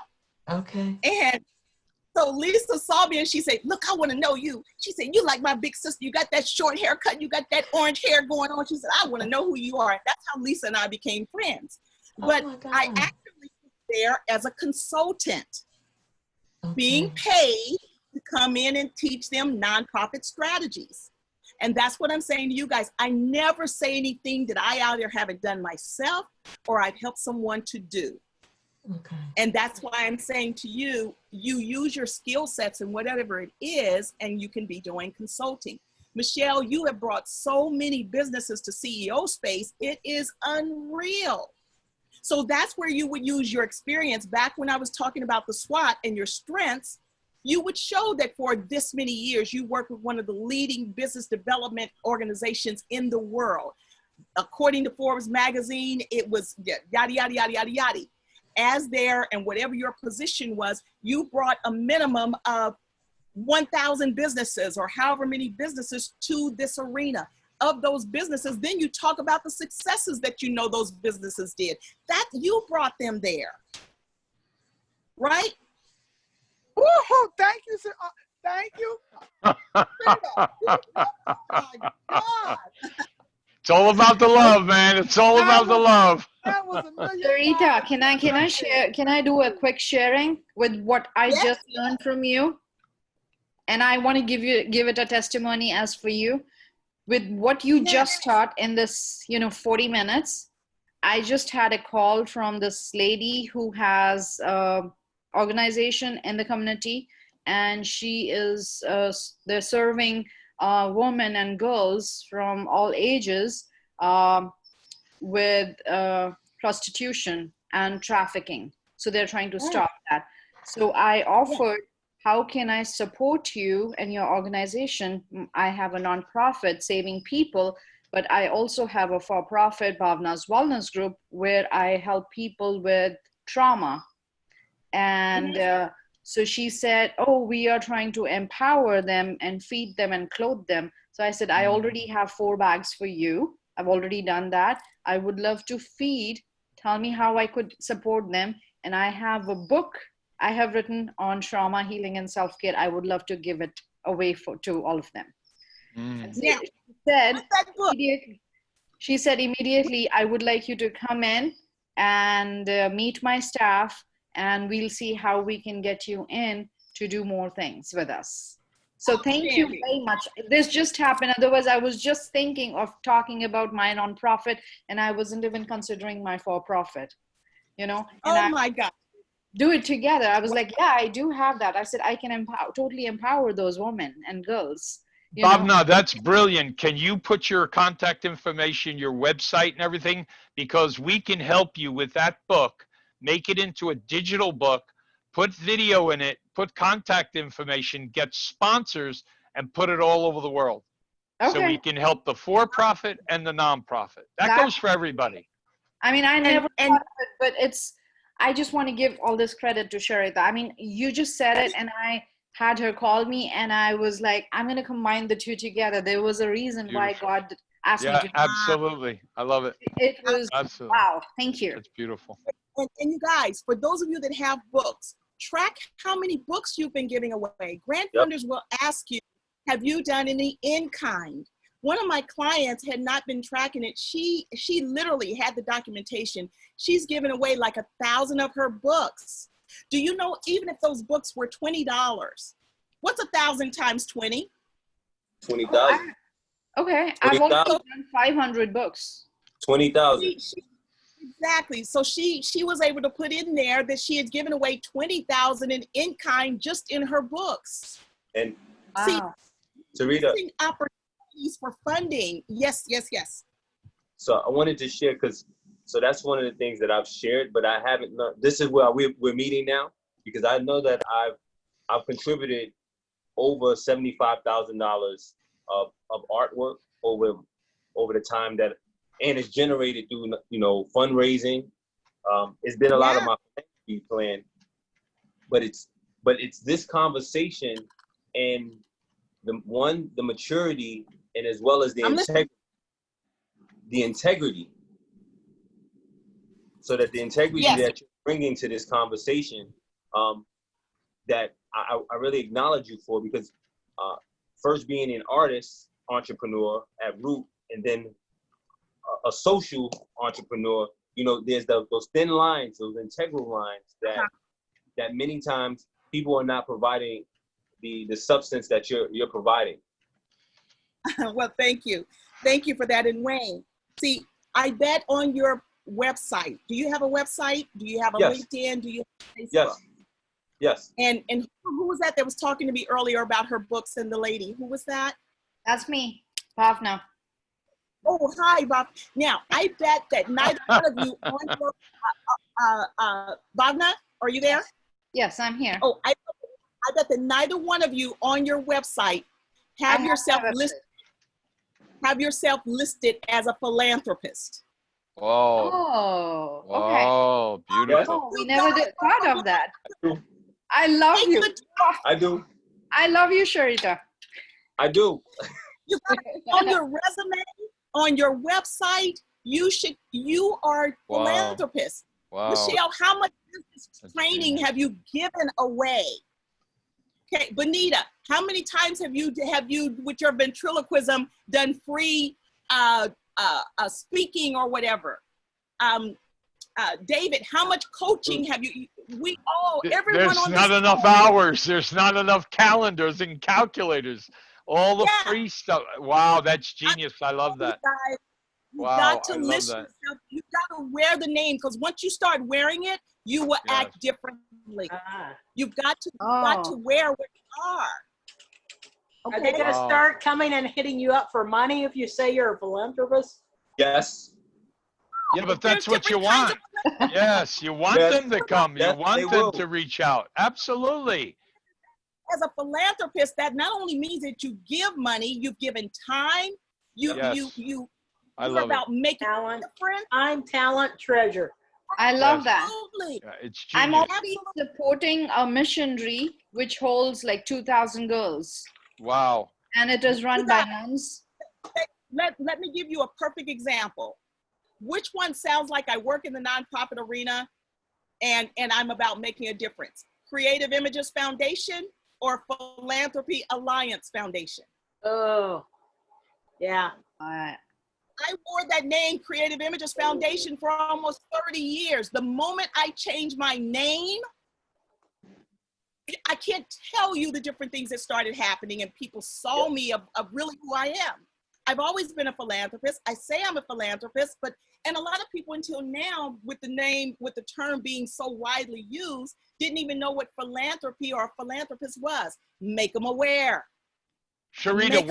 Okay. And so Lisa saw me, and she said, look, I want to know you. She said, you like my big sister. You got that short haircut. You got that orange hair going on. She said, I want to know who you are. That's how Lisa and I became friends. But I actually was there as a consultant, being paid to come in and teach them nonprofit strategies. And that's what I'm saying to you guys. I never say anything that I out there haven't done myself or I've helped someone to do. Okay. And that's why I'm saying to you, you use your skill sets and whatever it is, and you can be doing consulting. Michelle, you have brought so many businesses to CEO space. It is unreal. So that's where you would use your experience. Back when I was talking about the SWOT and your strengths, you would show that for this many years, you work with one of the leading business development organizations in the world. According to Forbes magazine, it was yada, yada, yada, yada, yada. As there, and whatever your position was, you brought a minimum of 1,000 businesses or however many businesses to this arena. Of those businesses, then you talk about the successes that you know those businesses did. That you brought them there, right? Woohoo! Thank you, sir. Thank you. Oh my God. It's all about the love, man. It's all about the love. That was $1 million. Sherita, can I do a quick sharing with what I just learned from you? And I want to give it a testimony as for you. With what you just taught in this, 40 minutes, I just had a call from this lady who has an organization in the community, and she is, they're serving women and girls from all ages with prostitution and trafficking. So they're trying to stop that. So I offered, how can I support you and your organization? I have a nonprofit, Saving People, but I also have a for-profit, Bhavna's Wellness Group, where I help people with trauma. And so she said, oh, we are trying to empower them and feed them and clothe them. So I said, I already have 4 bags for you. I've already done that. I would love to feed. Tell me how I could support them. And I have a book I have written on trauma healing and self-care. I would love to give it away to all of them. She said immediately, I would like you to come in and meet my staff, and we'll see how we can get you in to do more things with us. So thank you very much. This just happened. Otherwise, I was just thinking of talking about my nonprofit, and I wasn't even considering my for-profit, And my God. Do it together. I was like, yeah, I do have that. I said, I can totally empower those women and girls. Bhavna, that's brilliant. Can you put your contact information, your website and everything? Because we can help you with that book, make it into a digital book, put video in it, put contact information, get sponsors, and put it all over the world. Okay. So we can help the for-profit and the nonprofit. That goes for everybody. I mean, I never thought of it, but I just want to give all this credit to Sherita. I mean, you just said it, and I had her call me, and I was like, I'm going to combine the two together. There was a reason why God asked me to. Yeah, absolutely. I love it. It was, absolutely. Wow, thank you. It's beautiful. And you guys, for those of you that have books, track how many books you've been giving away. Grant funders will ask you, have you done any in-kind? One of my clients had not been tracking it. She literally had the documentation. She's given away like 1,000 of her books. Do you know, even if those books were $20, what's 1,000 times 20? 20,000. Okay, I've already done 500 books. 20,000. Exactly. So she was able to put in there that she had given away 20,000 in kind just in her books. And see, Sherita, opportunities for funding. Yes. So I wanted to share so that's one of the things that I've shared, but I haven't learned. This is where we're meeting now, because I know that I've contributed over $75,000 of artwork over the time that, and it's generated through fundraising It's been a lot of Yeah. my philanthropy plan, but it's this conversation and the maturity and as well as the integrity, so that the integrity Yes. that you're bringing to this conversation, that I really acknowledge you for, because first being an artist, entrepreneur at root, and then a social entrepreneur, you know, there's those thin lines, those integral lines that many times people are not providing the substance that you're providing. Well, thank you. Thank you for that. And Wayne, see, I bet on your website, do you have a website? Do you have a Yes. LinkedIn? Do you have Facebook? Yes. Yes. And who was that was talking to me earlier about her books and the lady? Who was that? That's me, Bhavna. Oh, hi, Bob. Now, I bet that neither one of you on your, Bhavna, are you there? Yes, I'm here. Oh, I bet that neither one of you on your website have yourself listed as a philanthropist. Oh. Oh, okay. Oh, beautiful. Oh, we never did thought of that. I love you. I do. I love you, Sherita. I do. You got on your resume, on your website, you are a Wow. philanthropist. Wow. Michelle, how much business training have you given away? Okay, Benita, how many times have you with your ventriloquism done free speaking or whatever? David, how much coaching have you? Everyone There's on not this enough call, hours. There's not enough calendars and calculators. All the free stuff. Wow, that's genius. I love that. guys, you Wow, got to I love list that. yourself. You got to wear the name, because once you start wearing it, you will act differently. You've got to wear what you are. Are they going to start coming and hitting you up for money if you say you're a philanthropist? Yes. Yeah, but that's what you want. Yes, you want them to come. You want them to reach out. Absolutely. As a philanthropist, that not only means that you give money, you've given time. You're about making a difference. Time, talent, treasure. I love that. Absolutely. Yeah, it's I'm genius. already supporting a missionary which holds like 2,000 girls. Wow. And it is run by nuns. Let me give you a perfect example. Which one sounds like I work in the nonprofit arena and I'm about making a difference? Creative Images Foundation or Philanthropy Alliance Foundation? Oh, yeah. I wore that name, Creative Images Foundation, for almost 30 years. The moment I changed my name, I can't tell you the different things that started happening, and people saw me of really who I am. I've always been a philanthropist. I say I'm a philanthropist, and a lot of people until now, with the term being so widely used, didn't even know what philanthropy or a philanthropist was. Make them aware. Sherita,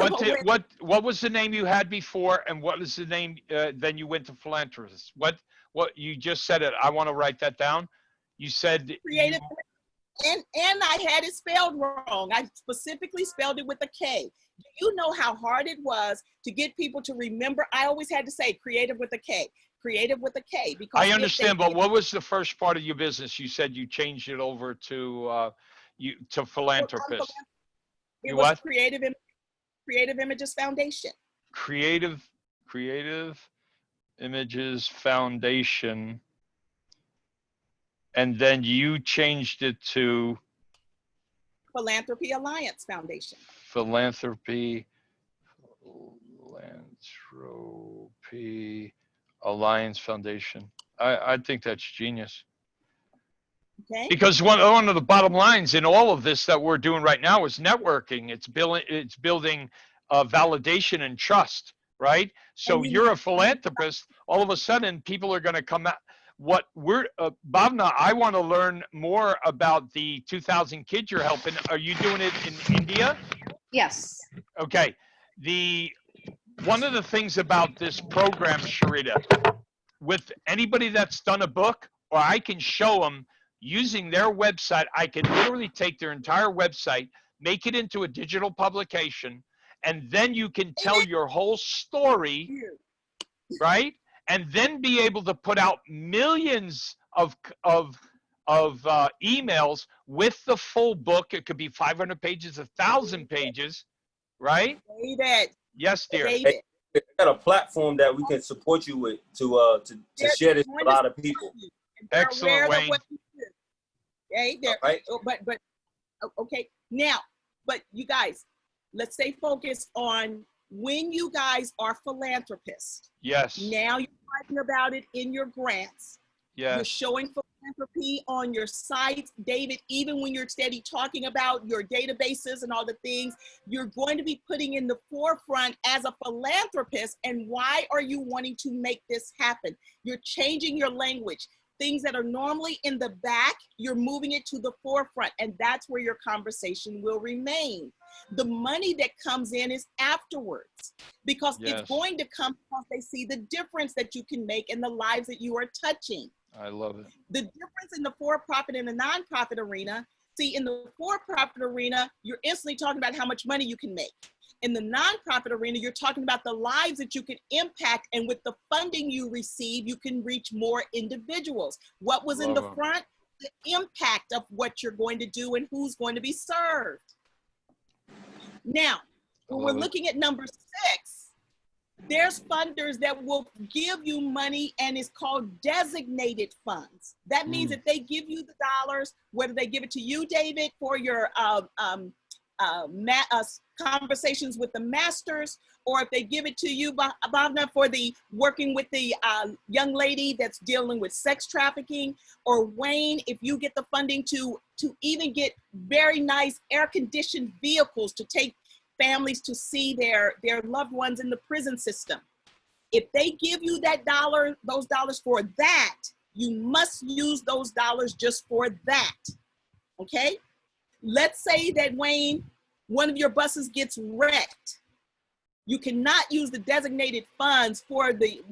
what was the name you had before, and what is the name then you went to philanthropist? What you just said it. I want to write that down. You said Creative, and I had it spelled wrong. I specifically spelled it with a K. Do you know how hard it was to get people to remember? I always had to say creative with a K, creative with a K. Because I understand, but what was the first part of your business? You said you changed it over to philanthropist. It was Creative Images Foundation. Creative Images Foundation. And then you changed it to Philanthropy Alliance Foundation. Philanthropy Alliance Foundation. I think that's genius. Okay. Because one of the bottom lines in all of this that we're doing right now is networking. It's building validation and trust, right? So you're a philanthropist. All of a sudden, people are going to come out. What we're Bhavna, I want to learn more about the 2,000 kids you're helping. Are you doing it in India? Yes. Okay. One of the things about this program, Sherita, with anybody that's done a book, or I can show them using their website, I can literally take their entire website, make it into a digital publication, and then you can tell your whole story, right? And then be able to put out millions of emails with the full book. It could be 500 pages, 1,000 pages, right? David. Yes, dear. David. We got a platform that we can support you with to share this with a lot of people. Excellent, Wayne. Okay, there. Right. But okay. Now, but you guys, let's stay focused on when you guys are philanthropists. Yes. Now you're writing about it in your grants. Yes. You're showing philanthropy on your site. David, even when you're steady talking about your databases and all the things, you're going to be putting in the forefront as a philanthropist. And why are you wanting to make this happen? You're changing your language. Things that are normally in the back, you're moving it to the forefront, and that's where your conversation will remain. The money that comes in is afterwards, because it's going to come because they see the difference that you can make in the lives that you are touching. I love it. The difference in the for-profit and the nonprofit arena, see, in the for-profit arena, you're instantly talking about how much money you can make. In the nonprofit arena, you're talking about the lives that you can impact, and with the funding you receive, you can reach more individuals. What was in the front? The impact of what you're going to do and who's going to be served. Now, when we're looking at number 6, there's funders that will give you money, and it's called designated funds. That means that they give you the dollars, whether they give it to you, David, for your conversations with the masters, or if they give it to you, Bhavna, for the working with the young lady that's dealing with sex trafficking, or Wayne, if you get the funding to even get very nice air-conditioned vehicles to take families to see their loved ones in the prison system. If they give you those dollars for that, you must use those dollars just for that, okay? Let's say that, Wayne, one of your buses gets wrecked. You cannot use the designated funds for the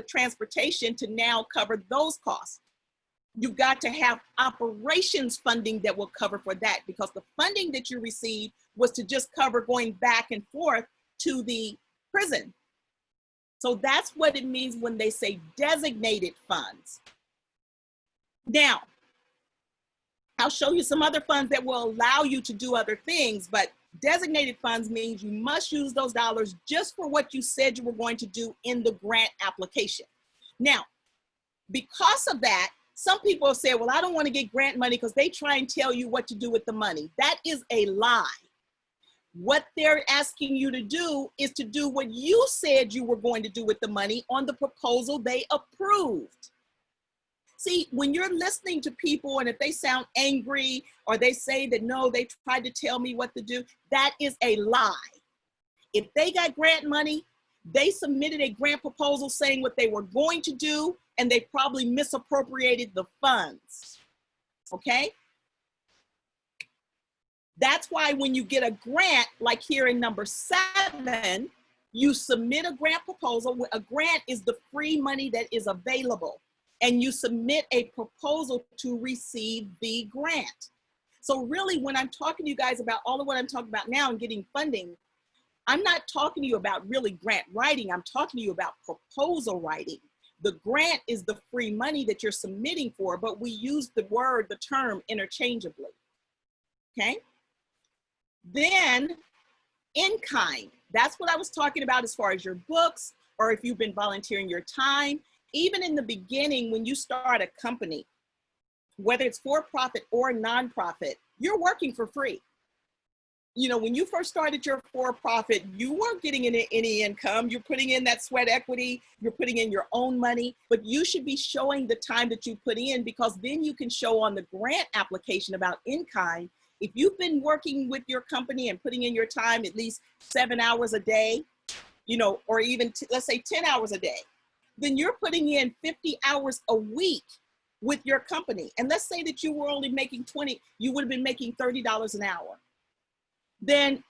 transportation to now cover those costs. You've got to have operations funding that will cover for that, because the funding that you received was to just cover going back and forth to the prison. So that's what it means when they say designated funds. Now, I'll show you some other funds that will allow you to do other things, but designated funds means you must use those dollars just for what you said you were going to do in the grant application. Now, because of that, some people say, well, I don't want to get grant money because they try and tell you what to do with the money. That is a lie. What they're asking you to do is to do what you said you were going to do with the money on the proposal they approved. See, when you're listening to people, and if they sound angry or they say that, no, they tried to tell me what to do, that is a lie. If they got grant money, they submitted a grant proposal saying what they were going to do, and they probably misappropriated the funds, okay? That's why when you get a grant, like here in number 7, you submit a grant proposal. A grant is the free money that is available, and you submit a proposal to receive the grant. So really, when I'm talking to you guys about all of what I'm talking about now and getting funding, I'm not talking to you about really grant writing. I'm talking to you about proposal writing. The grant is the free money that you're submitting for, but we use the term interchangeably, okay? Then in kind, that's what I was talking about as far as your books, or if you've been volunteering your time. Even in the beginning, when you start a company, whether it's for-profit or nonprofit, you're working for free. You know, when you first started your for-profit, you weren't getting any income. You're putting in that sweat equity, you're putting in your own money, but you should be showing the time that you put in, because then you can show on the grant application about in-kind. If you've been working with your company and putting in your time at least 7 hours a day, you know, or even let's say 10 hours a day, then you're putting in 50 hours a week with your company. And let's say that you were only making 20, you would have been making $30 an hour. Then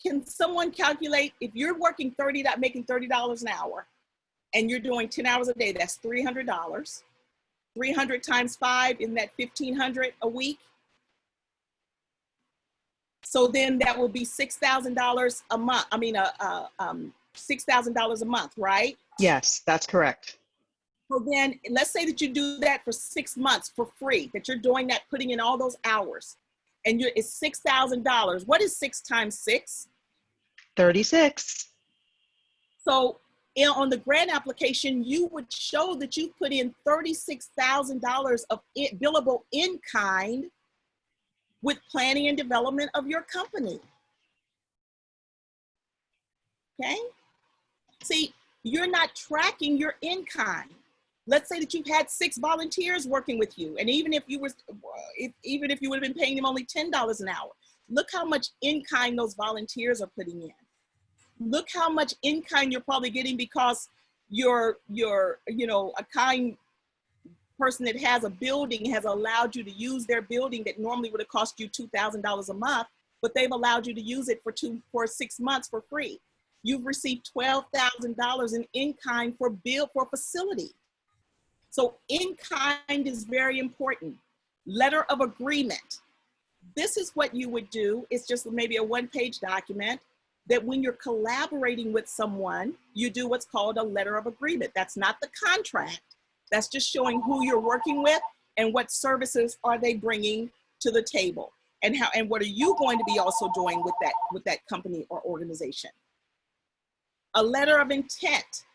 can someone calculate, if you're working making $30 an hour, and you're doing 10 hours a day, that's $300. 300 times 5, isn't that $1,500 a week? So then that will be $6,000 a month. I mean, $6,000 a month, right? Yes, that's correct. So then let's say that you do that for 6 months for free, that you're doing that, putting in all those hours, and it's $6,000. What is 6 times 6? 36. So on the grant application, you would show that you put in $36,000 of billable in kind with planning and development of your company. Okay? See, you're not tracking your in kind. Let's say that you've had 6 volunteers working with you, and even if you would have been paying them only $10 an hour, look how much in kind those volunteers are putting in. Look how much in kind you're probably getting because you're a kind person that has a building has allowed you to use their building that normally would have cost you $2,000 a month, but they've allowed you to use it for 6 months for free. You've received $12,000 in kind for facility. So in kind is very important. Letter of agreement. This is what you would do. It's just maybe a 1-page document that when you're collaborating with someone, you do what's called a letter of agreement. That's not the contract. That's just showing who you're working with and what services are they bringing to the table, and what are you going to be also doing with that company or organization. A letter of intent.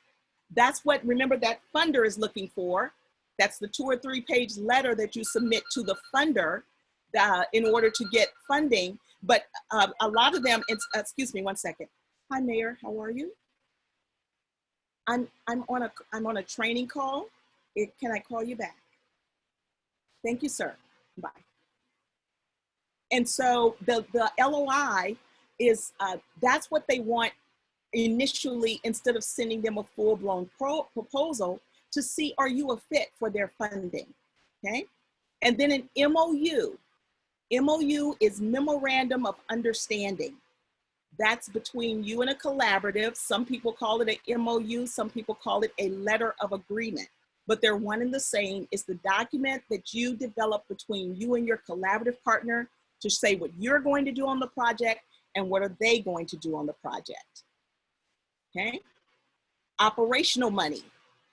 That's what, remember, that funder is looking for. That's the 2- or 3-page letter that you submit to the funder in order to get funding. But a lot of them, excuse me one second. Hi, Mayor, how are you? I'm on a training call. Can I call you back? Thank you, sir. Bye. And so the LOI is, that's what they want initially, instead of sending them a full-blown proposal to see, are you a fit for their funding, okay? And then an MOU. MOU is Memorandum of Understanding. That's between you and a collaborative. Some people call it a MOU, some people call it a letter of agreement, but they're one and the same. It's the document that you develop between you and your collaborative partner to say what you're going to do on the project and what are they going to do on the project. Okay? Operational money.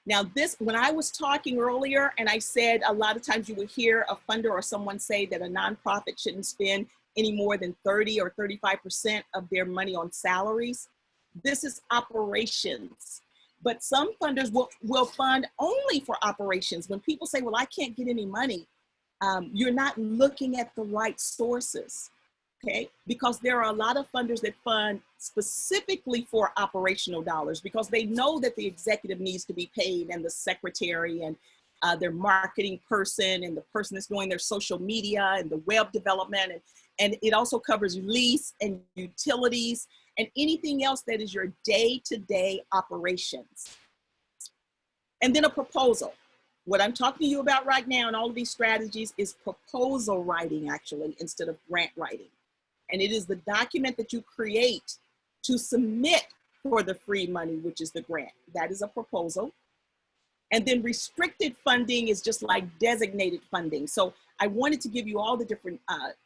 Now this, when I was talking earlier and I said a lot of times you would hear a funder or someone say that a nonprofit shouldn't spend any more than 30 or 35% of their money on salaries. This is operations. But some funders will fund only for operations. When people say, well, I can't get any money, you're not looking at the right sources. Okay, because there are a lot of funders that fund specifically for operational dollars because they know that the executive needs to be paid and the secretary and their marketing person and the person that's doing their social media and the web development. And it also covers lease and utilities and anything else that is your day-to-day operations. And then a proposal. What I'm talking to you about right now in all of these strategies is proposal writing, actually, instead of grant writing. And it is the document that you create to submit for the free money, which is the grant. That is a proposal. And then restricted funding is just like designated funding. So I wanted to give you all the different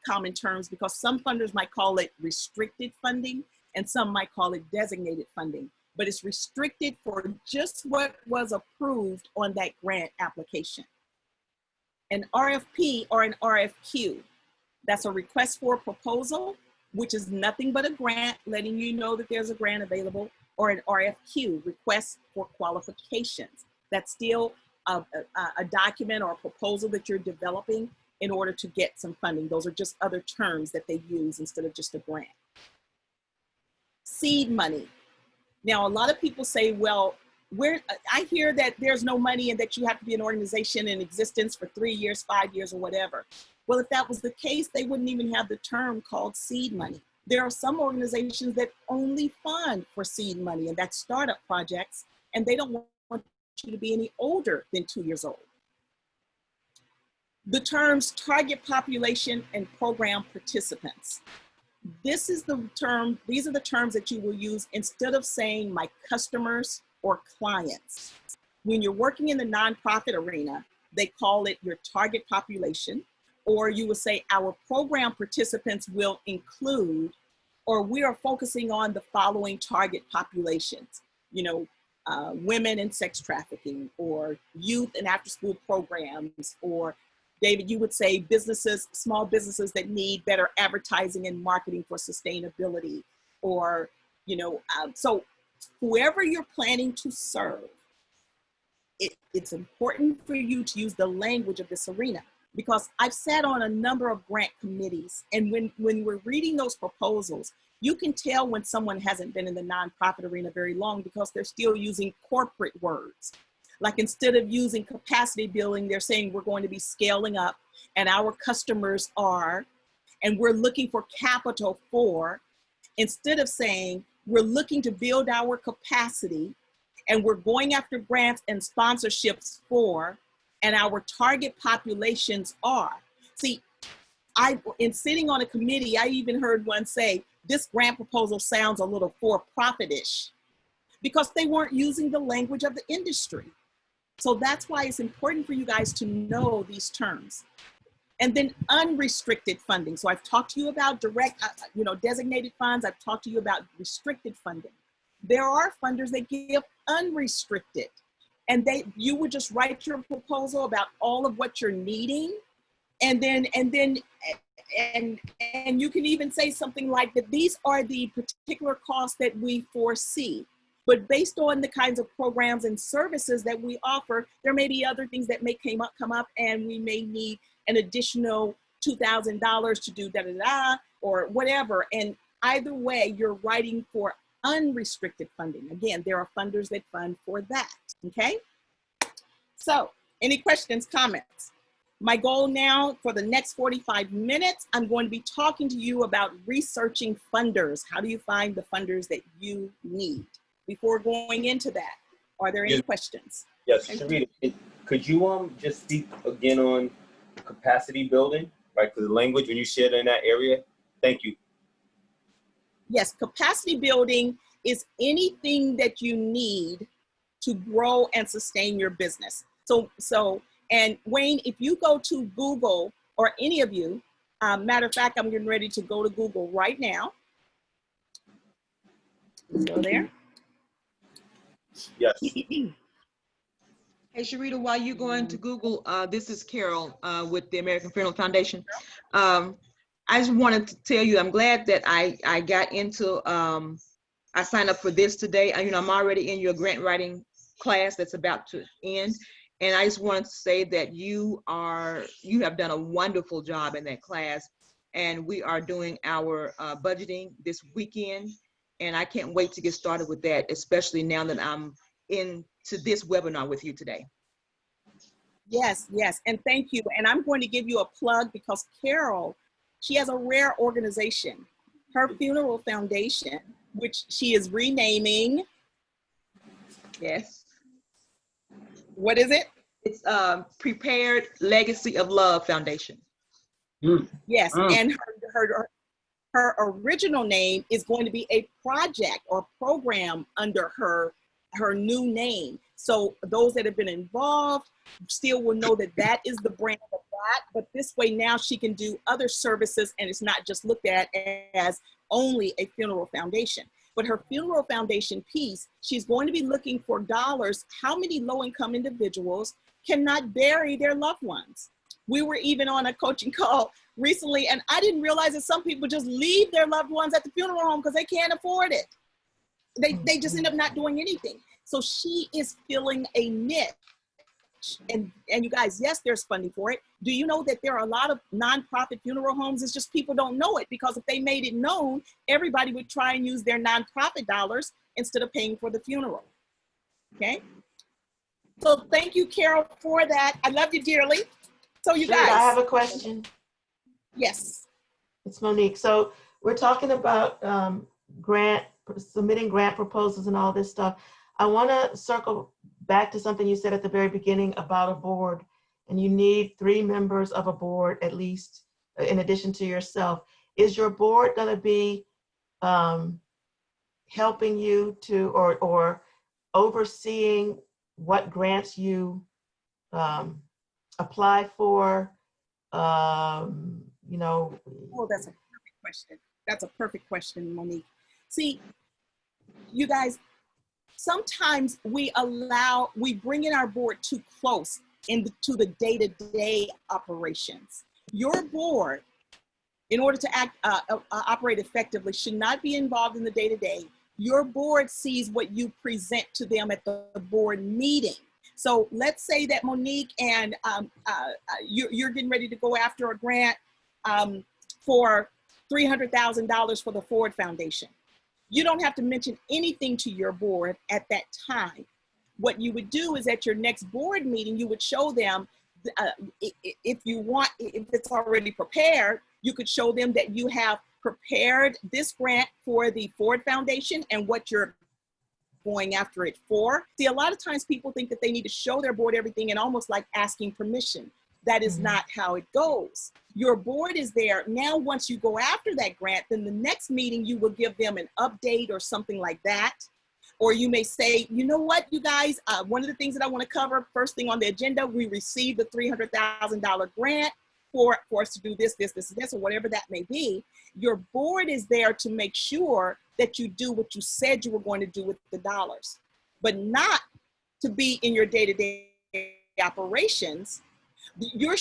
common terms because some funders might call it restricted funding and some might call it designated funding. But it's restricted for just what was approved on that grant application. An RFP or an RFQ. That's a request for a proposal, which is nothing but a grant letting you know that there's a grant available, or an RFQ, request for qualifications. That's still a document or a proposal that you're developing in order to get some funding. Those are just other terms that they use instead of just a grant. Seed money. Now, a lot of people say, well, I hear that there's no money and that you have to be an organization in existence for 3 years, 5 years, or whatever. Well, if that was the case, they wouldn't even have the term called seed money. There are some organizations that only fund for seed money, and that's startup projects, and they don't want you to be any older than 2 years old. The terms target population and program participants. This is the term, these are the terms that you will use instead of saying my customers or clients. When you're working in the nonprofit arena, they call it your target population, or you will say our program participants will include, or we are focusing on the following target populations. You know, women and sex trafficking, or youth and after school programs, or David, you would say businesses, small businesses that need better advertising and marketing for sustainability, or, so whoever you're planning to serve, it's important for you to use the language of this arena, because I've sat on a number of grant committees, and when we're reading those proposals, you can tell when someone hasn't been in the nonprofit arena very long because they're still using corporate words. Like instead of using capacity building, they're saying we're going to be scaling up and our customers are, and we're looking for capital for, instead of saying we're looking to build our capacity and we're going after grants and sponsorships for, and our target populations are. See, in sitting on a committee, I even heard one say, this grant proposal sounds a little for-profit-ish, because they weren't using the language of the industry. So that's why it's important for you guys to know these terms. And then unrestricted funding. So I've talked to you about direct, designated funds. I've talked to you about restricted funding. There are funders that give unrestricted, and you would just write your proposal about all of what you're needing, and you can even say something like that. These are the particular costs that we foresee. But based on the kinds of programs and services that we offer, there may be other things that may come up, and we may need an additional $2,000 to do da-da-da or whatever. And either way, you're writing for unrestricted funding. Again, there are funders that fund for that, okay? So, any questions, comments? My goal now for the next 45 minutes, I'm going to be talking to you about researching funders. How do you find the funders that you need? Before going into that, are there any questions? Yes, Sherita, could you just speak again on capacity building, right? For the language when you shared in that area? Thank you. Yes, capacity building is anything that you need to grow and sustain your business. And Wayne, if you go to Google, or any of you, matter of fact, I'm getting ready to go to Google right now. Go there. Yes. Hey, Sherita, while you're going to Google, this is Carol with the American Funeral Foundation. I just wanted to tell you, I'm glad that I got into, I signed up for this today. I'm already in your grant writing class that's about to end. And I just wanted to say that you have done a wonderful job in that class. And we are doing our budgeting this weekend. And I can't wait to get started with that, especially now that I'm into this webinar with you today. Yes, yes, and thank you. And I'm going to give you a plug because Carol, she has a rare organization, her funeral foundation, which she is renaming. Yes. What is it? It's Prepared Legacy of Love Foundation. Yes, and her original name is going to be a project or program under her new name. So those that have been involved still will know that that is the brand of that, but this way now she can do other services, and it's not just looked at as only a funeral foundation. But her funeral foundation piece, she's going to be looking for dollars. How many low-income individuals cannot bury their loved ones? We were even on a coaching call recently, and I didn't realize that some people just leave their loved ones at the funeral home because they can't afford it. They just end up not doing anything. So she is filling a niche. And you guys, yes, there's funding for it. Do you know that there are a lot of nonprofit funeral homes? It's just people don't know it, because if they made it known, everybody would try and use their nonprofit dollars instead of paying for the funeral. Okay. So thank you, Carol, for that. I love you dearly. So you guys. I have a question. Yes. It's Monique. So we're talking about submitting grant proposals and all this stuff. I want to circle back to something you said at the very beginning about a board, and you need 3 members of a board at least, in addition to yourself. Is your board going to be helping you to, or overseeing what grants you apply for? Oh, that's a perfect question. That's a perfect question, Monique. See, you guys, sometimes we bring in our board too close to the day-to-day operations. Your board, in order to operate effectively, should not be involved in the day-to-day. Your board sees what you present to them at the board meeting. So let's say that Monique and you're getting ready to go after a grant for $300,000 for the Ford Foundation. You don't have to mention anything to your board at that time. What you would do is at your next board meeting, you would show them, if it's already prepared, you could show them that you have prepared this grant for the Ford Foundation and what you're going after it for. See, a lot of times people think that they need to show their board everything and almost like asking permission. That is not how it goes. Your board is there. Now, once you go after that grant, then the next meeting you will give them an update or something like that. Or you may say, you know what, you guys, one of the things that I want to cover, first thing on the agenda, we received the $300,000 grant for us to do this, or whatever that may be. Your board is there to make sure that you do what you said you were going to do with the dollars, but not to be in your day-to-day operations. They're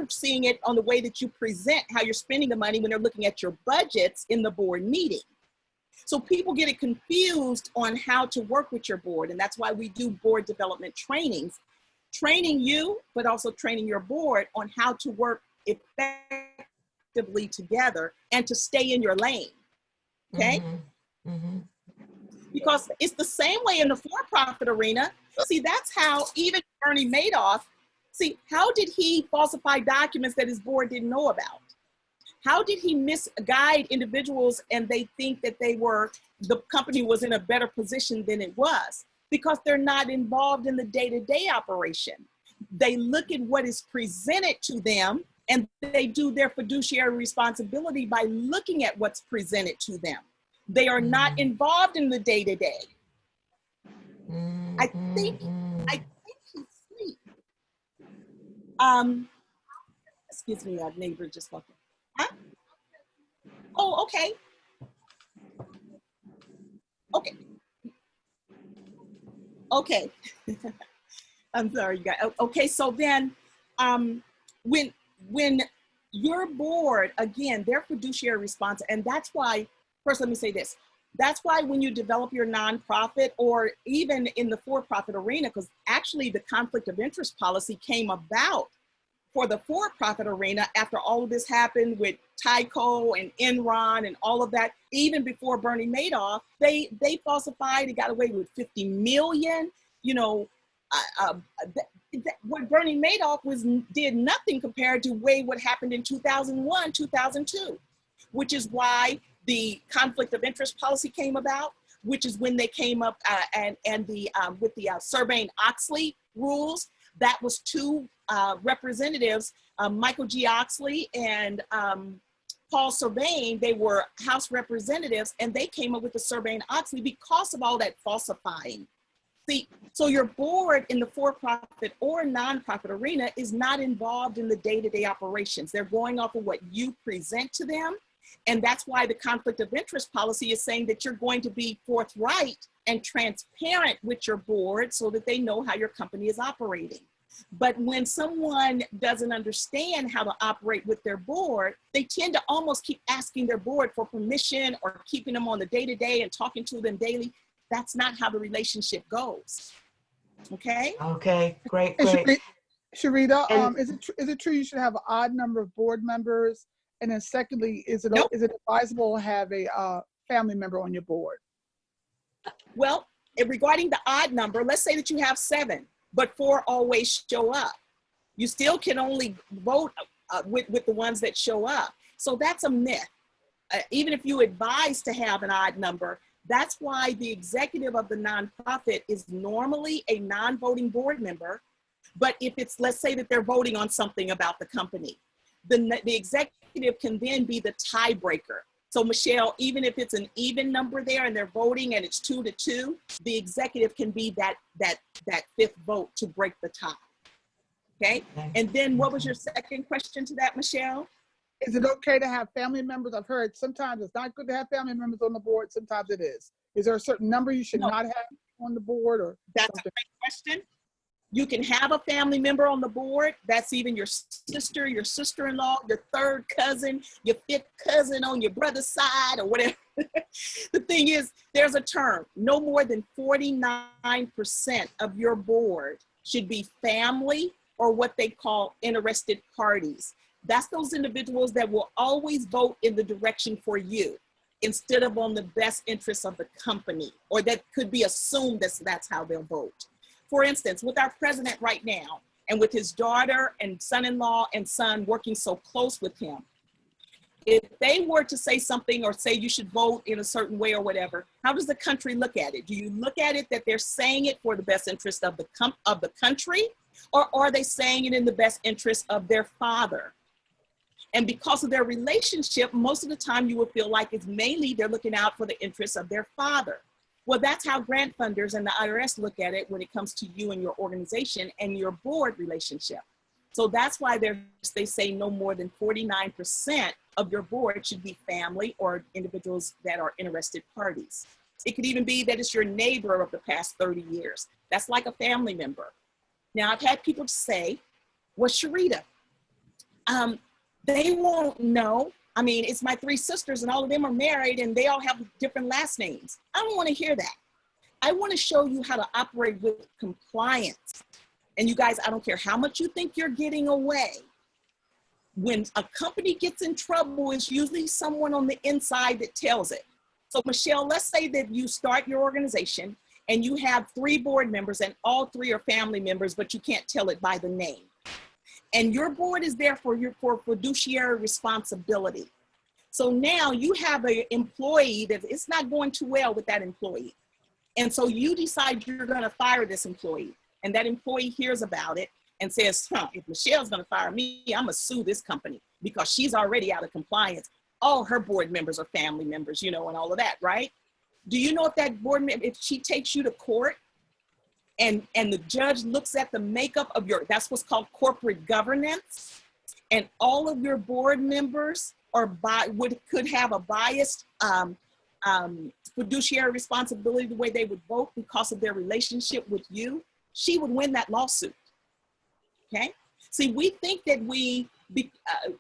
seeing it on the way that you present how you're spending the money when they're looking at your budgets in the board meeting. So people get it confused on how to work with your board. And that's why we do board development trainings, training you, but also training your board on how to work effectively together and to stay in your lane, okay? Because it's the same way in the for-profit arena. See, that's how even Bernie Madoff, see, how did he falsify documents that his board didn't know about? How did he misguide individuals and they think that the company was in a better position than it was? Because they're not involved in the day-to-day operation. They look at what is presented to them and they do their fiduciary responsibility by looking at what's presented to them. They are not involved in the day-to-day. I think he's asleep. Excuse me, our neighbor just walked in. Huh? Oh, okay. Okay. Okay. I'm sorry, you guys. Okay, so then when your board, again, their fiduciary response, and that's why, first let me say this, that's why when you develop your nonprofit or even in the for-profit arena, because actually the conflict of interest policy came about for the for-profit arena after all of this happened with Tyco and Enron and all of that, even before Bernie Madoff, they falsified, they got away with 50 million, you know, what Bernie Madoff did nothing compared to what happened in 2001, 2002, which is why the conflict of interest policy came about, which is when they came up with the Sarbanes-Oxley rules. That was two representatives, Michael G. Oxley and Paul Sarbanes. They were House representatives, and they came up with the Sarbanes-Oxley because of all that falsifying. See, so your board in the for-profit or nonprofit arena is not involved in the day-to-day operations. They're going off of what you present to them. And that's why the conflict of interest policy is saying that you're going to be forthright and transparent with your board so that they know how your company is operating. But when someone doesn't understand how to operate with their board, they tend to almost keep asking their board for permission or keeping them on the day-to-day and talking to them daily. That's not how the relationship goes. Okay? Okay, great. Sherita, is it true you should have an odd number of board members? And then secondly, is it advisable to have a family member on your board? Well, regarding the odd number, let's say that you have 7, but 4 always show up. You still can only vote with the ones that show up. So that's a myth. Even if you advise to have an odd number, that's why the executive of the nonprofit is normally a non-voting board member. But if it's, let's say that they're voting on something about the company, the executive can then be the tiebreaker. So Michelle, even if it's an even number there and they're voting and it's 2-2, the executive can be that 5th vote to break the tie. Okay. And then what was your second question to that, Michelle? Is it okay to have family members? I've heard sometimes it's not good to have family members on the board. Sometimes it is. Is there a certain number you should not have? on the board, or that's something? a great question. You can have a family member on the board. That's even your sister, your sister-in-law, your third cousin, your fifth cousin on your brother's side, or whatever. The thing is, there's a term. No more than 49% of your board should be family or what they call interested parties. That's those individuals that will always vote in the direction for you instead of on the best interests of the company, or that could be assumed that's how they'll vote. For instance, with our president right now, and with his daughter and son-in-law and son working so close with him, if they were to say something or say you should vote in a certain way or whatever, how does the country look at it? Do you look at it that they're saying it for the best interest of the country, or are they saying it in the best interest of their father? And because of their relationship, most of the time you will feel like it's mainly they're looking out for the interests of their father. Well, that's how grant funders and the IRS look at it when it comes to you and your organization and your board relationship. So that's why they say no more than 49% of your board should be family or individuals that are interested parties. It could even be that it's your neighbor of the past 30 years. That's like a family member. Now, I've had people say, well, Sherita, they won't know. I mean, it's my three sisters and all of them are married and they all have different last names. I don't want to hear that. I want to show you how to operate with compliance. And you guys, I don't care how much you think you're getting away. When a company gets in trouble, it's usually someone on the inside that tells it. So Michelle, let's say that you start your organization and you have 3 board members and all 3 are family members, but you can't tell it by the name. And your board is there for fiduciary responsibility. So now you have an employee that it's not going too well with that employee. And so you decide you're going to fire this employee. And that employee hears about it and says, if Michelle's going to fire me, I'm going to sue this company because she's already out of compliance. All her board members are family members, you know, and all of that, right? Do you know if that board member, if she takes you to court and the judge looks at the makeup of that's what's called corporate governance, and all of your board members could have a biased fiduciary responsibility the way they would vote because of their relationship with you, she would win that lawsuit. Okay. See, we think that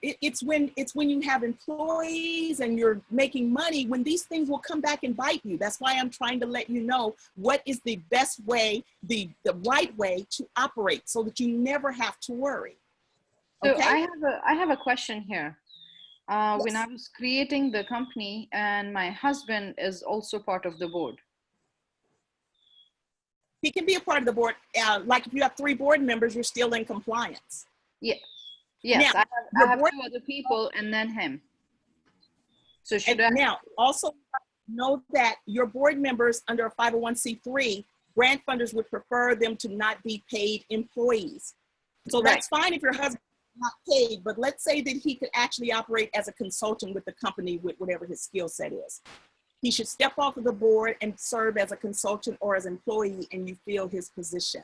it's when you have employees and you're making money when these things will come back and bite you. That's why I'm trying to let you know what is the best way, the right way to operate so that you never have to worry. So okay? I have a question here. Yes. When I was creating the company and my husband is also part of the board. He can be a part of the board. Like if you have 3 board members, you're still in compliance. Yeah. Yes, now, I have 2 other people and then him. So should I? Now, also know that your board members under a 501c3, grant funders would prefer them to not be paid employees. So that's fine if your husband is not paid, but let's say that he could actually operate as a consultant with the company with whatever his skill set is. He should step off of the board and serve as a consultant or as an employee, and you fill his position.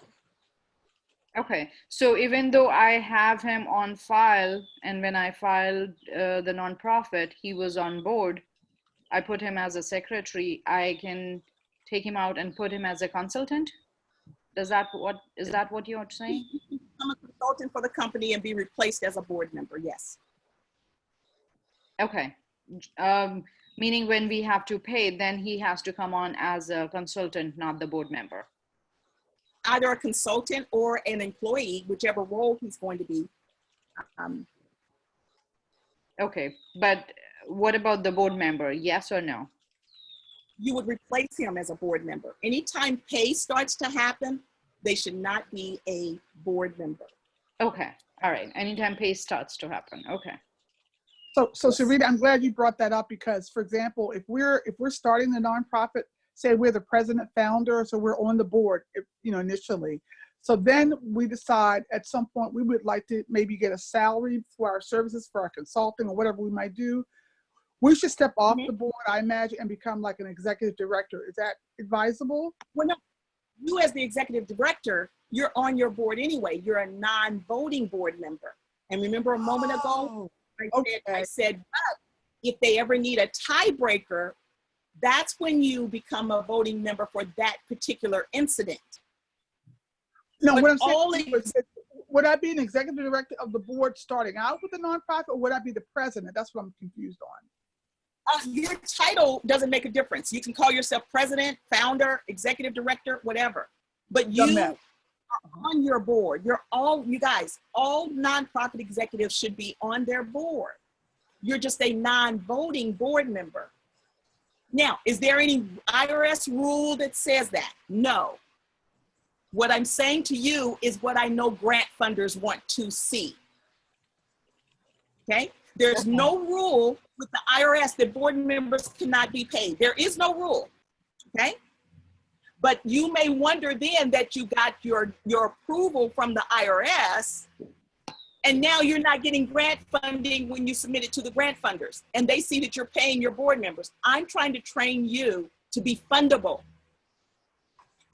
Okay, so even though I have him on file, and when I filed the nonprofit, he was on board, I put him as a secretary, I can take him out and put him as a consultant? Is that what you're saying? I'm a consultant for the company and be replaced as a board member, yes. Okay, meaning when we have to pay, then he has to come on as a consultant, not the board member. Either a consultant or an employee, whichever role he's going to be. Okay, but what about the board member? Yes or no? You would replace him as a board member. Anytime pay starts to happen, they should not be a board member. Okay, all right. Anytime pay starts to happen. Okay. So Sherita, I'm glad you brought that up because, for example, if we're starting the nonprofit, say we're the president founder, so we're on the board, initially. So then we decide at some point we would like to maybe get a salary for our services, for our consulting or whatever we might do. We should step off the board, I imagine, and become like an executive director. Is that advisable? Well, no, you as the executive director, you're on your board anyway. You're a non-voting board member. And remember a moment ago, I said, but if they ever need a tiebreaker, that's when you become a voting member for that particular incident. No, But what I'm all saying is, would I be an executive director of the board starting out with a nonprofit, or would I be the president? That's what I'm confused on. Your title doesn't make a difference. You can call yourself president, founder, executive director, whatever. But you are on your board. You guys, all nonprofit executives should be on their board. You're just a non-voting board member. Now, is there any IRS rule that says that? No. What I'm saying to you is what I know grant funders want to see. Okay? There's no rule with the IRS that board members cannot be paid. There is no rule. Okay? But you may wonder then that you got your approval from the IRS, and now you're not getting grant funding when you submit it to the grant funders, and they see that you're paying your board members. I'm trying to train you to be fundable.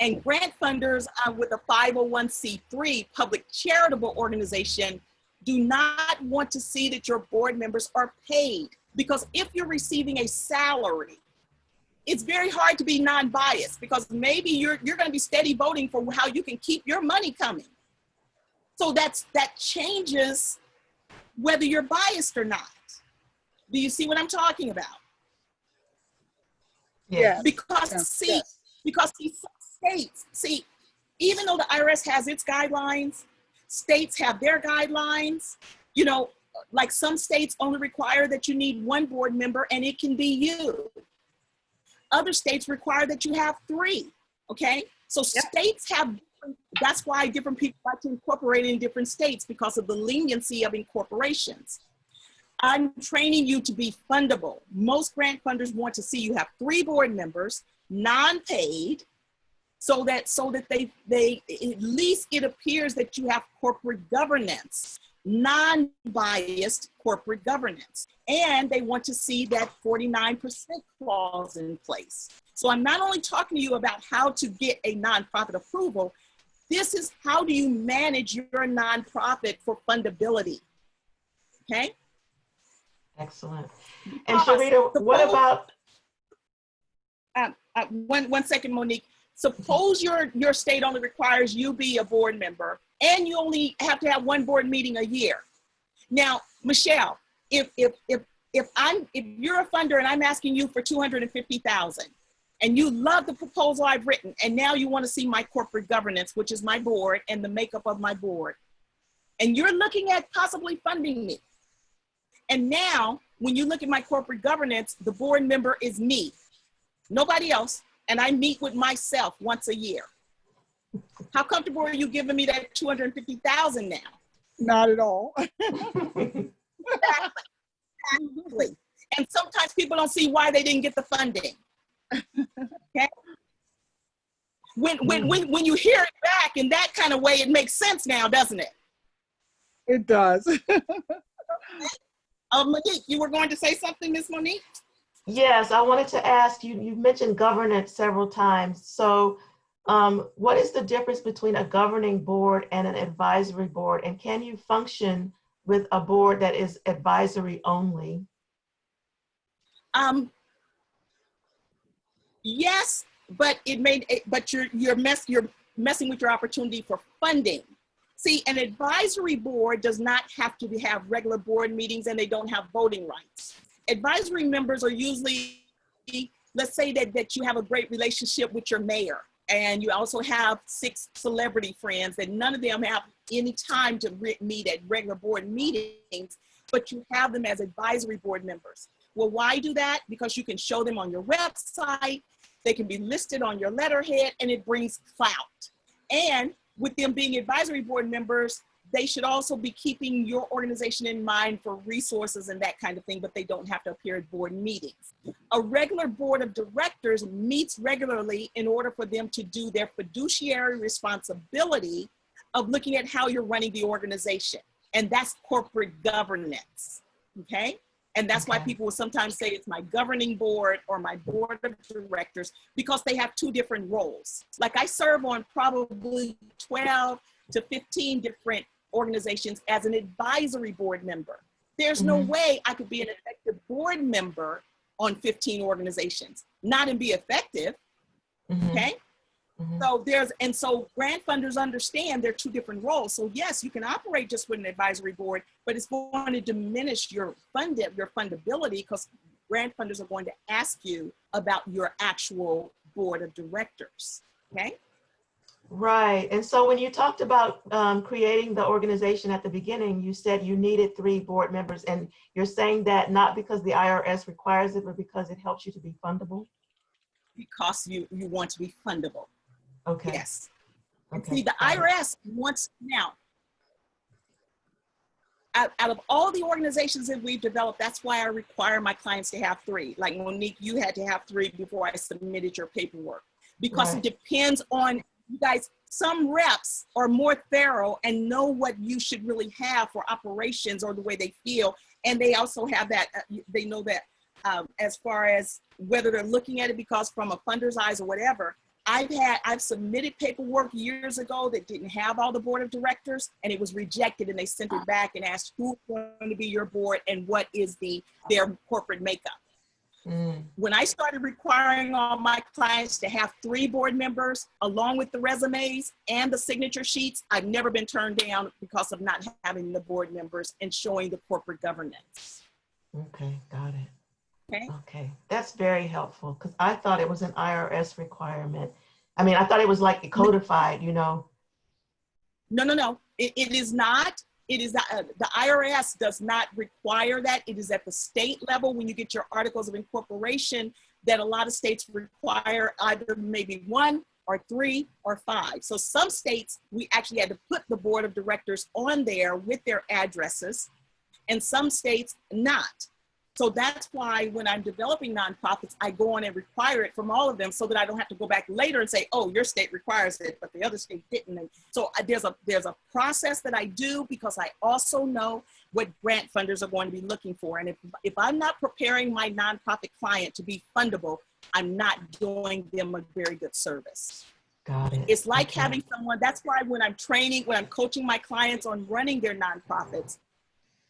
And grant funders with a 501c3 public charitable organization do not want to see that your board members are paid, because if you're receiving a salary, it's very hard to be non-biased, because maybe you're going to be steady voting for how you can keep your money coming. So that changes whether you're biased or not. Do you see what I'm talking about? Yeah. Because states, even though the IRS has its guidelines, states have their guidelines. You know, like some states only require that you need one board member, and it can be you. Other states require that you have 3, okay? So states have, that's why different people like to incorporate in different states, because of the leniency of incorporations. I'm training you to be fundable. Most grant funders want to see you have 3 board members, non-paid, so that they at least it appears that you have corporate governance, non-biased corporate governance. And they want to see that 49% clause in place. So I'm not only talking to you about how to get a nonprofit approval, this is how do you manage your nonprofit for fundability, okay? Excellent. And Sherita, what about? One second, Monique. Suppose your state only requires you be a board member, and you only have to have 1 board meeting a year. Now, Michelle, if you're a funder and I'm asking you for $250,000, and you love the proposal I've written, and now you want to see my corporate governance, which is my board and the makeup of my board, and you're looking at possibly funding me. And now, when you look at my corporate governance, the board member is me, nobody else, and I meet with myself once a year. How comfortable are you giving me that $250,000 now? Not at all. Exactly. And sometimes people don't see why they didn't get the funding. Okay. When you hear it back in that kind of way, it makes sense now, doesn't it? It does. Monique, you were going to say something, Miss Monique? Yes, I wanted to ask you, you mentioned governance several times. So what is the difference between a governing board and an advisory board? And can you function with a board that is advisory only? Yes, but you're messing with your opportunity for funding. See, an advisory board does not have to have regular board meetings, and they don't have voting rights. Advisory members are usually, let's say that you have a great relationship with your mayor, and you also have 6 celebrity friends, and none of them have any time to meet at regular board meetings, but you have them as advisory board members. Well, why do that? Because you can show them on your website, they can be listed on your letterhead, and it brings clout. And with them being advisory board members, they should also be keeping your organization in mind for resources and that kind of thing, but they don't have to appear at board meetings. A regular board of directors meets regularly in order for them to do their fiduciary responsibility of looking at how you're running the organization. And that's corporate governance, okay? And that's why people will sometimes say it's my governing board or my board of directors, because they have 2 different roles. Like I serve on probably 12 to 15 different organizations as an advisory board member. There's no way I could be an effective board member on 15 organizations, not and be effective. Okay. So so grant funders understand there are two different roles. So yes, you can operate just with an advisory board, but it's going to diminish your fundability, because grant funders are going to ask you about your actual board of directors. Okay. Right. And so when you talked about creating the organization at the beginning, you said you needed 3 board members, and you're saying that not because the IRS requires it, but because it helps you to be fundable? Because you want to be fundable. Okay. Yes. And Okay. see, the IRS wants, now, out of all the organizations that we've developed, that's why I require my clients to have 3. Like Monique, you had to have 3 before I submitted your paperwork, because it depends on you guys. Some reps are more thorough and know what you should really have for operations or the way they feel. And they also have that, they know that as far as whether they're looking at it because from a funder's eyes or whatever. I've submitted paperwork years ago that didn't have all the board of directors, and it was rejected, and they sent it back and asked who's going to be your board and what is their corporate makeup. When I started requiring all my clients to have 3 board members along with the resumes and the signature sheets, I've never been turned down because of not having the board members and showing the corporate governance. Okay, got it. Okay. Okay, that's very helpful, because I thought it was an IRS requirement. I mean, I thought it was like codified, you know. No. It is not. It is the IRS does not require that. It is at the state level when you get your articles of incorporation that a lot of states require either maybe 1 or 3 or 5. So some states, we actually had to put the board of directors on there with their addresses, and some states not. So that's why when I'm developing nonprofits, I go on and require it from all of them so that I don't have to go back later and say, oh, your state requires it, but the other state didn't. And so there's a process that I do, because I also know what grant funders are going to be looking for. And if I'm not preparing my nonprofit client to be fundable, I'm not doing them a very good service. Got it. It's like having someone, that's why when I'm coaching my clients on running their nonprofits,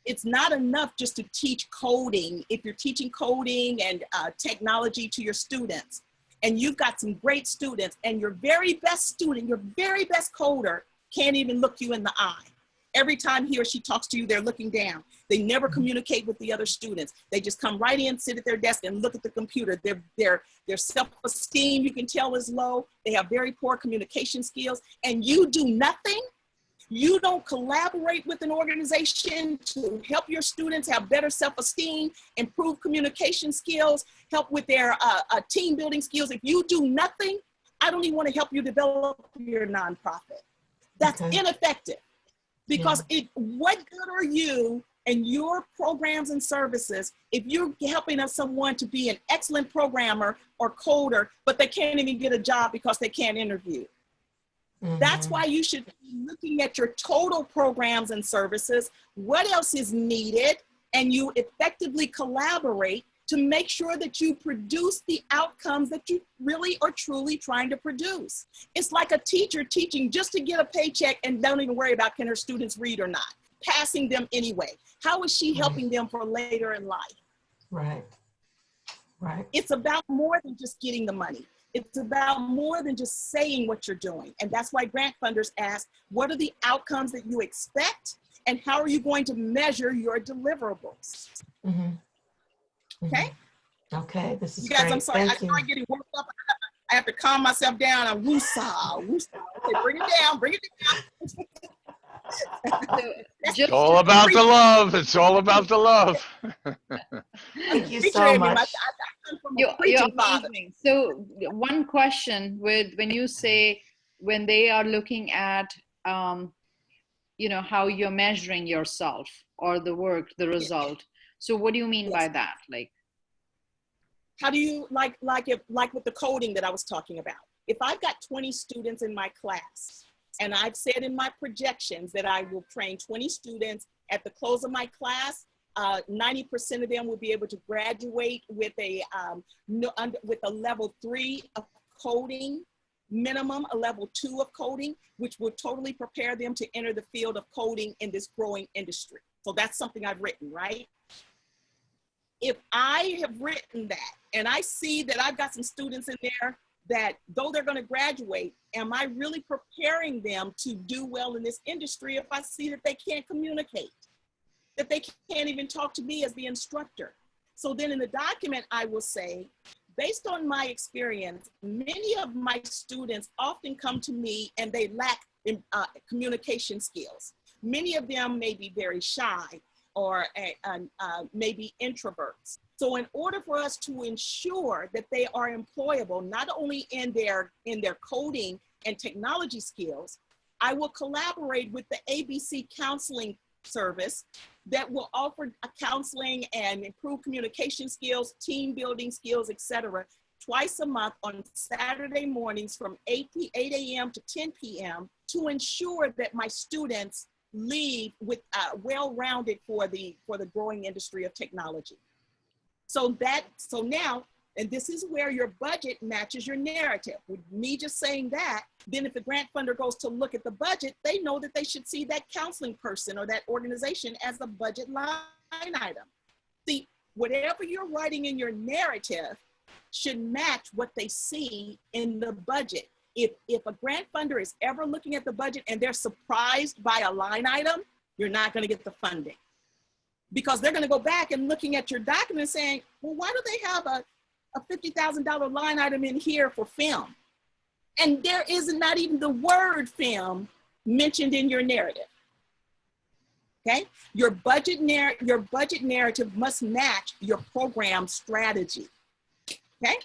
it's not enough just to teach coding. If you're teaching coding and technology to your students, and you've got some great students, and your very best student, your very best coder can't even look you in the eye. Every time he or she talks to you, they're looking down. They never communicate with the other students. They just come right in, sit at their desk, and look at the computer. Their self-esteem, you can tell, is low. They have very poor communication skills, and you do nothing. You don't collaborate with an organization to help your students have better self-esteem, improve communication skills, help with their team building skills. If you do nothing, I don't even want to help you develop your nonprofit. That's ineffective, because what good are you and your programs and services if you're helping someone to be an excellent programmer or coder, but they can't even get a job because they can't interview? That's why you should be looking at your total programs and services, what else is needed, and you effectively collaborate to make sure that you produce the outcomes that you really are truly trying to produce. It's like a teacher teaching just to get a paycheck and don't even worry about can her students read or not, passing them anyway. How is she helping them for later in life? Right. It's about more than just getting the money. It's about more than just saying what you're doing. And that's why grant funders ask, what are the outcomes that you expect? And how are you going to measure your deliverables? Okay? Okay, this is you guys, great. I'm sorry, Thank I started getting worked up. I have to calm myself down. I'm woosah. Okay, bring it down, bring it down. It's all about the love. It's all about the love. Thank you so much. You're amazing. So one question with when you say when they are looking at how you're measuring yourself or the work, the result. So what do you mean by that? Like, how do you like with the coding that I was talking about? If I've got 20 students in my class, and I've said in my projections that I will train 20 students at the close of my class, 90% of them will be able to graduate with a level 3 of coding, minimum a level 2 of coding, which will totally prepare them to enter the field of coding in this growing industry. So that's something I've written, right? if I have written that and I see that I've got some students in there that though they're going to graduate, am I really preparing them to do well in this industry if I see that they can't communicate, that they can't even talk to me as the instructor? So then in the document, I will say, based on my experience, many of my students often come to me and they lack communication skills. Many of them may be very shy or maybe introverts. So in order for us to ensure that they are employable, not only in their coding and technology skills, I will collaborate with the ABC counseling service that will offer counseling and improve communication skills, team building skills, etc., twice a month on Saturday mornings from 8 a.m. to 10 p.m. to ensure that my students leave with well-rounded for the growing industry of technology. So now, and this is where your budget matches your narrative. With me just saying that, then if the grant funder goes to look at the budget, they know that they should see that counseling person or that organization as a budget line item. See, whatever you're writing in your narrative should match what they see in the budget. If a grant funder is ever looking at the budget and they're surprised by a line item, you're not going to get the funding. Because they're going to go back and looking at your document saying, well, why do they have a $50,000 line item in here for film? And there is not even the word film mentioned in your narrative. Okay? Your budget narrative must match your program strategy. Okay?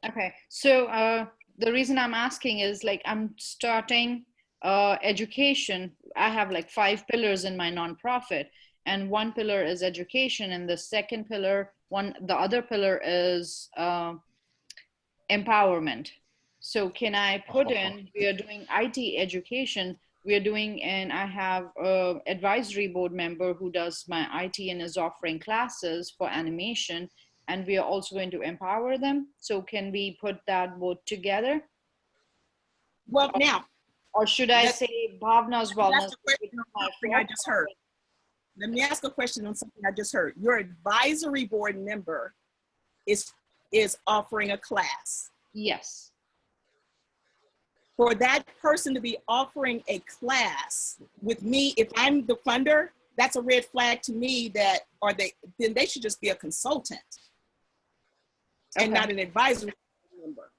Okay. So the reason I'm asking is like I'm starting education. I have like 5 pillars in my nonprofit. And one pillar is education, and the second pillar, the other pillar is empowerment. So can I put in, we are doing IT education, we are doing, and I have an advisory board member who does my IT and is offering classes for animation, and we are also going to empower them. So can we put that both together? Well, now. Or should I say Bhavna's Wellness? I just heard. Let me ask a question on something I just heard. Your advisory board member is offering a class. Yes. For that person to be offering a class with me, if I'm the funder, that's a red flag to me that, then they should just be a consultant and not an advisory member.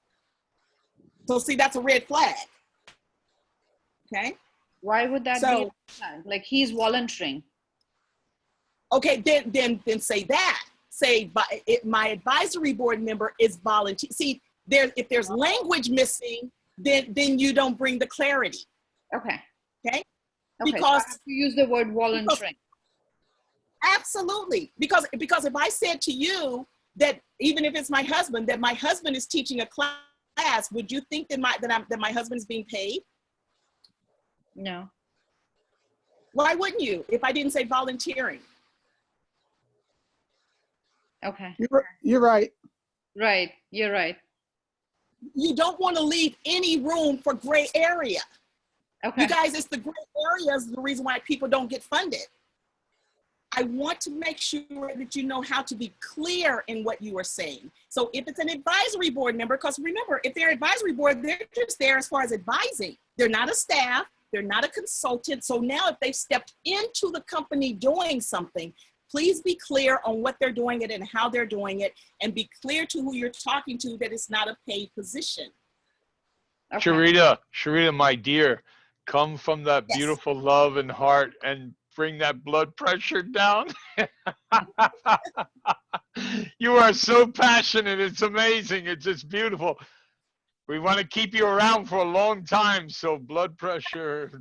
So see, that's a red flag. Okay. Why would that be a red flag? Like he's volunteering. Okay, then say that. Say, my advisory board member is volunteer. See, if there's language missing, then you don't bring the clarity. Okay. Okay. Because so I have to use the word volunteering. Absolutely, because if I said to you that even if it's my husband, that my husband is teaching a class, would you think that my husband is being paid? No. Why wouldn't you? If I didn't say volunteering. Okay. You're right. Right. You're right. You don't want to leave any room for gray area. Okay. You guys, it's the gray area is the reason why people don't get funded. I want to make sure that you know how to be clear in what you are saying. So if it's an advisory board member, because remember, if they're advisory board, they're just there as far as advising. They're not a staff. They're not a consultant. So now if they've stepped into the company doing something, please be clear on what they're doing it and how they're doing it, and be clear to who you're talking to that it's not a paid position. Okay. Sherita, my dear, come from that beautiful love and heart and bring that blood pressure down. You are so passionate. It's amazing. It's just beautiful. We want to keep you around for a long time, so blood pressure.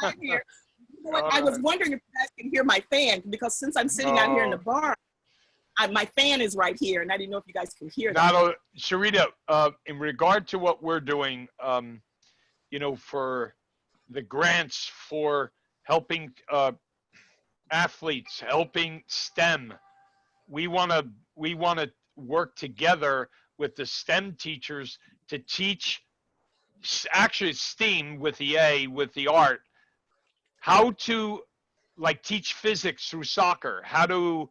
I'm here. You know what, I was wondering if you guys can hear my fan, because since I'm sitting out here in the bar, my fan is right here, and I didn't know if you guys can hear that. Sherita, in regard to what we're doing, you know, for the grants for helping athletes, helping STEM, we want to work together with the STEM teachers to teach, actually STEAM with the A, with the art, how to like teach physics through soccer, how to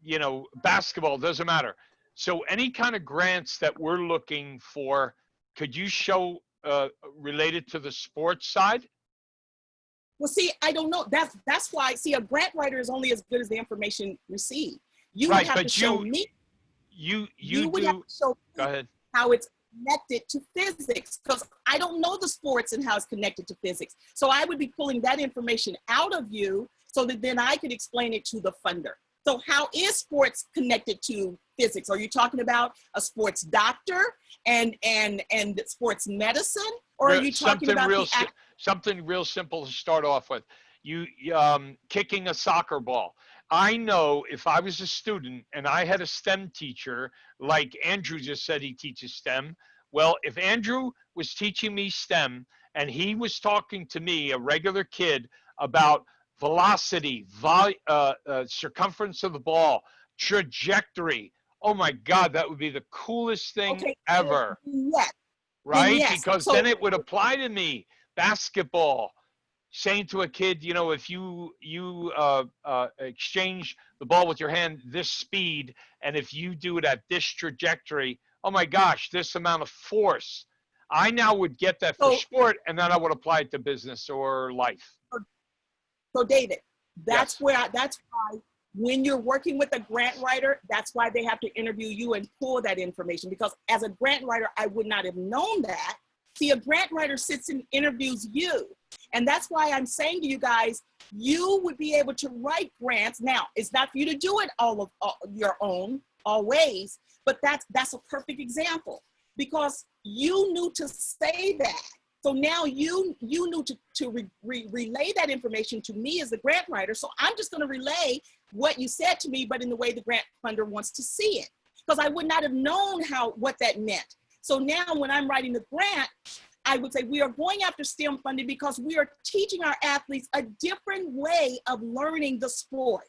you know, basketball, doesn't matter. So any kind of grants that we're looking for, could you show related to the sports side? Well, see, I don't know. That's why, see, a grant writer is only as good as the information received. You would Right, have to but show me. You would have do, to show go me ahead. how it's connected to physics, because I don't know the sports and how it's connected to physics. So I would be pulling that information out of you so that then I could explain it to the funder. So how is sports connected to physics? Are you talking about a sports doctor and sports medicine? Or are you talking about something real simple to start off with? You kicking a soccer ball. I know if I was a student and I had a STEM teacher, like Andrew just said he teaches STEM. Well, if Andrew was teaching me STEM and he was talking to me, a regular kid, about velocity, circumference of the ball, trajectory, oh my God, that would be the coolest thing ever. Yes. Right? Yes. Because then it would apply to me. Basketball, saying to a kid, you know, if you exchange the ball with your hand this speed, and if you do it at this trajectory, oh my gosh, this amount of force. I now would get that for sport, and then I would apply it to business or life. So David, that's yes. that's why when you're working with a grant writer, that's why they have to interview you and pull that information, because as a grant writer, I would not have known that. See, a grant writer sits and interviews you. And that's why I'm saying to you guys, you would be able to write grants. Now, it's not for you to do it all your own, always, but that's a perfect example, because you knew to say that. So now you knew to relay that information to me as the grant writer. So I'm just going to relay what you said to me, but in the way the grant funder wants to see it, because I would not have known what that meant. So now when I'm writing the grant, I would say we are going after STEM funding because we are teaching our athletes a different way of learning the sport.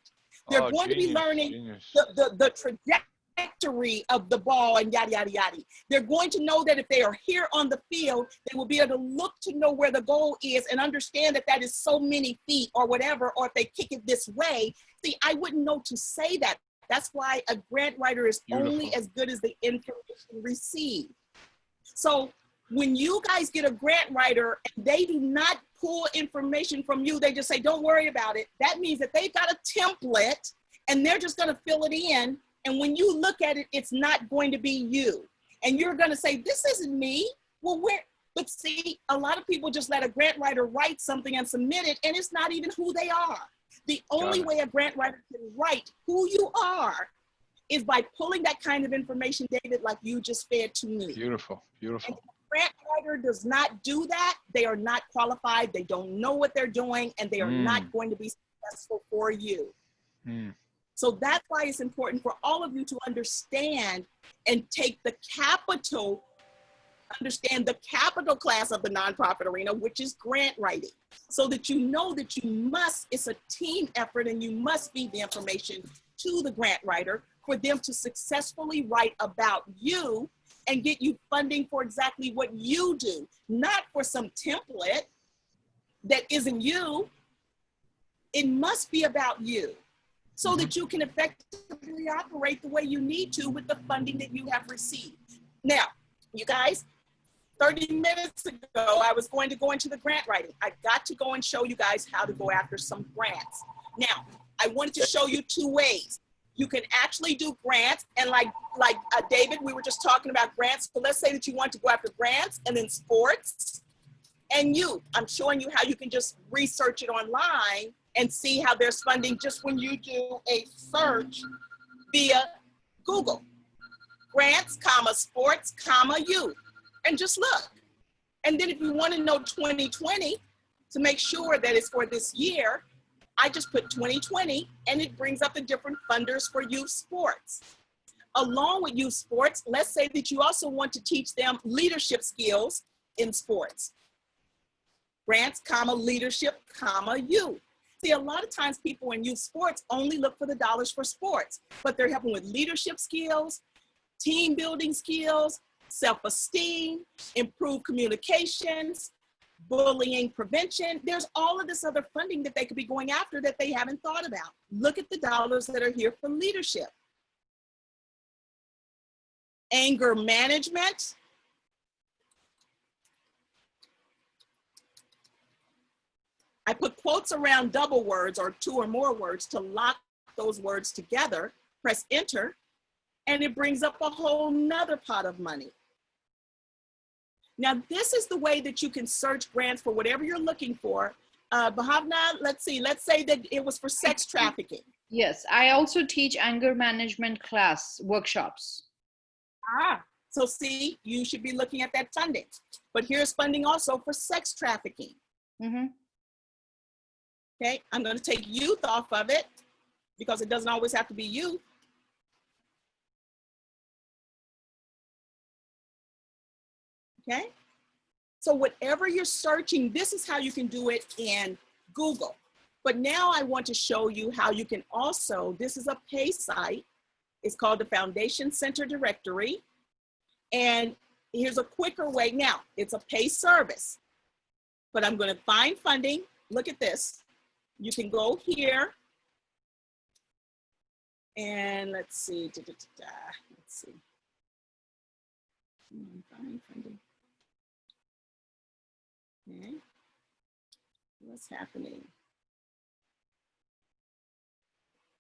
They're going to be learning the trajectory of the ball and yada, yada, yada. They're going to know that if they are here on the field, they will be able to look to know where the goal is and understand that that is so many feet or whatever, or if they kick it this way. See, I wouldn't know to say that. That's why a grant writer is only as good as the information received. So when you guys get a grant writer and they do not pull information from you, they just say, don't worry about it. That means that they've got a template and they're just going to fill it in. And when you look at it, it's not going to be you. And you're going to say, this isn't me. Well, but see, a lot of people just let a grant writer write something and submit it, and it's not even who they are. The only way a grant writer can write who you are is by pulling that kind of information, David, like you just fed to me. Beautiful, beautiful. And if a grant writer does not do that, they are not qualified, they don't know what they're doing, and they are not going to be successful for you. So that's why it's important for all of you to understand and take the capital, understand the capital class of the nonprofit arena, which is grant writing, so that you know that you must, it's a team effort, and you must feed the information to the grant writer for them to successfully write about you and get you funding for exactly what you do, not for some template that isn't you. It must be about you so that you can effectively operate the way you need to with the funding that you have received. Now, you guys, 30 minutes ago, I was going to go into the grant writing. I got to go and show you guys how to go after some grants. Now, I wanted to show you two ways. You can actually do grants, and like David, we were just talking about grants. So let's say that you want to go after grants and then sports. And I'm showing you how you can just research it online and see how there's funding just when you do a search via Google. Grants, sports, youth, and just look. And then if you want to know 2020 to make sure that it's for this year, I just put 2020 and it brings up the different funders for youth sports. Along with youth sports, let's say that you also want to teach them leadership skills in sports. Grants, leadership, youth. See, a lot of times people in youth sports only look for the dollars for sports, but they're helping with leadership skills, team building skills, self-esteem, improved communications, bullying prevention. There's all of this other funding that they could be going after that they haven't thought about. Look at the dollars that are here for leadership. Anger management. I put quotes around double words or 2 or more words to lock those words together, press enter, and it brings up a whole nother pot of money. Now, this is the way that you can search grants for whatever you're looking for. Bhavna, let's see, let's say that it was for sex trafficking. Yes, I also teach anger management class workshops. So see, you should be looking at that funding. But here's funding also for sex trafficking. Okay, I'm going to take youth off of it because it doesn't always have to be youth. Okay, so whatever you're searching, this is how you can do it in Google. But now I want to show you how you can also, this is a pay site. It's called the Foundation Center Directory. And here's a quicker way. Now, it's a pay service, but I'm going to find funding. Look at this. You can go here and let's see. Let's see. Find funding. Okay. What's happening?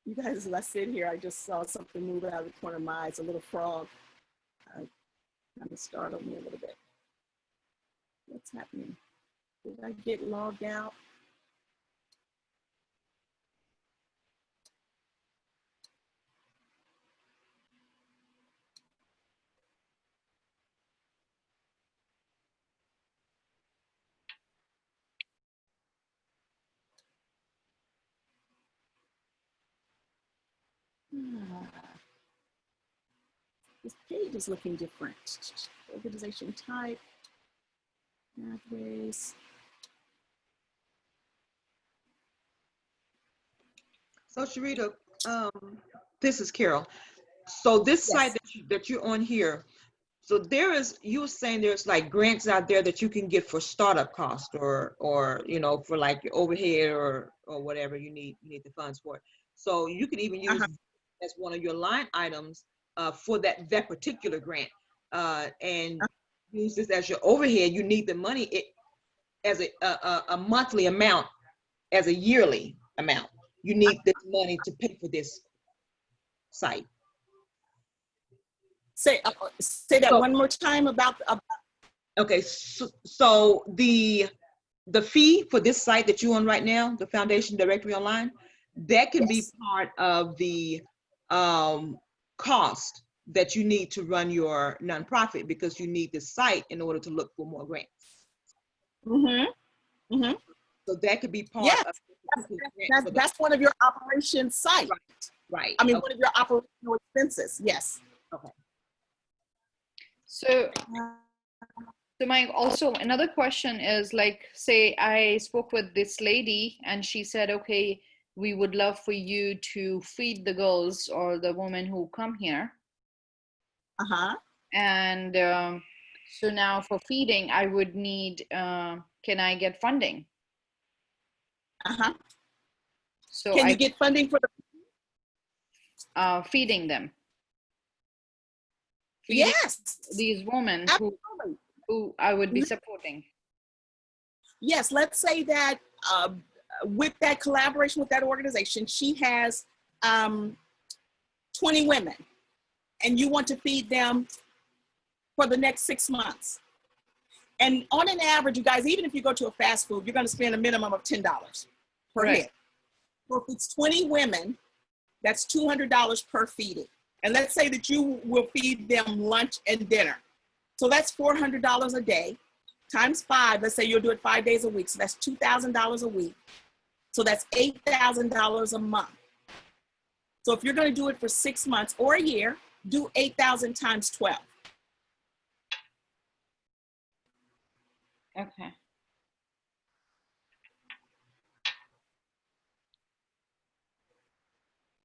You guys, as I sit here, I just saw something move out of the corner of my eyes, a little frog. Kind of startled me a little bit. What's happening? Did I get logged out? This page is looking different. Organization type, pathways. So Sherita, this is Carol. So this site that you're on here, so there is, you were saying there's like grants out there that you can get for startup cost or you know, for like your overhead or whatever you need the funds for. So you can even use as one of your line items for that particular grant and use this as your overhead. You need the money as a monthly amount, as a yearly amount. You need this money to pay for this site. Say that one more time about. Okay, so the fee for this site that you're on right now, the Foundation Directory Online, that can be part of the cost that you need to run your nonprofit, because you need the site in order to look for more grants. So that could be part of that's one of your operation sites. Right. I mean, one of your operational expenses. Yes. Okay. So my also another question is, like, say I spoke with this lady and she said, okay, we would love for you to feed the girls or the women who come here. And so now for feeding, I would need, can I get funding? So can you get funding for the feeding them? Feeding these women who I would be supporting. Yes, let's say that with that collaboration with that organization, she has 20 women and you want to feed them for the next 6 months. And on an average, you guys, even if you go to a fast food, you're going to spend a minimum of $10 per head. So if it's 20 women, that's $200 per feeding. And let's say that you will feed them lunch and dinner. So that's $400 a day times 5. Let's say you'll do it 5 days a week. So that's $2,000 a week. So that's $8,000 a month. So if you're going to do it for 6 months or a year, do 8,000 times 12. Okay.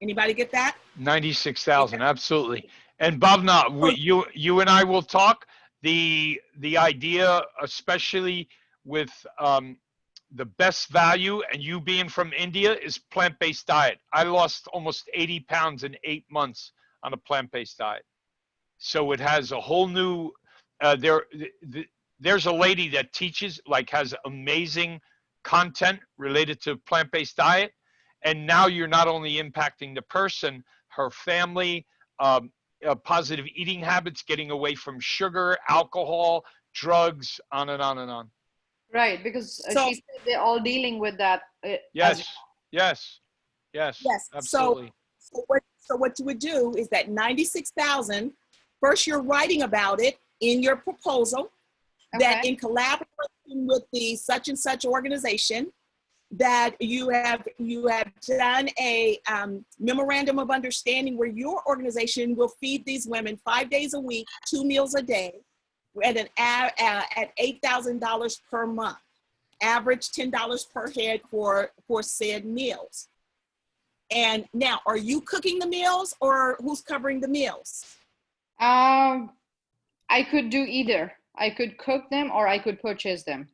Anybody get that? 96,000, absolutely. And Bhavna, you and I will talk. The idea, especially with the best value, and you being from India, is plant-based diet. I lost almost 80 pounds in 8 months on a plant-based diet. So it has a whole new, there's a lady that teaches, like has amazing content related to plant-based diet. And now you're not only impacting the person, her family, positive eating habits, getting away from sugar, alcohol, drugs, on and on and on. Right, because So- she said they're all dealing with that. Yes, yes, yes, Yes. absolutely. So what you would do is that 96,000, first you're writing about it in your proposal, that in collaboration with the such and such organization, that you have done a memorandum of understanding where your organization will feed these women 5 days a week, 2 meals a day, at $8,000 per month, average $10 per head for said meals. And now, are you cooking the meals, or who's covering the meals? I could do either. I could cook them or I could purchase them.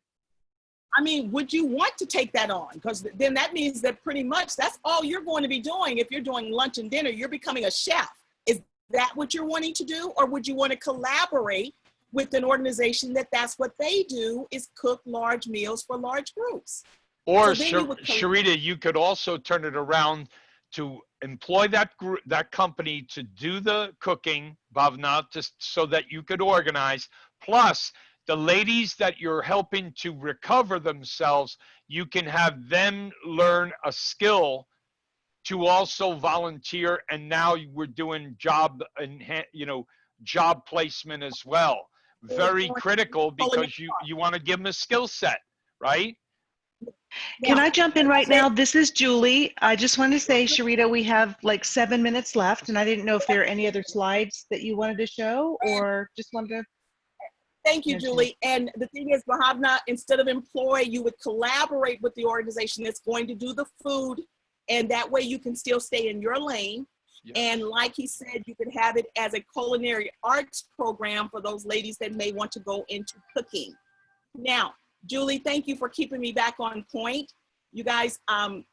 I mean, would you want to take that on? Because then that means that pretty much that's all you're going to be doing. If you're doing lunch and dinner, you're becoming a chef. Is that what you're wanting to do? Or would you want to collaborate with an organization that's what they do, is cook large meals for large groups? Or So then you would Sherita, you could also turn it around to employ that company to do the cooking, Bhavna, just so that you could organize. Plus, the ladies that you're helping to recover themselves, you can have them learn a skill to also volunteer. And now we're doing job placement as well. Very critical, because you want to give them a skill set, right? Can I jump in right now? This is Julie. I just wanted to say, Sherita, we have like 7 minutes left, and I didn't know if there are any other slides that you wanted to show, or just wanted to. Thank you, Julie. And the thing is, Bhavna, instead of employ, you would collaborate with the organization that's going to do the food, and that way you can still stay in your lane. Yes. And like he said, you could have it as a culinary arts program for those ladies that may want to go into cooking. Now, Julie, thank you for keeping me back on point. You guys, I'm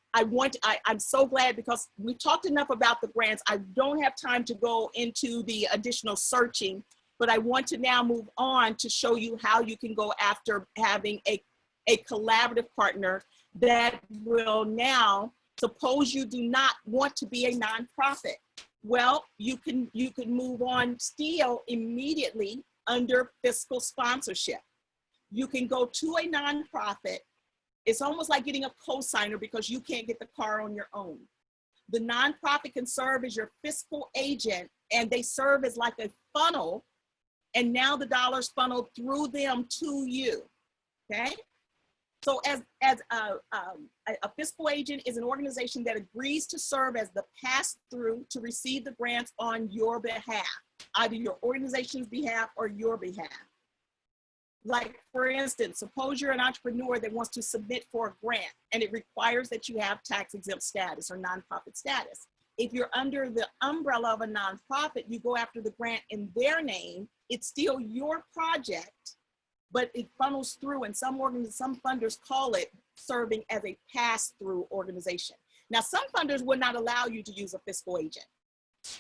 so glad, because we talked enough about the grants. I don't have time to go into the additional searching, but I want to now move on to show you how you can go after having a collaborative partner that will now, suppose you do not want to be a nonprofit. Well, you can move on still immediately under fiscal sponsorship. You can go to a nonprofit. It's almost like getting a cosigner, because you can't get the car on your own. The nonprofit can serve as your fiscal agent, and they serve as like a funnel, and now the dollars funnel through them to you, okay? So as a fiscal agent is an organization that agrees to serve as the pass-through to receive the grants on your behalf, either your organization's behalf or your behalf. Like, for instance, suppose you're an entrepreneur that wants to submit for a grant, and it requires that you have tax-exempt status or nonprofit status. If you're under the umbrella of a nonprofit, you go after the grant in their name. It's still your project, but it funnels through, and some funders call it serving as a pass-through organization. Now, some funders would not allow you to use a fiscal agent.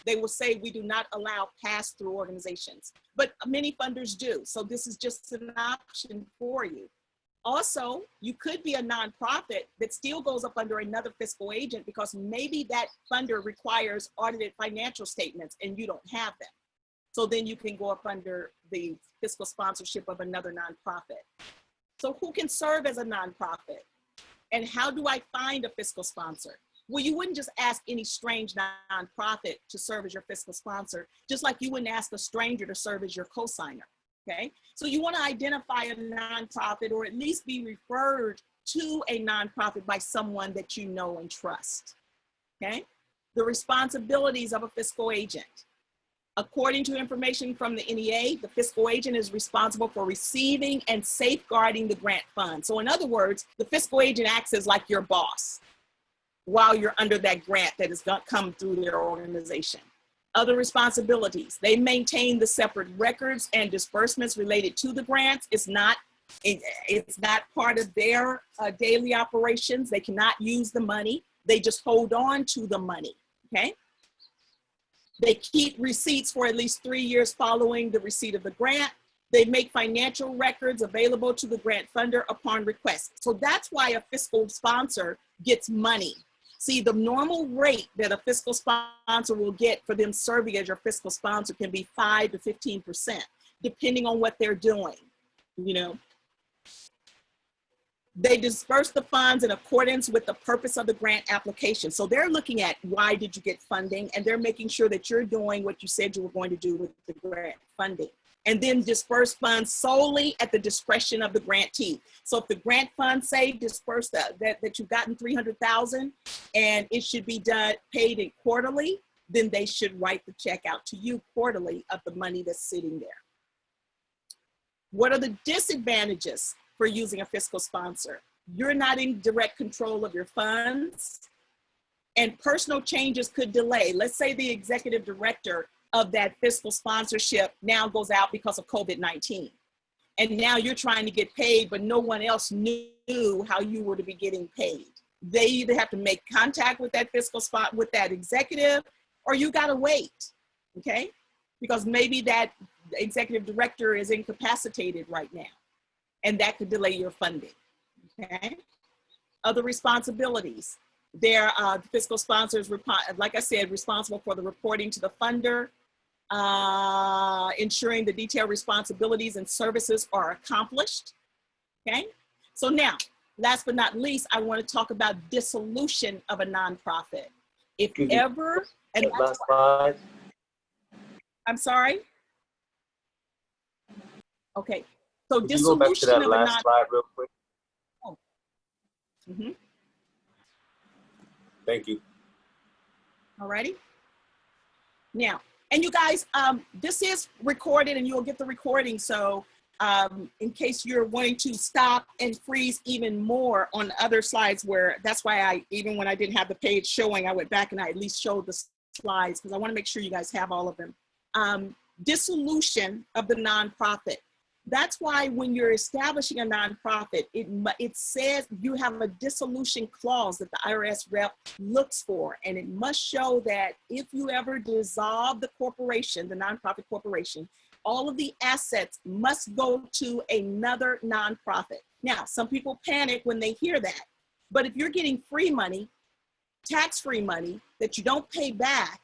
They will say, we do not allow pass-through organizations, but many funders do. So this is just an option for you. Also, you could be a nonprofit that still goes up under another fiscal agent, because maybe that funder requires audited financial statements and you don't have them. So then you can go up under the fiscal sponsorship of another nonprofit. So who can serve as a nonprofit? And how do I find a fiscal sponsor? Well, you wouldn't just ask any strange nonprofit to serve as your fiscal sponsor, just like you wouldn't ask a stranger to serve as your cosigner, okay? So you want to identify a nonprofit, or at least be referred to a nonprofit by someone that you know and trust, okay? The responsibilities of a fiscal agent. According to information from the NEA, the fiscal agent is responsible for receiving and safeguarding the grant fund. So in other words, the fiscal agent acts as like your boss while you're under that grant that has come through their organization. Other responsibilities, they maintain the separate records and disbursements related to the grants. It's not It's not part of their daily operations. They cannot use the money. They just hold on to the money, okay? They keep receipts for at least 3 years following the receipt of the grant. They make financial records available to the grant funder upon request. So that's why a fiscal sponsor gets money. See, the normal rate that a fiscal sponsor will get for them serving as your fiscal sponsor can be 5 to 15%, depending on what they're doing, you know. They disperse the funds in accordance with the purpose of the grant application. So they're looking at why did you get funding, and they're making sure that you're doing what you said you were going to do with the grant funding. And then disperse funds solely at the discretion of the grantee. So if the grant funds say disperse that you've gotten 300,000 and it should be paid in quarterly, then they should write the check out to you quarterly of the money that's sitting there. What are the disadvantages for using a fiscal sponsor? You're not in direct control of your funds, and personal changes could delay. Let's say the executive director of that fiscal sponsorship now goes out because of COVID-19. And now you're trying to get paid, but no one else knew how you were to be getting paid. They either have to make contact with that fiscal spot, with that executive, or you gotta wait, okay? Because maybe that executive director is incapacitated right now, and that could delay your funding, okay? Other responsibilities. Their fiscal sponsors, like I said, responsible for the reporting to the funder, ensuring the detailed responsibilities and services are accomplished, okay? So now, last but not least, I want to talk about dissolution of a nonprofit. If ever, and that's why, I'm sorry? Okay, so Could you go back to dissolution that of last slide real quick? Oh. Mm-hmm. Thank you. Alrighty. Now, and you guys, this is recorded and you'll get the recording. So in case you're wanting to stop and freeze even more on other slides, where that's why even when I didn't have the page showing, I went back and I at least showed the slides because I want to make sure you guys have all of them. Dissolution of the nonprofit. That's why when you're establishing a nonprofit, it says you have a dissolution clause that the IRS rep looks for, and it must show that if you ever dissolve the corporation, the nonprofit corporation, all of the assets must go to another nonprofit. Now, some people panic when they hear that, but if you're getting free money, tax-free money that you don't pay back,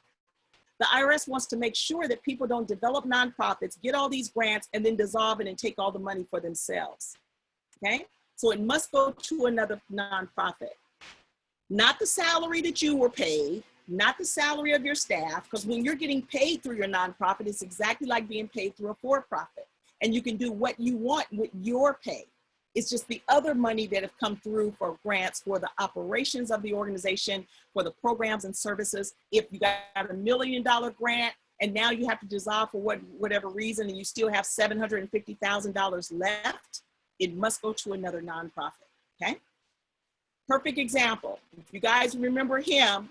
the IRS wants to make sure that people don't develop nonprofits, get all these grants, and then dissolve it and take all the money for themselves, okay? So it must go to another nonprofit. Not the salary that you were paid, not the salary of your staff, because when you're getting paid through your nonprofit, it's exactly like being paid through a for-profit. And you can do what you want with your pay. It's just the other money that have come through for grants for the operations of the organization, for the programs and services. If you got a $1 million grant and now you have to dissolve for whatever reason and you still have $750,000 left, it must go to another nonprofit, okay? Perfect example. If you guys remember him,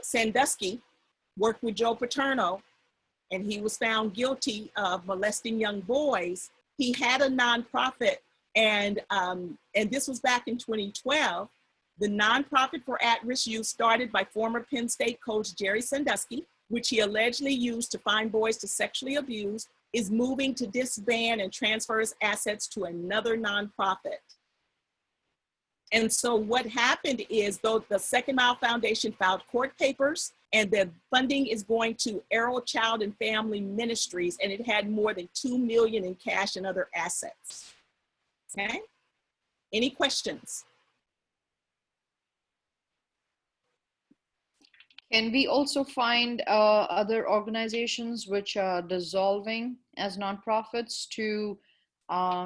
Sandusky worked with Joe Paterno and he was found guilty of molesting young boys. He had a nonprofit, and this was back in 2012. The nonprofit for at-risk youth, started by former Penn State coach Jerry Sandusky, which he allegedly used to find boys to sexually abuse, is moving to disband and transfer his assets to another nonprofit. And so what happened is, though, the Second Mile Foundation filed court papers, and the funding is going to Arrow Child and Family Ministries, and it had more than $2 million in cash and other assets. Okay? Any questions? Can we also find other organizations which are dissolving as nonprofits to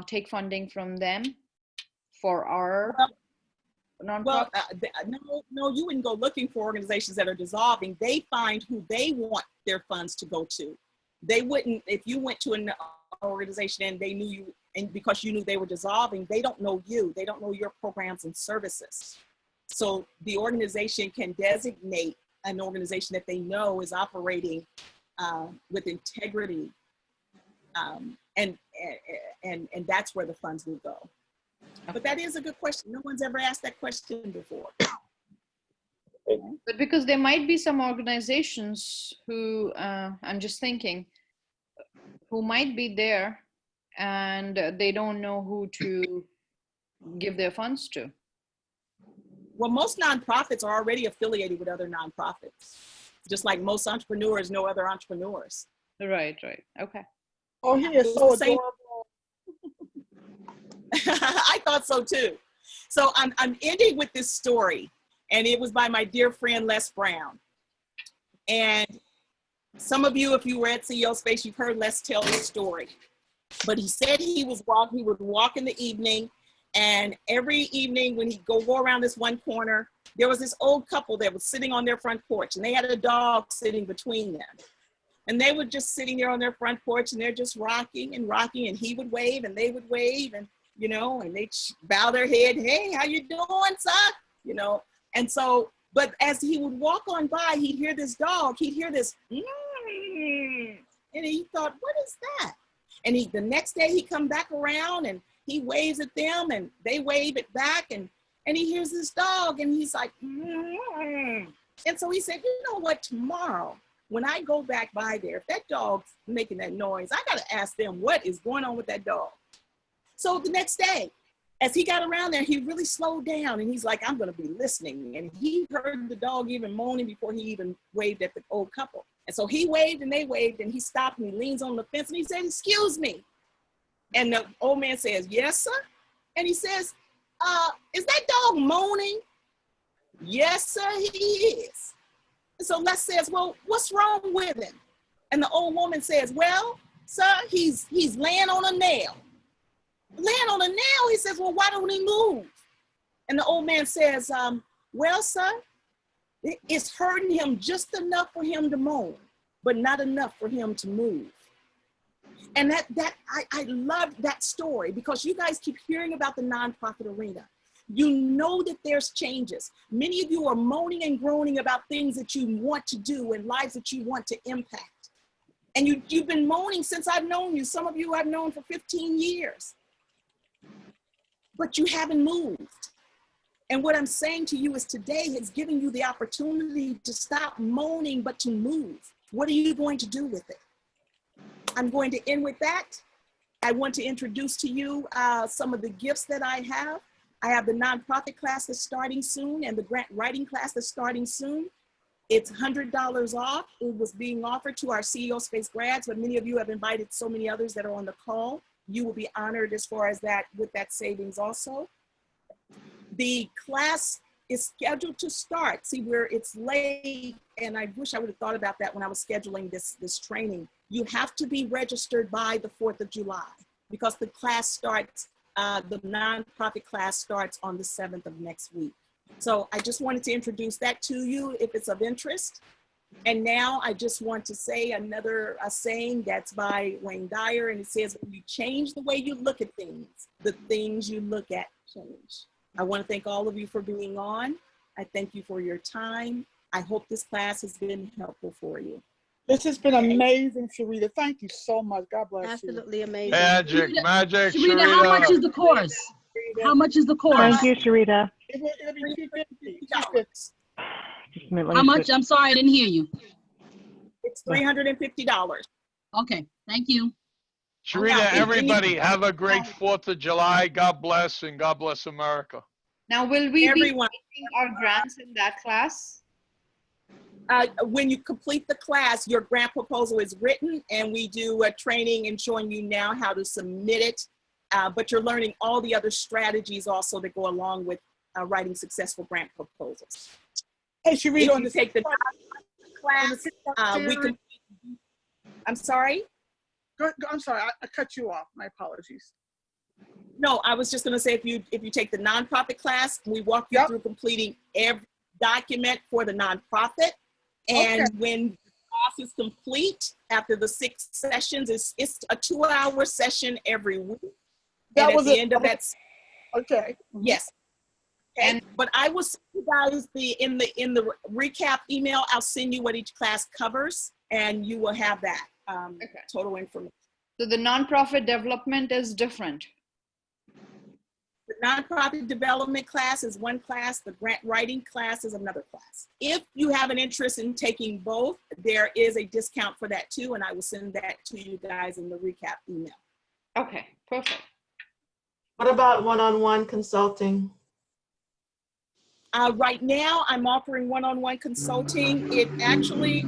take funding from them for our nonprofit? Well, no, you wouldn't go looking for organizations that are dissolving. They find who they want their funds to go to. They wouldn't, if you went to an organization and they knew you, and because you knew they were dissolving, they don't know you. They don't know your programs and services. So the organization can designate an organization that they know is operating with integrity and and that's where the funds will go. But that is a good question. No one's ever asked that question before. But because there might be some organizations who, I'm just thinking, who might be there and they don't know who to give their funds to. Well, most nonprofits are already affiliated with other nonprofits, just like most entrepreneurs know other entrepreneurs. Right, right. Okay. Oh, he is so adorable. I thought so too. So I'm ending with this story, and it was by my dear friend Les Brown. And some of you, if you were at CEO Space, you've heard Les tell this story. But he said he would walk in the evening, and every evening when he'd go around this one corner, there was this old couple that was sitting on their front porch, and they had a dog sitting between them. And they were just sitting there on their front porch, and they're just rocking, and he would wave, and they would wave, and you know, and they'd bow their head, hey, how you doing, son? You know, and so, but as he would walk on by, he'd hear this dog, he'd hear this, and he thought, what is that? And the next day he come back around and he waves at them and they wave it back, and he hears this dog and he's like, and so he said, you know what, tomorrow, when I go back by there, if that dog's making that noise, I gotta ask them what is going on with that dog. So the next day, as he got around there, he really slowed down and he's like, I'm gonna be listening. And he heard the dog even moaning before he even waved at the old couple. And so he waved and they waved, and he stopped and he leans on the fence and he said, excuse me. And the old man says, yes, sir. And he says, is that dog moaning? Yes, sir, he is. And so Les says, well, what's wrong with him? And the old woman says, well, sir, he's laying on a nail. Laying on a nail? He says, well, why don't he move? And the old man says, well, sir, it's hurting him just enough for him to moan, but not enough for him to move. And I love that story, because you guys keep hearing about the nonprofit arena. You know that there's changes. Many of you are moaning and groaning about things that you want to do and lives that you want to impact. And you've been moaning since I've known you. Some of you I've known for 15 years. But you haven't moved. And what I'm saying to you is today has given you the opportunity to stop moaning, but to move. What are you going to do with it? I'm going to end with that. I want to introduce to you some of the gifts that I have. I have the nonprofit class that's starting soon and the grant writing class that's starting soon. It's $100 off. It was being offered to our CEO Space grads, but many of you have invited so many others that are on the call. You will be honored as far as that, with that savings also. The class is scheduled to start. See, where it's late, and I wish I would have thought about that when I was scheduling this training. You have to be registered by the 4th of July, because the class starts, the nonprofit class starts on the 7th of next week. So I just wanted to introduce that to you if it's of interest. And now I just want to say another saying that's by Wayne Dyer, and it says, when you change the way you look at things, the things you look at change. I want to thank all of you for being on. I thank you for your time. I hope this class has been helpful for you. This has been amazing, Sherita. Thank you so much. God bless you. Absolutely amazing. Magic, magic, Sherita, how much is the course? How much is the course? Thank you, Sherita. It'll be $250. How much? I'm sorry, I didn't hear you. It's $350. Okay, thank you. Sherita, everybody, have a great 4th of July. God bless, and God bless America. Now, will we be taking our grants in that class? When you complete the class, your grant proposal is written, and we do a training and showing you now how to submit it. But you're learning all the other strategies also that go along with writing successful grant proposals. Hey, Sherita, if you take the class, we can. I'm sorry? I'm sorry, I cut you off. My apologies. No, I was just going to say, if you take the nonprofit class, we walk you through completing every document for the nonprofit. And when the class is complete, after the 6 sessions, it's a 2-hour session every week. That and was at the end of that. Okay. Yes. Okay. But I will send you guys in the recap email. I'll send you what each class covers, and you will have that total information. So the nonprofit development is different. The nonprofit development class is one class, the grant writing class is another class. If you have an interest in taking both, there is a discount for that too, and I will send that to you guys in the recap email. Okay, perfect. What about one-on-one consulting? Right now, I'm offering one-on-one consulting. It's normally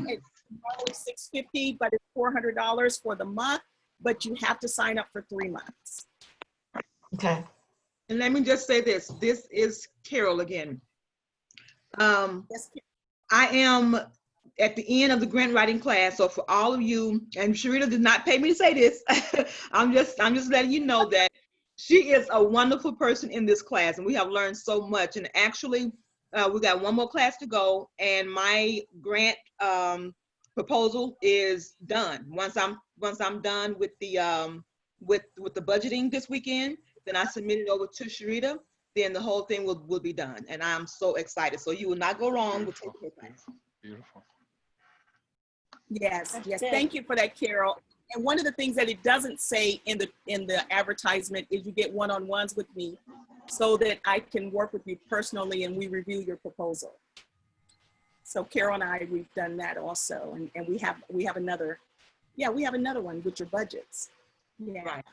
$650, but it's $400 for the month, but you have to sign up for 3 months. Okay. And let me just say this. This is Carol again. Yes, I am at the end of the grant writing class. So for all of you, and Sherita did not pay me to say this, I'm just letting you know that she is a wonderful person in this class, and we have learned so much. And actually, we got one more class to go, and my grant proposal is done. Once I'm done with the with the budgeting this weekend, then I submit it over to Sherita. Then the whole thing will be done, and I'm so excited. So you will not go wrong with taking her class. Beautiful. Yes, yes. Thank you for that, Carol. And one of the things that it doesn't say in the advertisement is you get one-on-ones with me so that I can work with you personally and we review your proposal. So Carol and I, we've done that also. And we have another, we have another one with your budgets. Yeah. Right.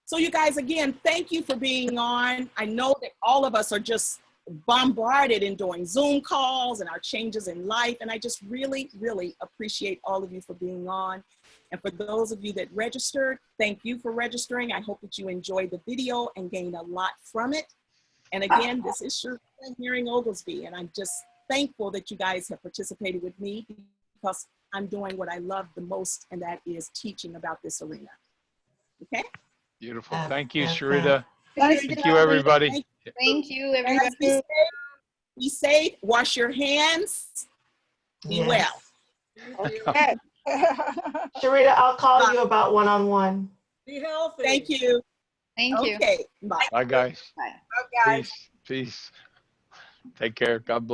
So you guys, again, thank you for being on. I know that all of us are just bombarded in doing Zoom calls and our changes in life. And I just really, really appreciate all of you for being on. And for those of you that registered, thank you for registering. I hope that you enjoyed the video and gained a lot from it. And again, this is Sherita Herring-Oglesby, and I'm just thankful that you guys have participated with me because I'm doing what I love the most, and that is teaching about this arena. Okay? Beautiful. Thank you, Sherita. Thank Thank you, everybody. Thank you, Guys, everybody. be safe, wash your hands, be well. Okay. Sherita, I'll call you about one-on-one. Be healthy. Thank you. Thank you. Okay, bye. Bye, guys. Bye. Bye, guys. Peace. Peace. Take care. God bless.